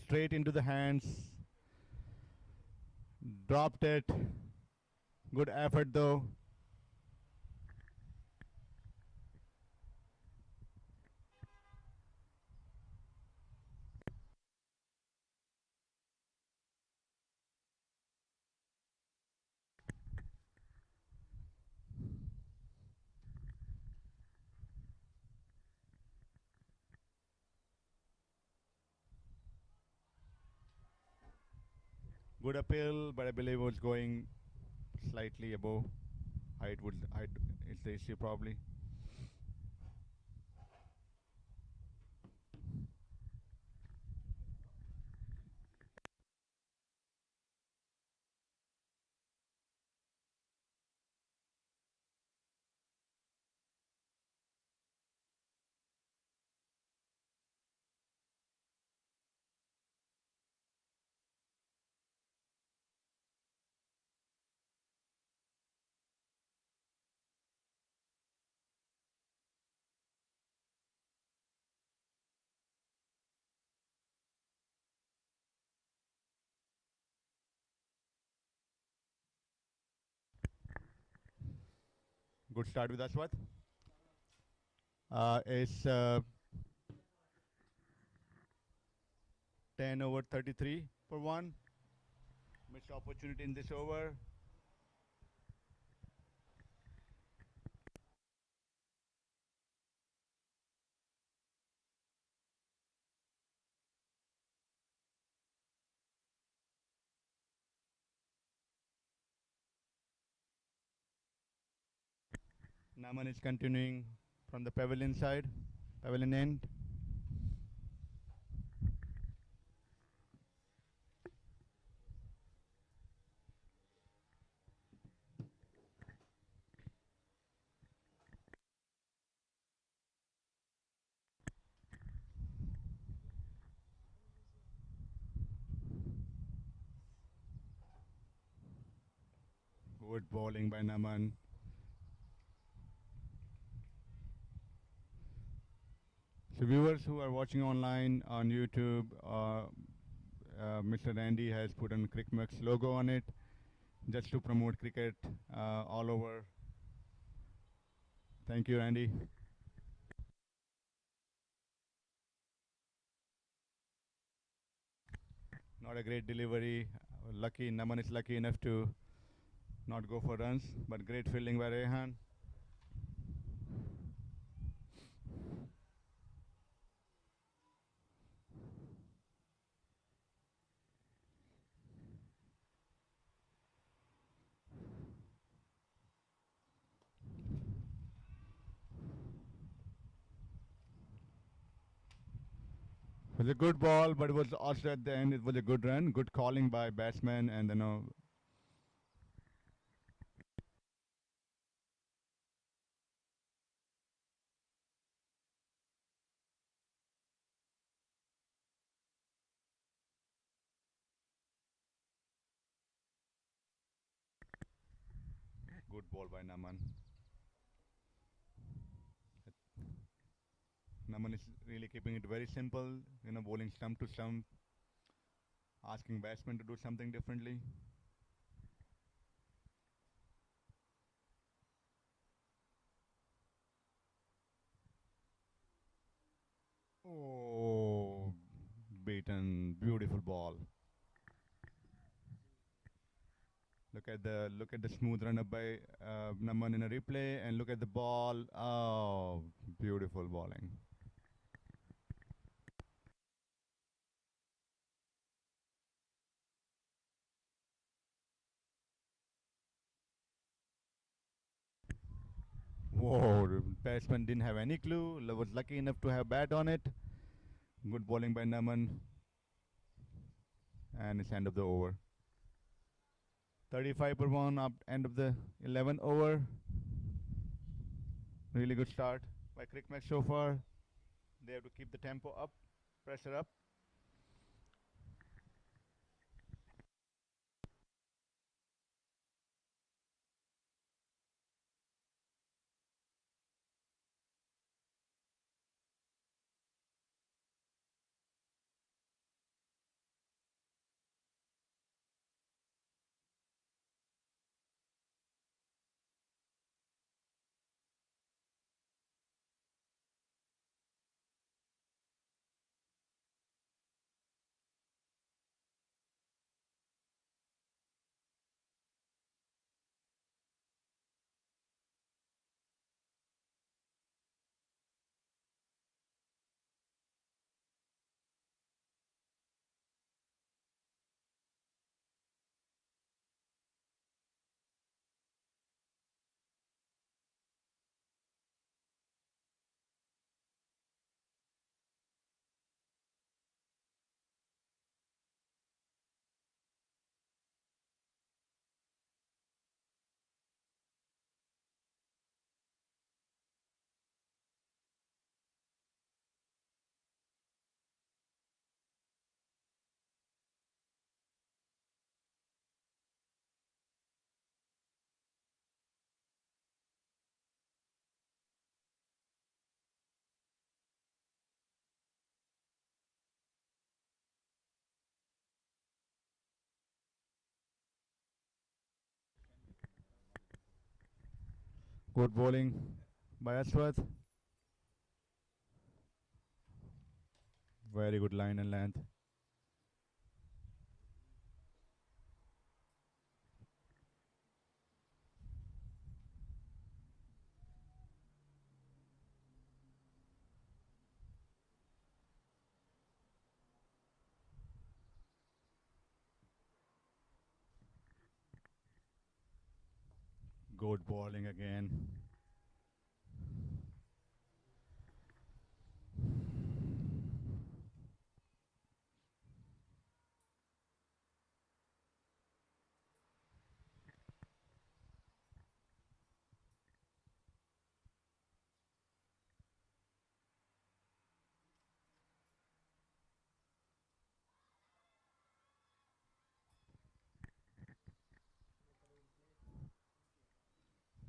straight into the hands. Dropped it. Good effort though. Good appeal, but I believe it was going slightly above. Height is the issue probably. Good start with Ashwath. It's 10 over 33 for one. Missed opportunity in this over. Naman is continuing from the pavilion side, pavilion end. Good bowling by Naman. So viewers who are watching online on YouTube, Mr. Randy has put an CRICMAX logo on it just to promote cricket all over. Thank you, Randy. Not a great delivery. Lucky, Naman is lucky enough to not go for runs, but great fielding by Rehan. It was a good ball, but it was also at the end, it was a good run. Good calling by batsman, and good ball by Naman. Naman is really keeping it very simple, bowling stump to stump, asking batsman to do something differently. Oh, beaten, beautiful ball. Look at the smooth run up by Naman in a replay, and look at the ball. Oh, beautiful bowling. Whoa, the batsman didn't have any clue. Was lucky enough to have bat on it. Good bowling by Naman, and it's end of the over. 35 per one up end of the 11th over. Really good start by CRICMAX so far. They have to keep the tempo up, pressure up. Good bowling by Ashwath. Very good line and length. Good bowling again.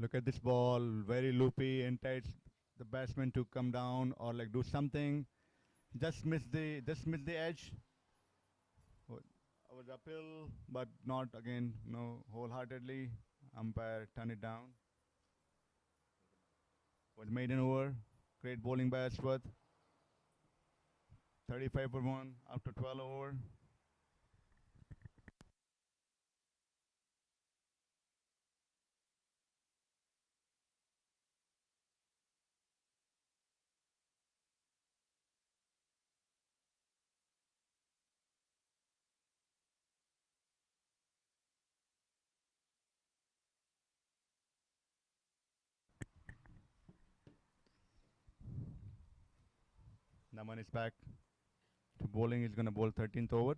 Look at this ball, very loopy, entices the batsman to come down or like do something. Just miss the edge. I was uphill, but not again, no, wholeheartedly. Umpire turn it down. Was maiden over. Great bowling by Ashwath. 35 for 1 after 12 over. Naman is back to bowling. He's gonna bowl 13th over.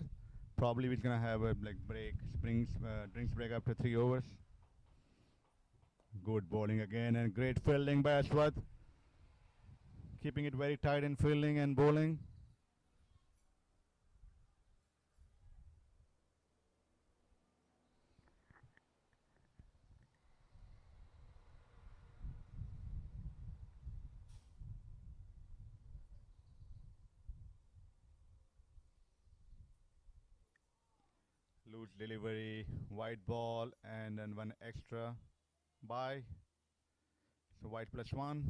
Probably he's gonna have a like break, drinks break after 3 overs. Good bowling again and great fielding by Ashwath. Keeping it very tight in fielding and bowling. Loose delivery, white ball, and then one extra by. So white +1.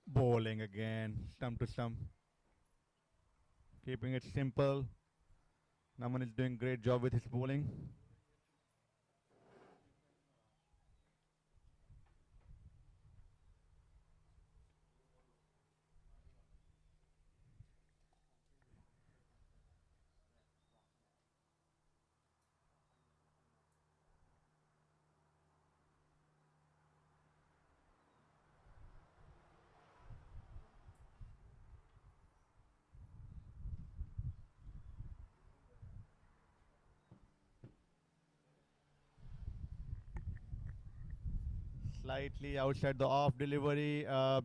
Bowling again, stump to stump. Keeping it simple. Naman is doing great job with his bowling. Slightly outside the off delivery. Uh,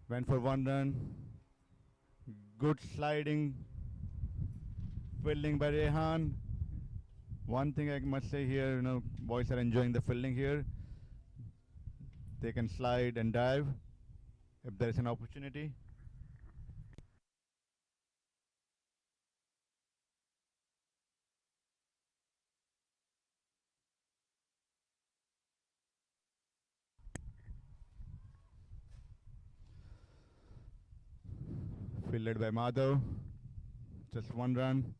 went for 1 run. Good sliding fielding by Rehan. One thing I must say here, boys are enjoying the fielding here. They can slide and dive if there is an opportunity. Fielded by Madhav. Just 1 run.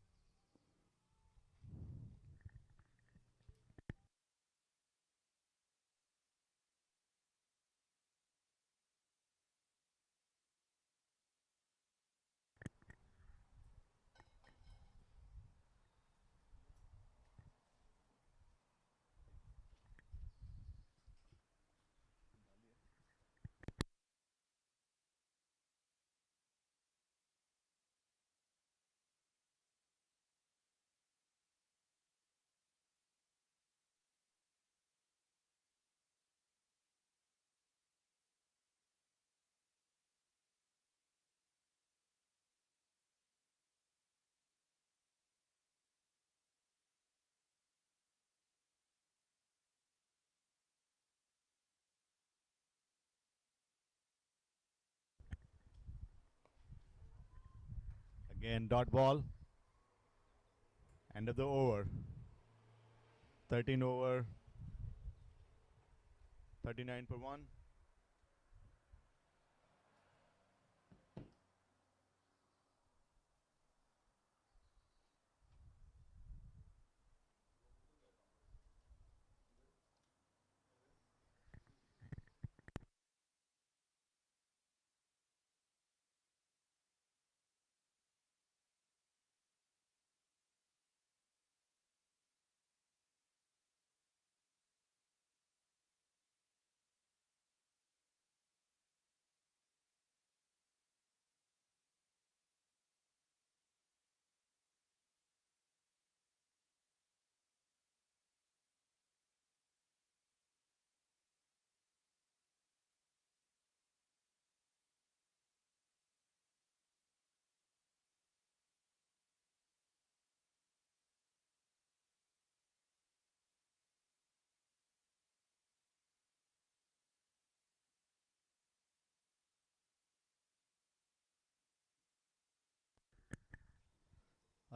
Again, dot ball. End of the over. 13 over. 39 per 1.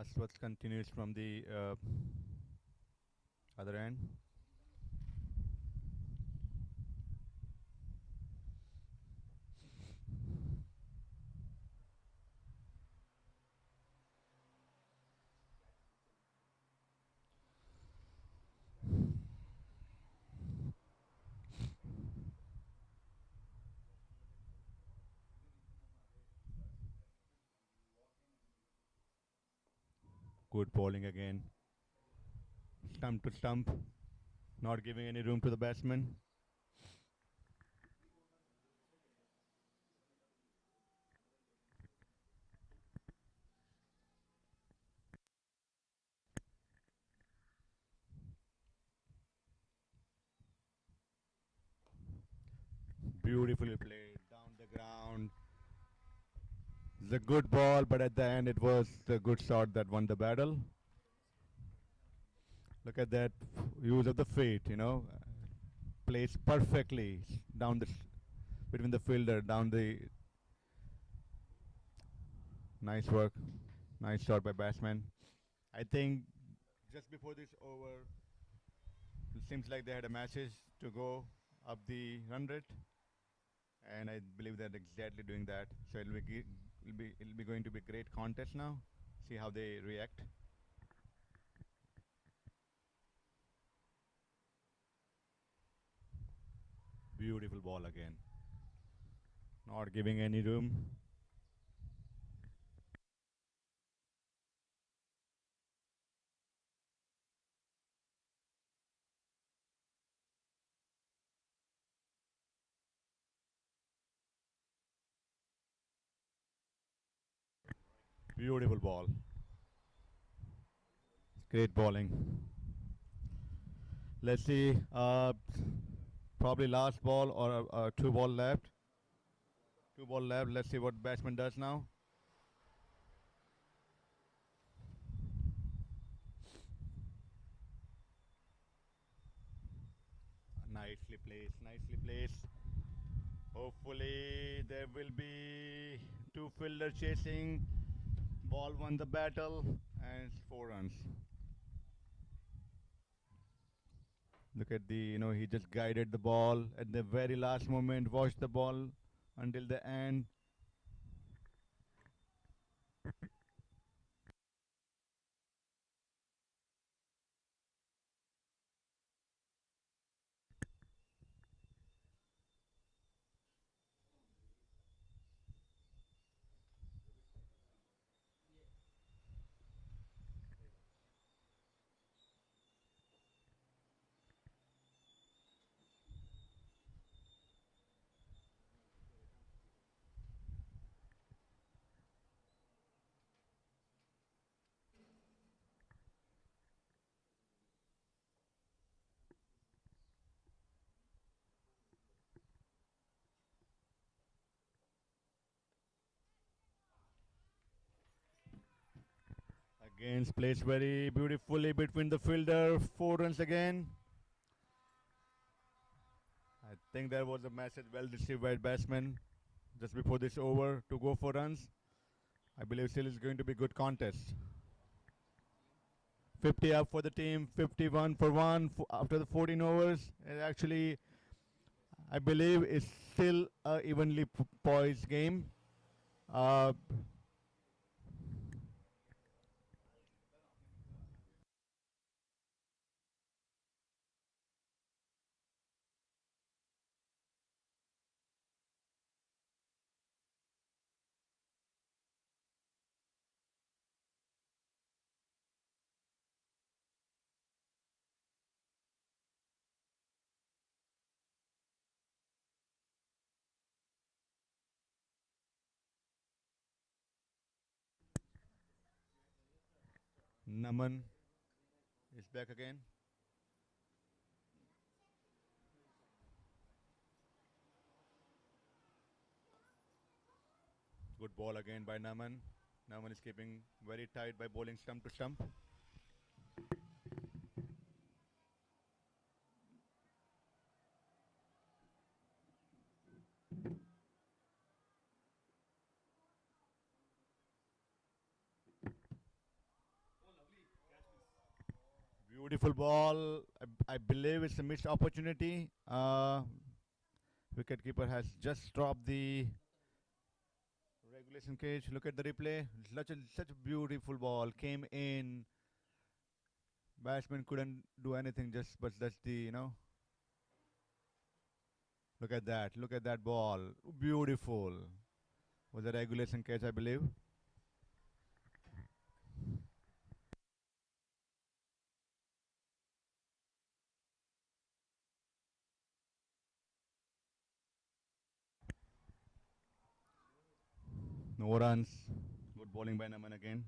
Ashwath continues from the other end. Good bowling again. Stump to stump. Not giving any room to the batsman. Beautifully played. Down the ground. It's a good ball, but at the end it was the good shot that won the battle. Look at that use of the feet, placed perfectly down between the fielder, down the. Nice work. Nice shot by batsman. I think just before this over, it seems like they had a message to go up the 100, and I believe they're exactly doing that. So it'll be going to be a great contest now. See how they react. Beautiful ball again. Not giving any room. Beautiful ball. Great bowling. Let's see. Probably last ball or two ball left. Two ball left. Let's see what batsman does now. Nicely placed. Nicely placed. Hopefully there will be two fielders chasing. Ball won the battle and it's 4 runs. Look at he just guided the ball at the very last moment, watched the ball until the end. Again, placed very beautifully between the fielder. 4 runs again. I think there was a message well received by batsman just before this over to go for runs. I believe still is going to be good contest. 50 up for the team, 51 for one after the 14 overs. It actually, I believe, is still a evenly poised game. Uh, Naman is back again. Good ball again by Naman. Naman is keeping very tight by bowling stump to stump. Beautiful ball. I believe it's a missed opportunity. Wicketkeeper has just dropped the regulation cage. Look at the replay. Such a beautiful ball. Came in. Batsman couldn't do anything. But that's the. Look at that. Look at that ball. Beautiful. Was a regulation catch, I believe. No runs. Good bowling by Naman again.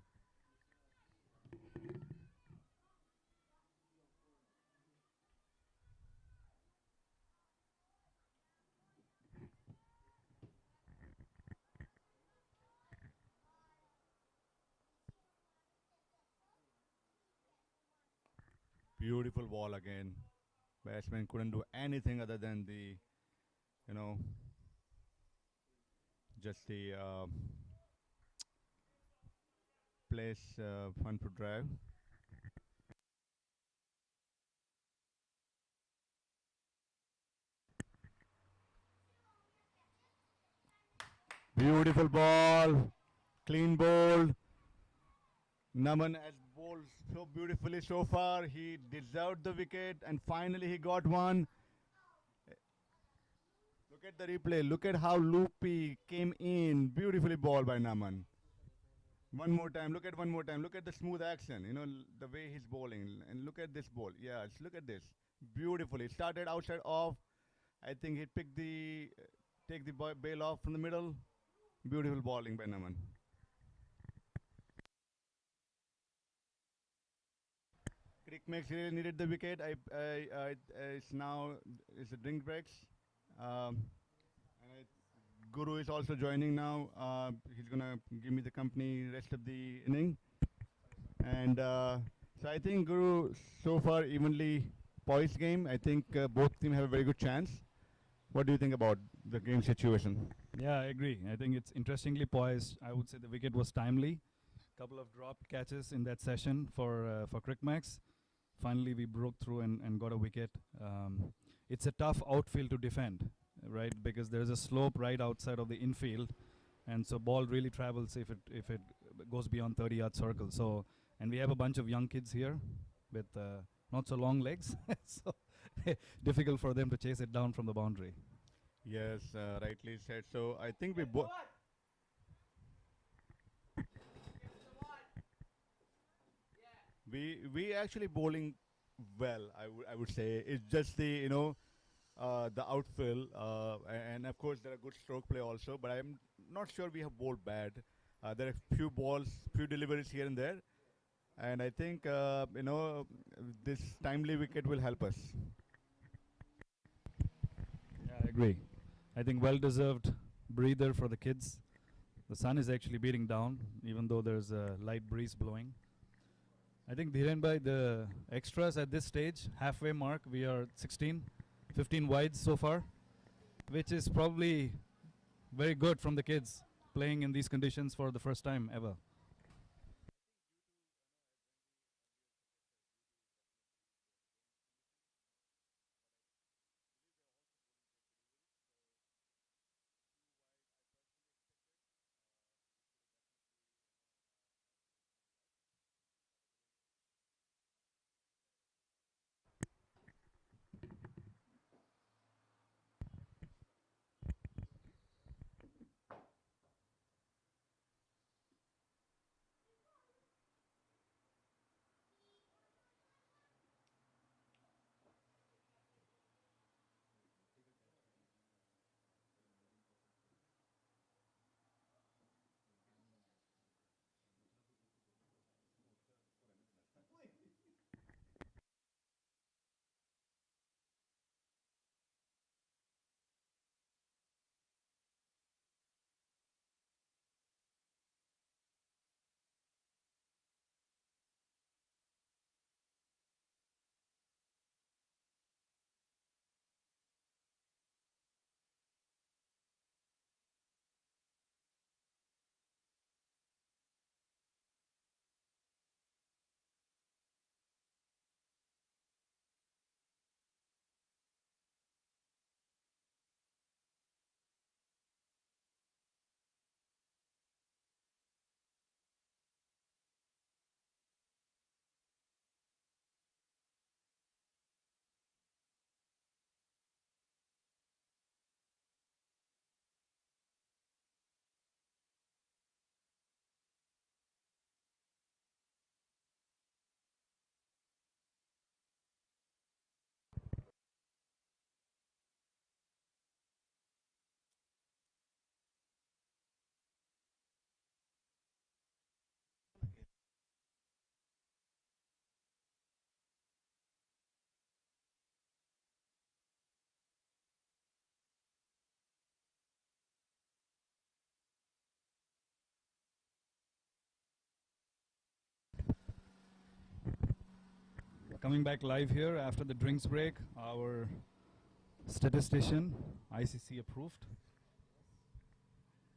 Beautiful ball again. Batsman couldn't do anything other than you know, just the place fun to drive. Beautiful ball. Clean bowled. Naman has bowled so beautifully so far. He deserved the wicket and finally he got one. Look at the replay. Look at how loopy came in. Beautifully bowled by Naman. One more time. Look at one more time. Look at the smooth action. The way he's bowling. And look at this ball. Yes, look at this. Beautifully. Started outside off. I think he picked take the bail off from the middle. Beautiful bowling by Naman. CRICMAX really needed the wicket. It's a drink breaks. Guru is also joining now. He's gonna give me the company rest of the inning. And so I think Guru so far evenly poised game. I think both teams have a very good chance. What do you think about the game situation? Yeah, I agree. I think it's interestingly poised. I would say the wicket was timely. Couple of dropped catches in that session for CRICMAX. Finally, we broke through and got a wicket. It's a tough outfield to defend, right? Because there's a slope right outside of the infield, and so ball really travels if it goes beyond 30-yard circle. So, and we have a bunch of young kids here with not so long legs, so difficult for them to chase it down from the boundary. Yes, rightly said. So I think we both. We actually bowling well. I would say it's just the outfield, and of course there are good stroke play also. But I'm not sure we have bowled bad. There are few balls, few deliveries here and there, and I think this timely wicket will help us. Yeah, I agree. I think well-deserved breather for the kids. The sun is actually beating down, even though there's a light breeze blowing. I think Dhiren bhai, the extras at this stage, halfway mark, we are 15 wides so far, which is probably very good from the kids. playing in these conditions for the first time ever? Coming back live here after the drinks break, our statistician, ICC approved,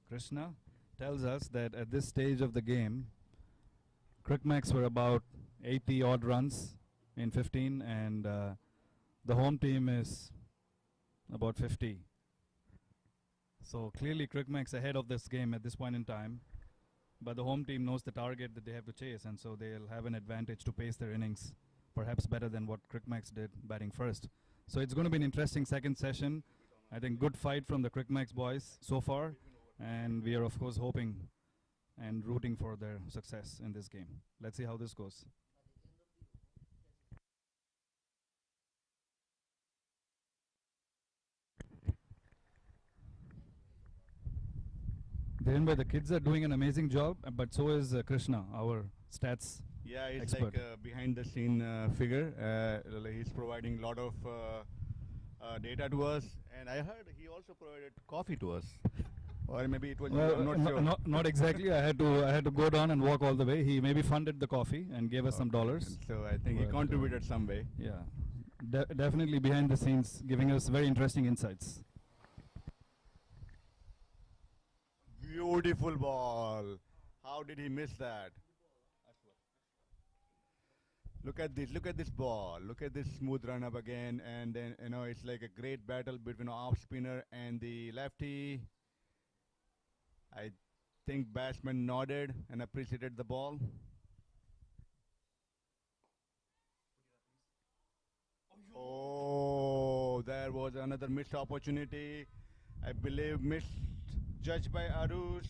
Krishna, tells us that at this stage of the game, CRICMAX were about 80 odd runs in 15, and the home team is about 50. So clearly CRICMAX ahead of this game at this point in time, but the home team knows the target that they have to chase, and so they'll have an advantage to pace their innings perhaps better than what CRICMAX did batting first. So it's going to be an interesting second session. I think good fight from the CRICMAX boys so far, and we are of course hoping and rooting for their success in this game. Let's see how this goes. Dhiren, the kids are doing an amazing job, but so is Krishna, our stats Yeah, he's expert. like a behind the scene figure. He's providing a lot of data to us, and I heard he also provided coffee to us. Or maybe it was you, I'm not sure. Not exactly. I had to go down and walk all the way. He maybe funded the coffee and gave us some dollars. So I think he But, contributed some way. Yeah, definitely behind the scenes, giving us very interesting insights. Beautiful ball. How did he miss that? Look at this. Look at this ball. Look at this smooth run up again, and then it's like a great battle between off spinner and the lefty. I think batsman nodded and appreciated the ball. Oh, there was another missed opportunity. I believe missed judged by Arush.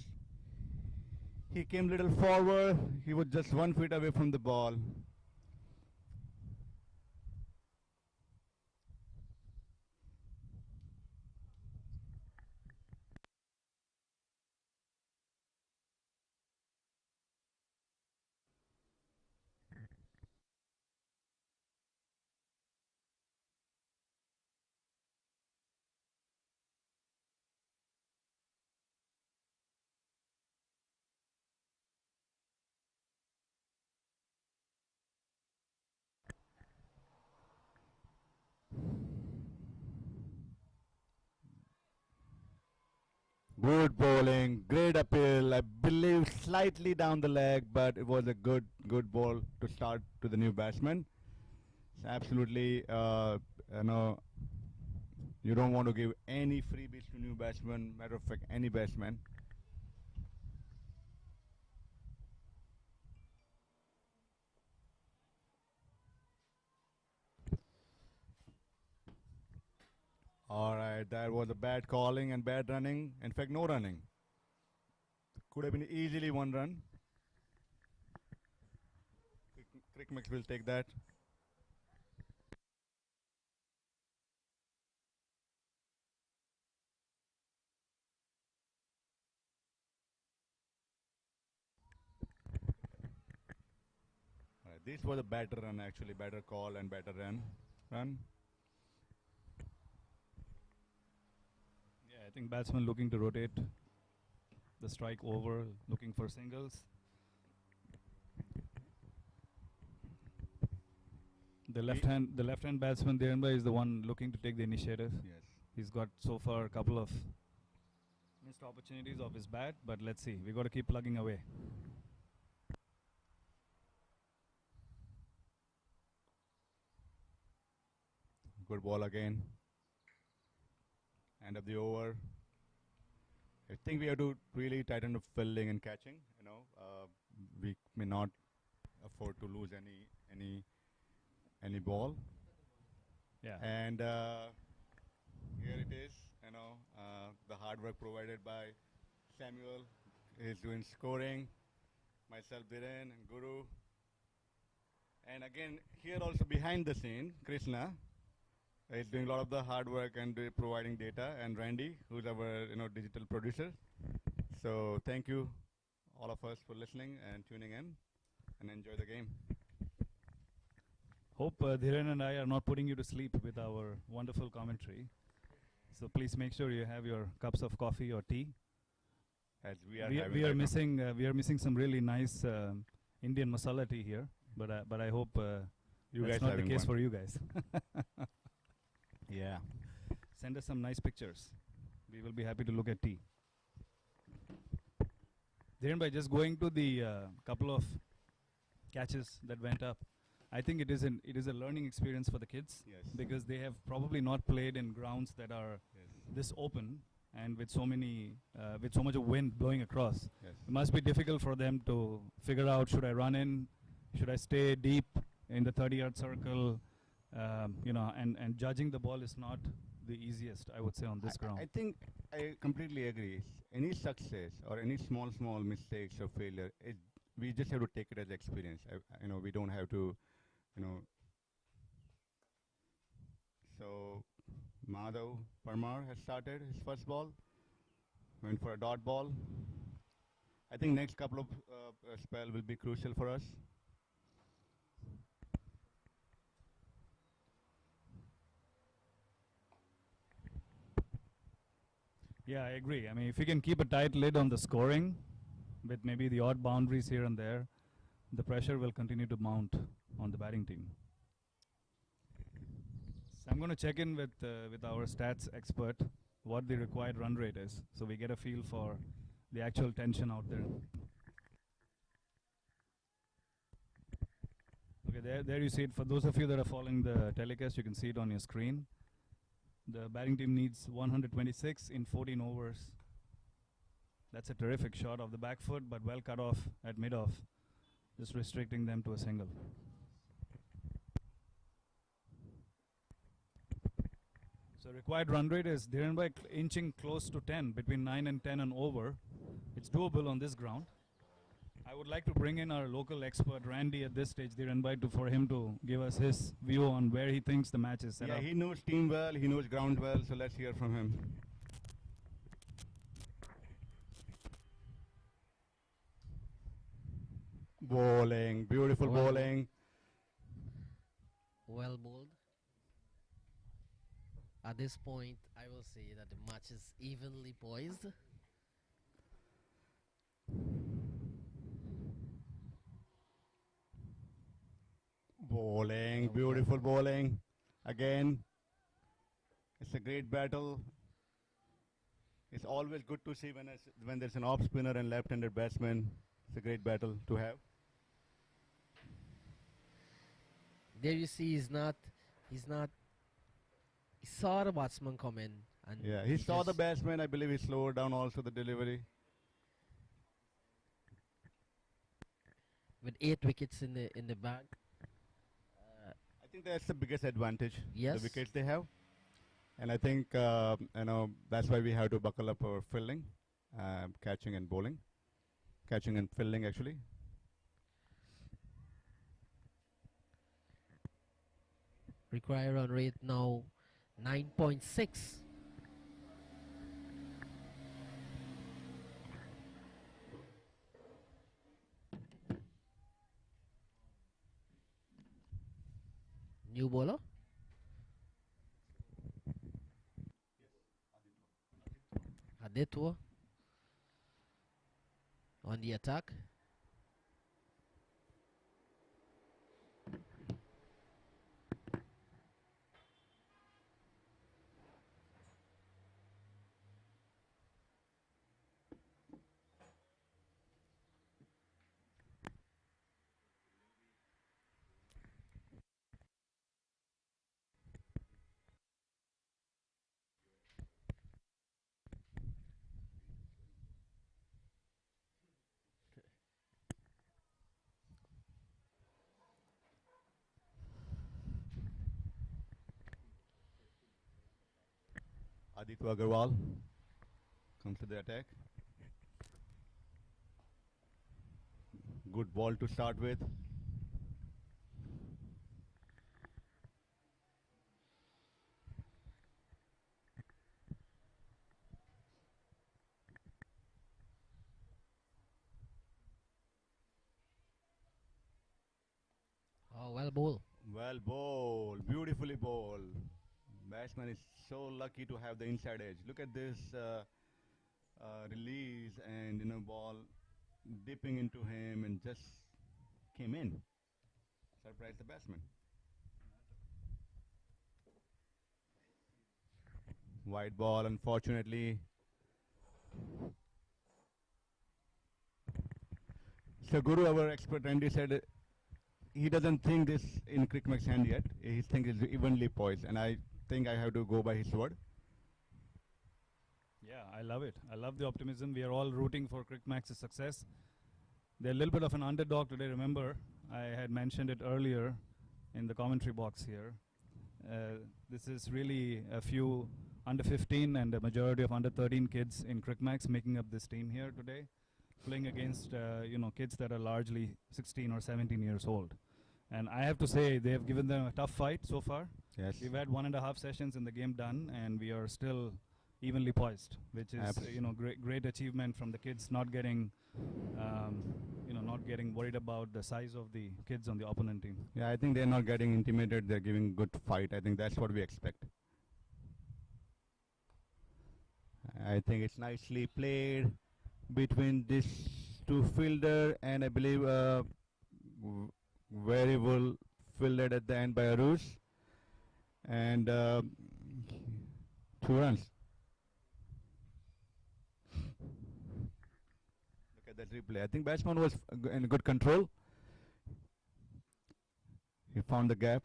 He came little forward. He was just 1 feet away from the ball. Good bowling, great appeal. I believe slightly down the leg, but it was a good ball to start to the new batsman. It's absolutely, you know, you don't want to give any freebies to new batsmen. Matter of fact, any batsman. All right, that was a bad calling and bad running. In fact, no running. Could have been easily 1 run. CRICMAX will take that. This was a better run actually, better call and better run. Yeah, I think batsman looking to rotate the strike over, looking for singles. The left hand batsman Dhirenbhai is the one looking to take the initiative. Yes. He's got so far a couple of missed opportunities of his bat, but let's see. We got to keep plugging away. Good ball again. End of the over. I think we have to really tighten up fielding and catching. You know, we may not afford to lose any ball. Yeah. And here it is. You know, the hard work provided by Samuel is doing scoring. Myself, Dhiren, and Guru. And again, here also behind the scene, Krishna is doing a lot of the hard work and providing data, and Randy, who's our digital producer. So thank you, all of us, for listening and tuning in, and enjoy the game. Hope Dhiren and I are not putting you to sleep with our wonderful commentary. So please make sure you have your cups of coffee or tea. As we are missing some really nice Indian masala tea here, but I hope that's not the case for you guys. Yeah. Send us some nice pictures. We will be happy to look at tea. Dhiren bhai, just going to the couple of catches that went up, I think it is a learning experience for the kids. Yes. Because they have probably not played in grounds that are this open and with so much of wind blowing across. Yes. It must be difficult for them to figure out, should I run in, should I stay deep in the 30-yard circle, and judging the ball is not the easiest, I would say, on this ground. I think I completely agree. Any success or any small mistakes or failure, we just have to take it as experience. We don't have to, So Madhav Parmar has started his first ball, went for a dot ball. I think next couple of spell will be crucial for us. Yeah, I agree. I mean, if you can keep a tight lid on the scoring, with maybe the odd boundaries here and there, the pressure will continue to mount on the batting team. So I'm going to check in with our stats expert what the required run rate is, so we get a feel for the actual tension out there. Okay, there you see it. For those of you that are following the telecast, you can see it on your screen. The batting team needs 126 in 14 overs. That's a terrific shot of the back foot, but well cut off at mid-off, just restricting them to a single. So required run rate is Dhirenbhai inching close to 10, between 9 and 10 and over. It's doable on this ground. I would like to bring in our local expert, Randy, at this stage, Dhirenbhai, for him to give us his view on where he thinks the match is set up. Yeah, he knows team well, he knows ground well, so let's hear from him. Bowling, beautiful bowling. Well bowled. At this point, I will say that the match is evenly poised. Bowling, beautiful bowling. Again, it's a great battle. It's always good to see when there's an off spinner and left-handed batsman. It's a great battle to have. There you see, he's not. He saw the batsman come in, and Yeah, he saw the just- batsman. I believe he slowed down also the delivery. with 8 wickets in the bag. I think that's the biggest advantage. Yes. The wickets they have, and I think that's why we have to buckle up our fielding, catching and bowling, catching and fielding actually. Required run rate now 9.6. New bowler. Aditya on the attack. Aditya Agarwal comes to the attack. Good ball to start with. Oh, well bowled. Well bowled, beautifully bowled. Batsman is so lucky to have the inside edge. Look at this release and ball dipping into him and just came in. Surprised the batsman. Wide ball, unfortunately. So Guru, our expert Andy said he doesn't think this in CRICMAX hand yet. He thinks it's evenly poised, and I think I have to go by his word. Yeah, I love it. I love the optimism. We are all rooting for CRICMAX's success. They're a little bit of an underdog today, remember. I had mentioned it earlier in the commentary box here. This is really a few under 15 and a majority of under 13 kids in CRICMAX making up this team here today, playing against kids that are largely 16 or 17 years old. And I have to say, they have given them a tough fight so far. Yes. We've had 1.5 sessions in the game done, and we are still evenly poised, which is great achievement from the kids, not getting not getting worried about the size of the kids on the opponent team. Yeah, I think they're not getting intimidated. They're giving good fight. I think that's what we expect. I think it's nicely played between this two fielder, and I believe very well fielded at the end by Aruz, and 2 runs. Look at that replay. I think batsman was in good control. He found the gap.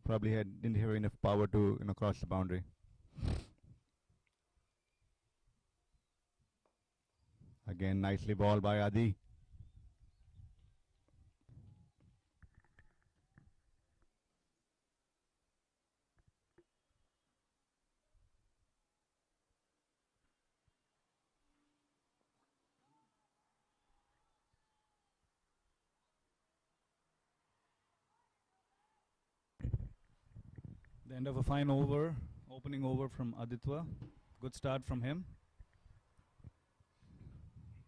Probably didn't have enough power to cross the boundary. Again, nicely balled by Adi. The end of a fine over, opening over from Aditya. Good start from him.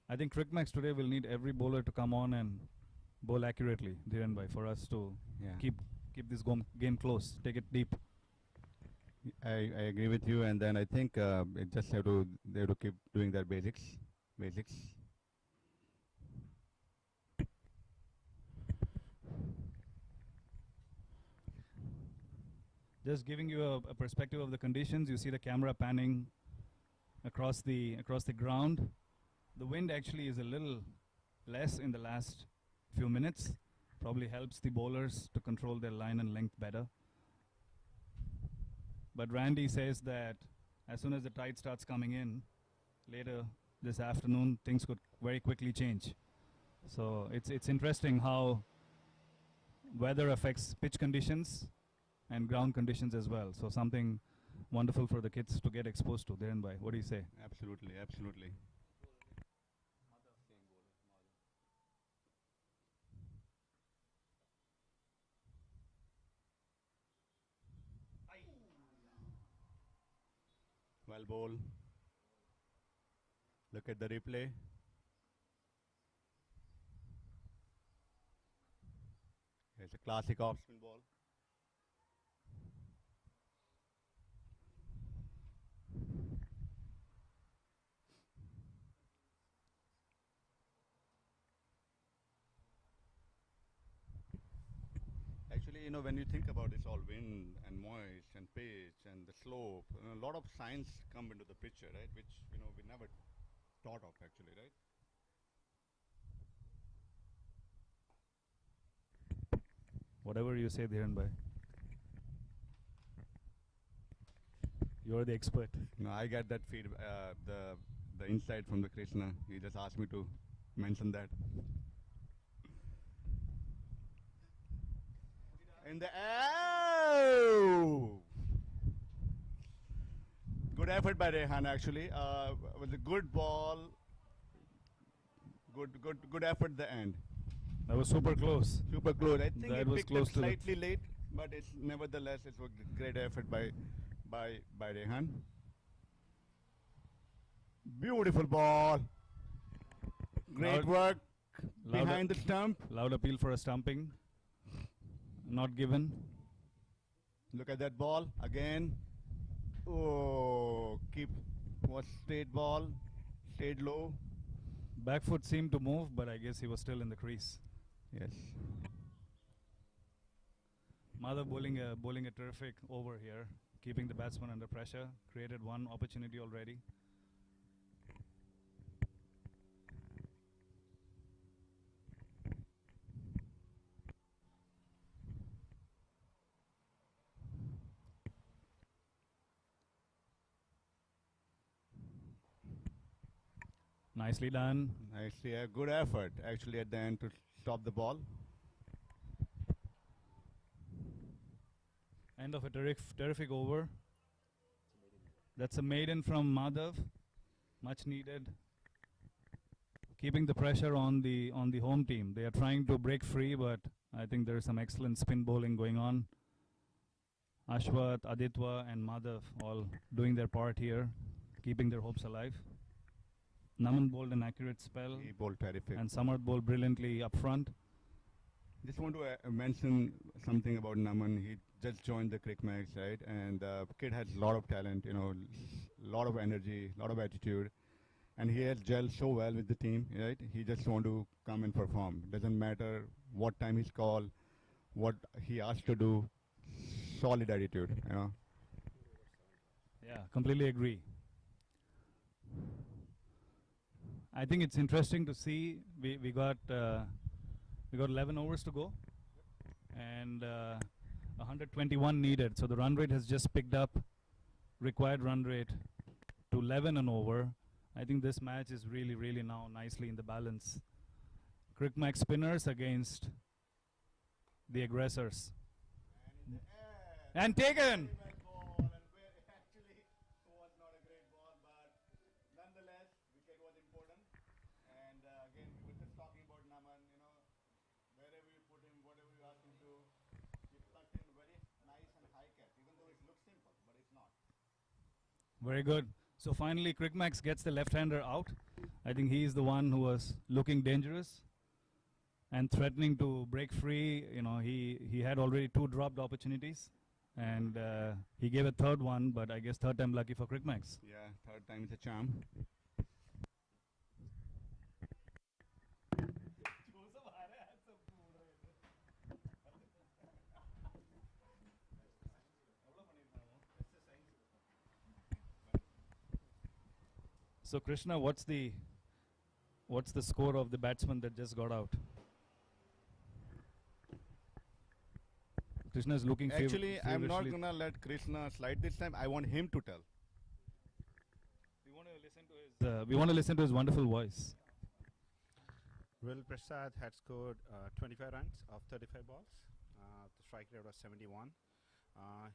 I think CRICMAX today will need every bowler to come on and bowl accurately, Dhiren bhai, for us to keep this game close, take it deep. I agree with you, and then I think they have to keep doing their basics. Just giving you a perspective of the conditions, you see the camera panning across the ground. The wind actually is a little less in the last few minutes. Probably helps the bowlers to control their line and length better. But Randy says that as soon as the tide starts coming in later this afternoon, things could very quickly change. So it's interesting how weather affects pitch conditions and ground conditions as well. So something wonderful for the kids to get exposed to. Dhiren bhai, what do you say? Absolutely, absolutely. Well bowled. Look at the replay. It's a classic off spin ball. Actually, when you think about this all wind and moist and pitch and the slope, a lot of science come into the picture, right? Which, we never thought of actually, right? Whatever you say, Dhiren bhai. You're the expert. No, I get that feed, the insight from the Krishna. He just asked me to mention that. In the good effort by Rehan actually. Was a good ball. Good effort at the end. That was super close. Super close. I think That it was picked close up to the slightly late, but it's nevertheless it was a great effort by Rehan. Beautiful ball. Great work behind the stump. Loud appeal for a stumping. Not given. Look at that ball again. Oh, was straight ball, stayed low. Back foot seemed to move, but I guess he was still in the crease. Yes. Madhav bowling a terrific over here, keeping the batsman under pressure. Created one opportunity already. Nicely done. Nicely, a good effort actually at the end to stop the ball. End of a terrific over. That's a maiden from Madhav. Much needed. Keeping the pressure on the home team. They are trying to break free, but I think there is some excellent spin bowling going on. Ashwath, Aditya and Madhav all doing their part here, keeping their hopes alive. Naman bowled an accurate spell. He bowled terrific. And Samarth bowled brilliantly up front. Just want to mention something about Naman. He just joined the CRICMAX, right? And kid has a lot of talent, lot of energy, lot of attitude. And he has gelled so well with the team, right? He just want to come and perform. Doesn't matter what time he's called, what he asked to do. Solid attitude, Yeah, completely agree. I think it's interesting to see we got 11 overs to go and 121 needed. So the run rate has just picked up, required run rate to 11 and over. I think this match is really now nicely in the balance. CRICMAX spinners against the aggressors. And taken! Very good. So finally, CRICMAX gets the left-hander out. I think he is the one who was looking dangerous and threatening to break free. He had already 2 dropped opportunities, and he gave a third one, but I guess third time lucky for CRICMAX. Yeah, third time is a charm. So Krishna, what's the score of the batsman that just got out? Krishna is looking Actually, I'm not feverishly. gonna let Krishna slide this time. I want him to tell. We want to listen to his wonderful voice. Will Prasad had scored 25 runs of 35 balls. The strike rate was 71.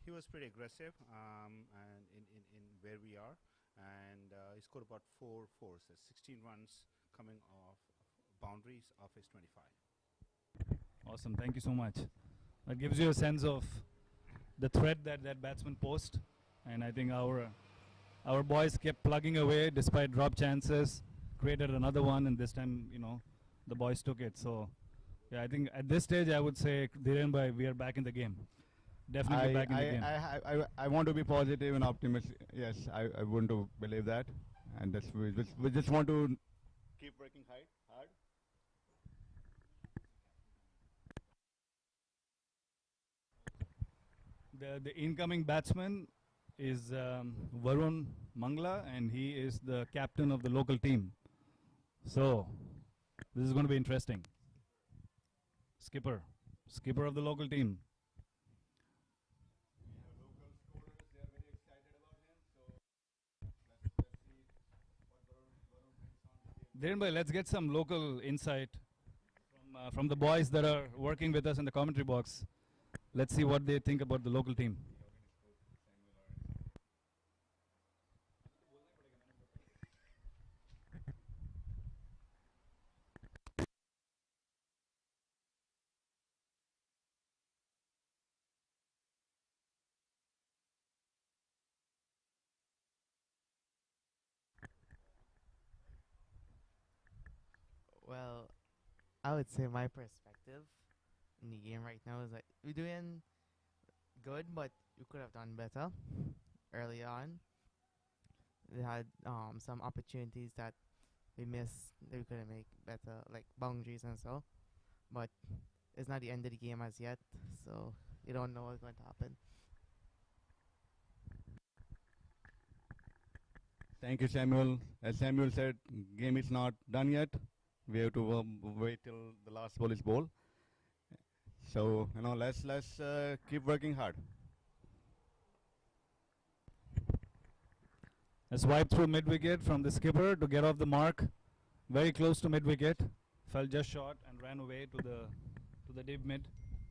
He was pretty aggressive and in where we are, and he scored about 4 fours. That's 16 runs coming off boundaries of his 25. Awesome, thank you so much. That gives you a sense of the threat that batsman posed, and I think our boys kept plugging away despite drop chances, created another one, and this time, the boys took it. So, yeah, I think at this stage, I would say, Dhiren bhai, we are back in the game. Definitely back in the game. I want to be positive and optimistic. Yes, I want to believe that, and that's we just want to keep working hard. The incoming batsman is Varun Mangla, and he is the captain of the local team. So, this is going to be interesting. Skipper of the local team. Dhiren bhai, let's get some local insight from the boys that are working with us in the commentary box. Let's see what they think about the local team. Well, I would say my perspective in the game right now is that we're doing good, but we could have done better early on. We had some opportunities that we missed that we could have make better, like boundaries and so. But it's not the end of the game as yet, so you don't know what's going to happen. Thank you, Samuel. As Samuel said, game is not done yet. We have to wait till the last ball is bowled. So let's keep working hard. A swipe through mid-wicket from the skipper to get off the mark. Very close to mid-wicket. Fell just short and ran away to the deep mid.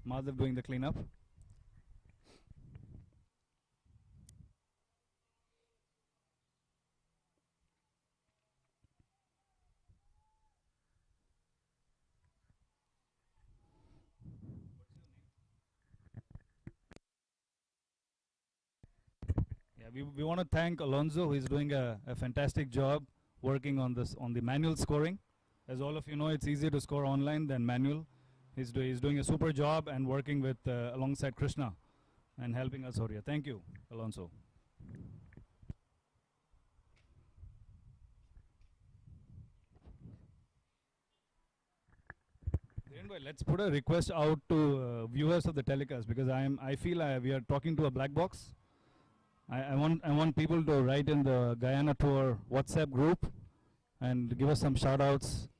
Madhav doing the cleanup. We want to thank Alonso, who is doing a fantastic job working on the manual scoring. As all of you know, it's easier to score online than manual. He's doing a super job and working with alongside Krishna and helping us out here. Thank you, Alonso. Let's put a request out to viewers of the telecast, because I feel we are talking to a black box. I want people to write in the Guyana Tour WhatsApp group and give us some shout outs,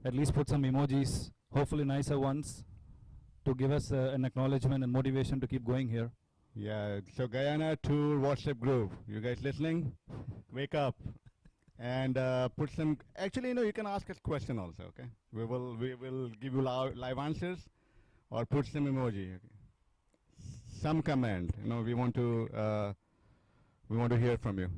at least put some emojis, hopefully nicer ones, to give us an acknowledgement and motivation to keep going here. Yeah, so Guyana Tour WhatsApp group. You guys listening? Wake up. And put some, actually, you can ask us question also, okay? We will give you live answers, or put some emoji. Okay? Some comment, we want to hear from you.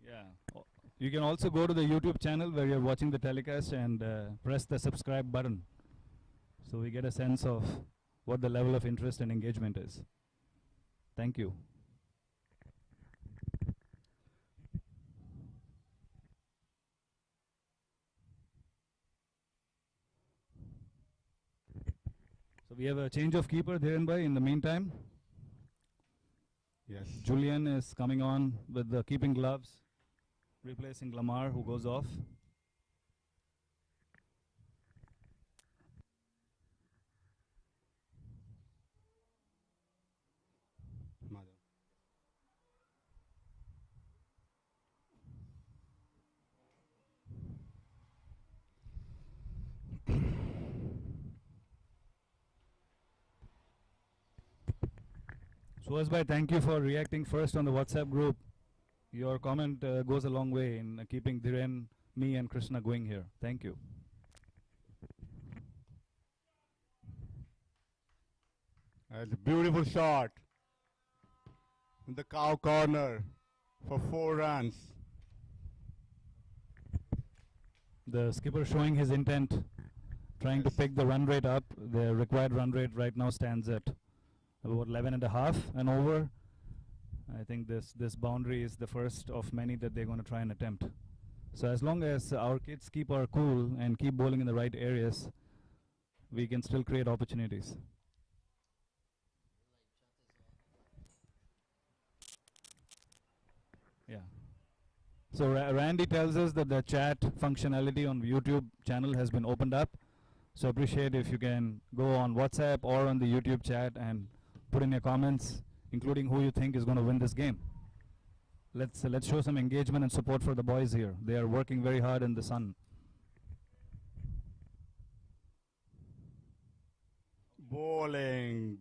Yeah. You can also go to the YouTube channel where you're watching the telecast and press the subscribe button, so we get a sense of what the level of interest and engagement is. Thank you. So we have a change of keeper, Dhiren bhai, in the meantime. Yes. Julian is coming on with the keeping gloves, replacing Lamar, who goes off. Suhasbhai, thank you for reacting first on the WhatsApp group. Your comment goes a long way in keeping Dhiren, me and Krishna going here. Thank you. That's a beautiful shot in the cow corner for 4 runs. The skipper showing his intent, trying to pick the run rate up. The required run rate right now stands at about 11.5 and over. I think this boundary is the first of many that they're going to try and attempt. So as long as our kids keep our cool and keep bowling in the right areas, we can still create opportunities. Yeah. So Randy tells us that the chat functionality on YouTube channel has been opened up. So appreciate if you can go on WhatsApp or on the YouTube chat and put in your comments, including who you think is going to win this game. Let's show some engagement and support for the boys here. They are working very hard in the sun. Bowling.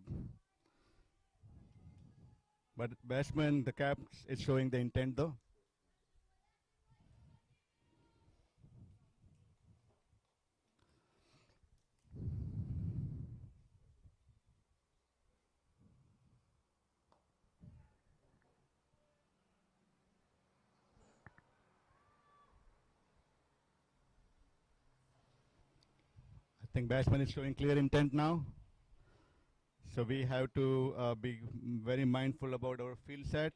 But batsman, the cap is showing the intent though. I think batsman is showing clear intent now. So we have to be very mindful about our field set.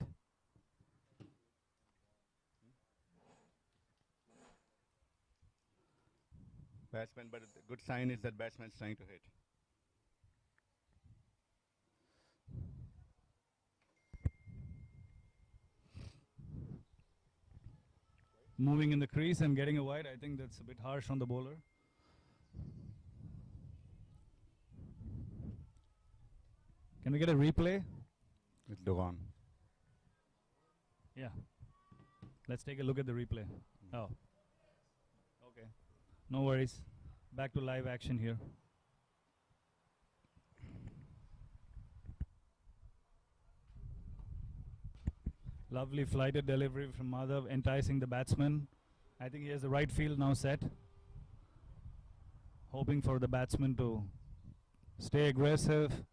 Batsman, but the good sign is that batsman is trying to hit. Moving in the crease and getting a wide, I think that's a bit harsh on the bowler. Can we get a replay? Let's go on. Yeah. Let's take a look at the replay. Oh. Okay. No worries. Back to live action here. Lovely flighted delivery from Madhav, enticing the batsman. I think he has the right field now set. Hoping for the batsman to stay aggressive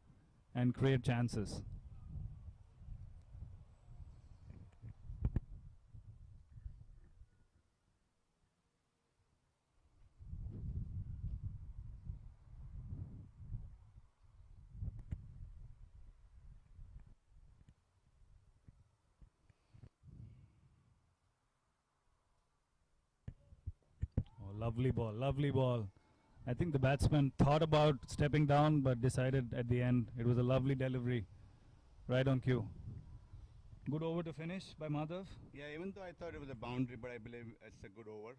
and create chances. Oh, lovely ball, lovely ball. I think the batsman thought about stepping down but decided at the end it was a lovely delivery. Right on cue. Good over to finish by Madhav. Yeah, even though I thought it was a boundary, but I believe it's a good over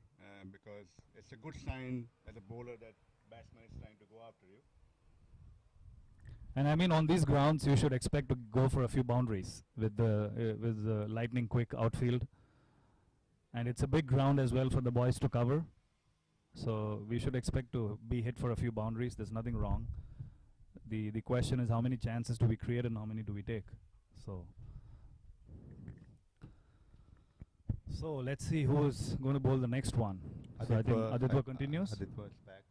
because it's a good sign as a bowler that batsman is trying to go after you. And I mean, on these grounds, you should expect to go for a few boundaries with the lightning quick outfield. And it's a big ground as well for the boys to cover. So we should expect to be hit for a few boundaries. There's nothing wrong. The question is how many chances do we create and how many do we take? So let's see who's going to bowl the next one. So I think Aditya continues. Aditya is back.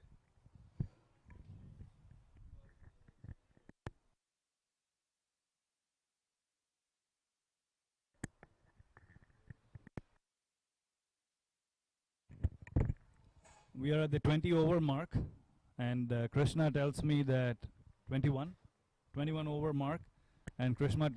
We are at the 20 over mark, and Krishna tells me that 21 over mark, and Krishna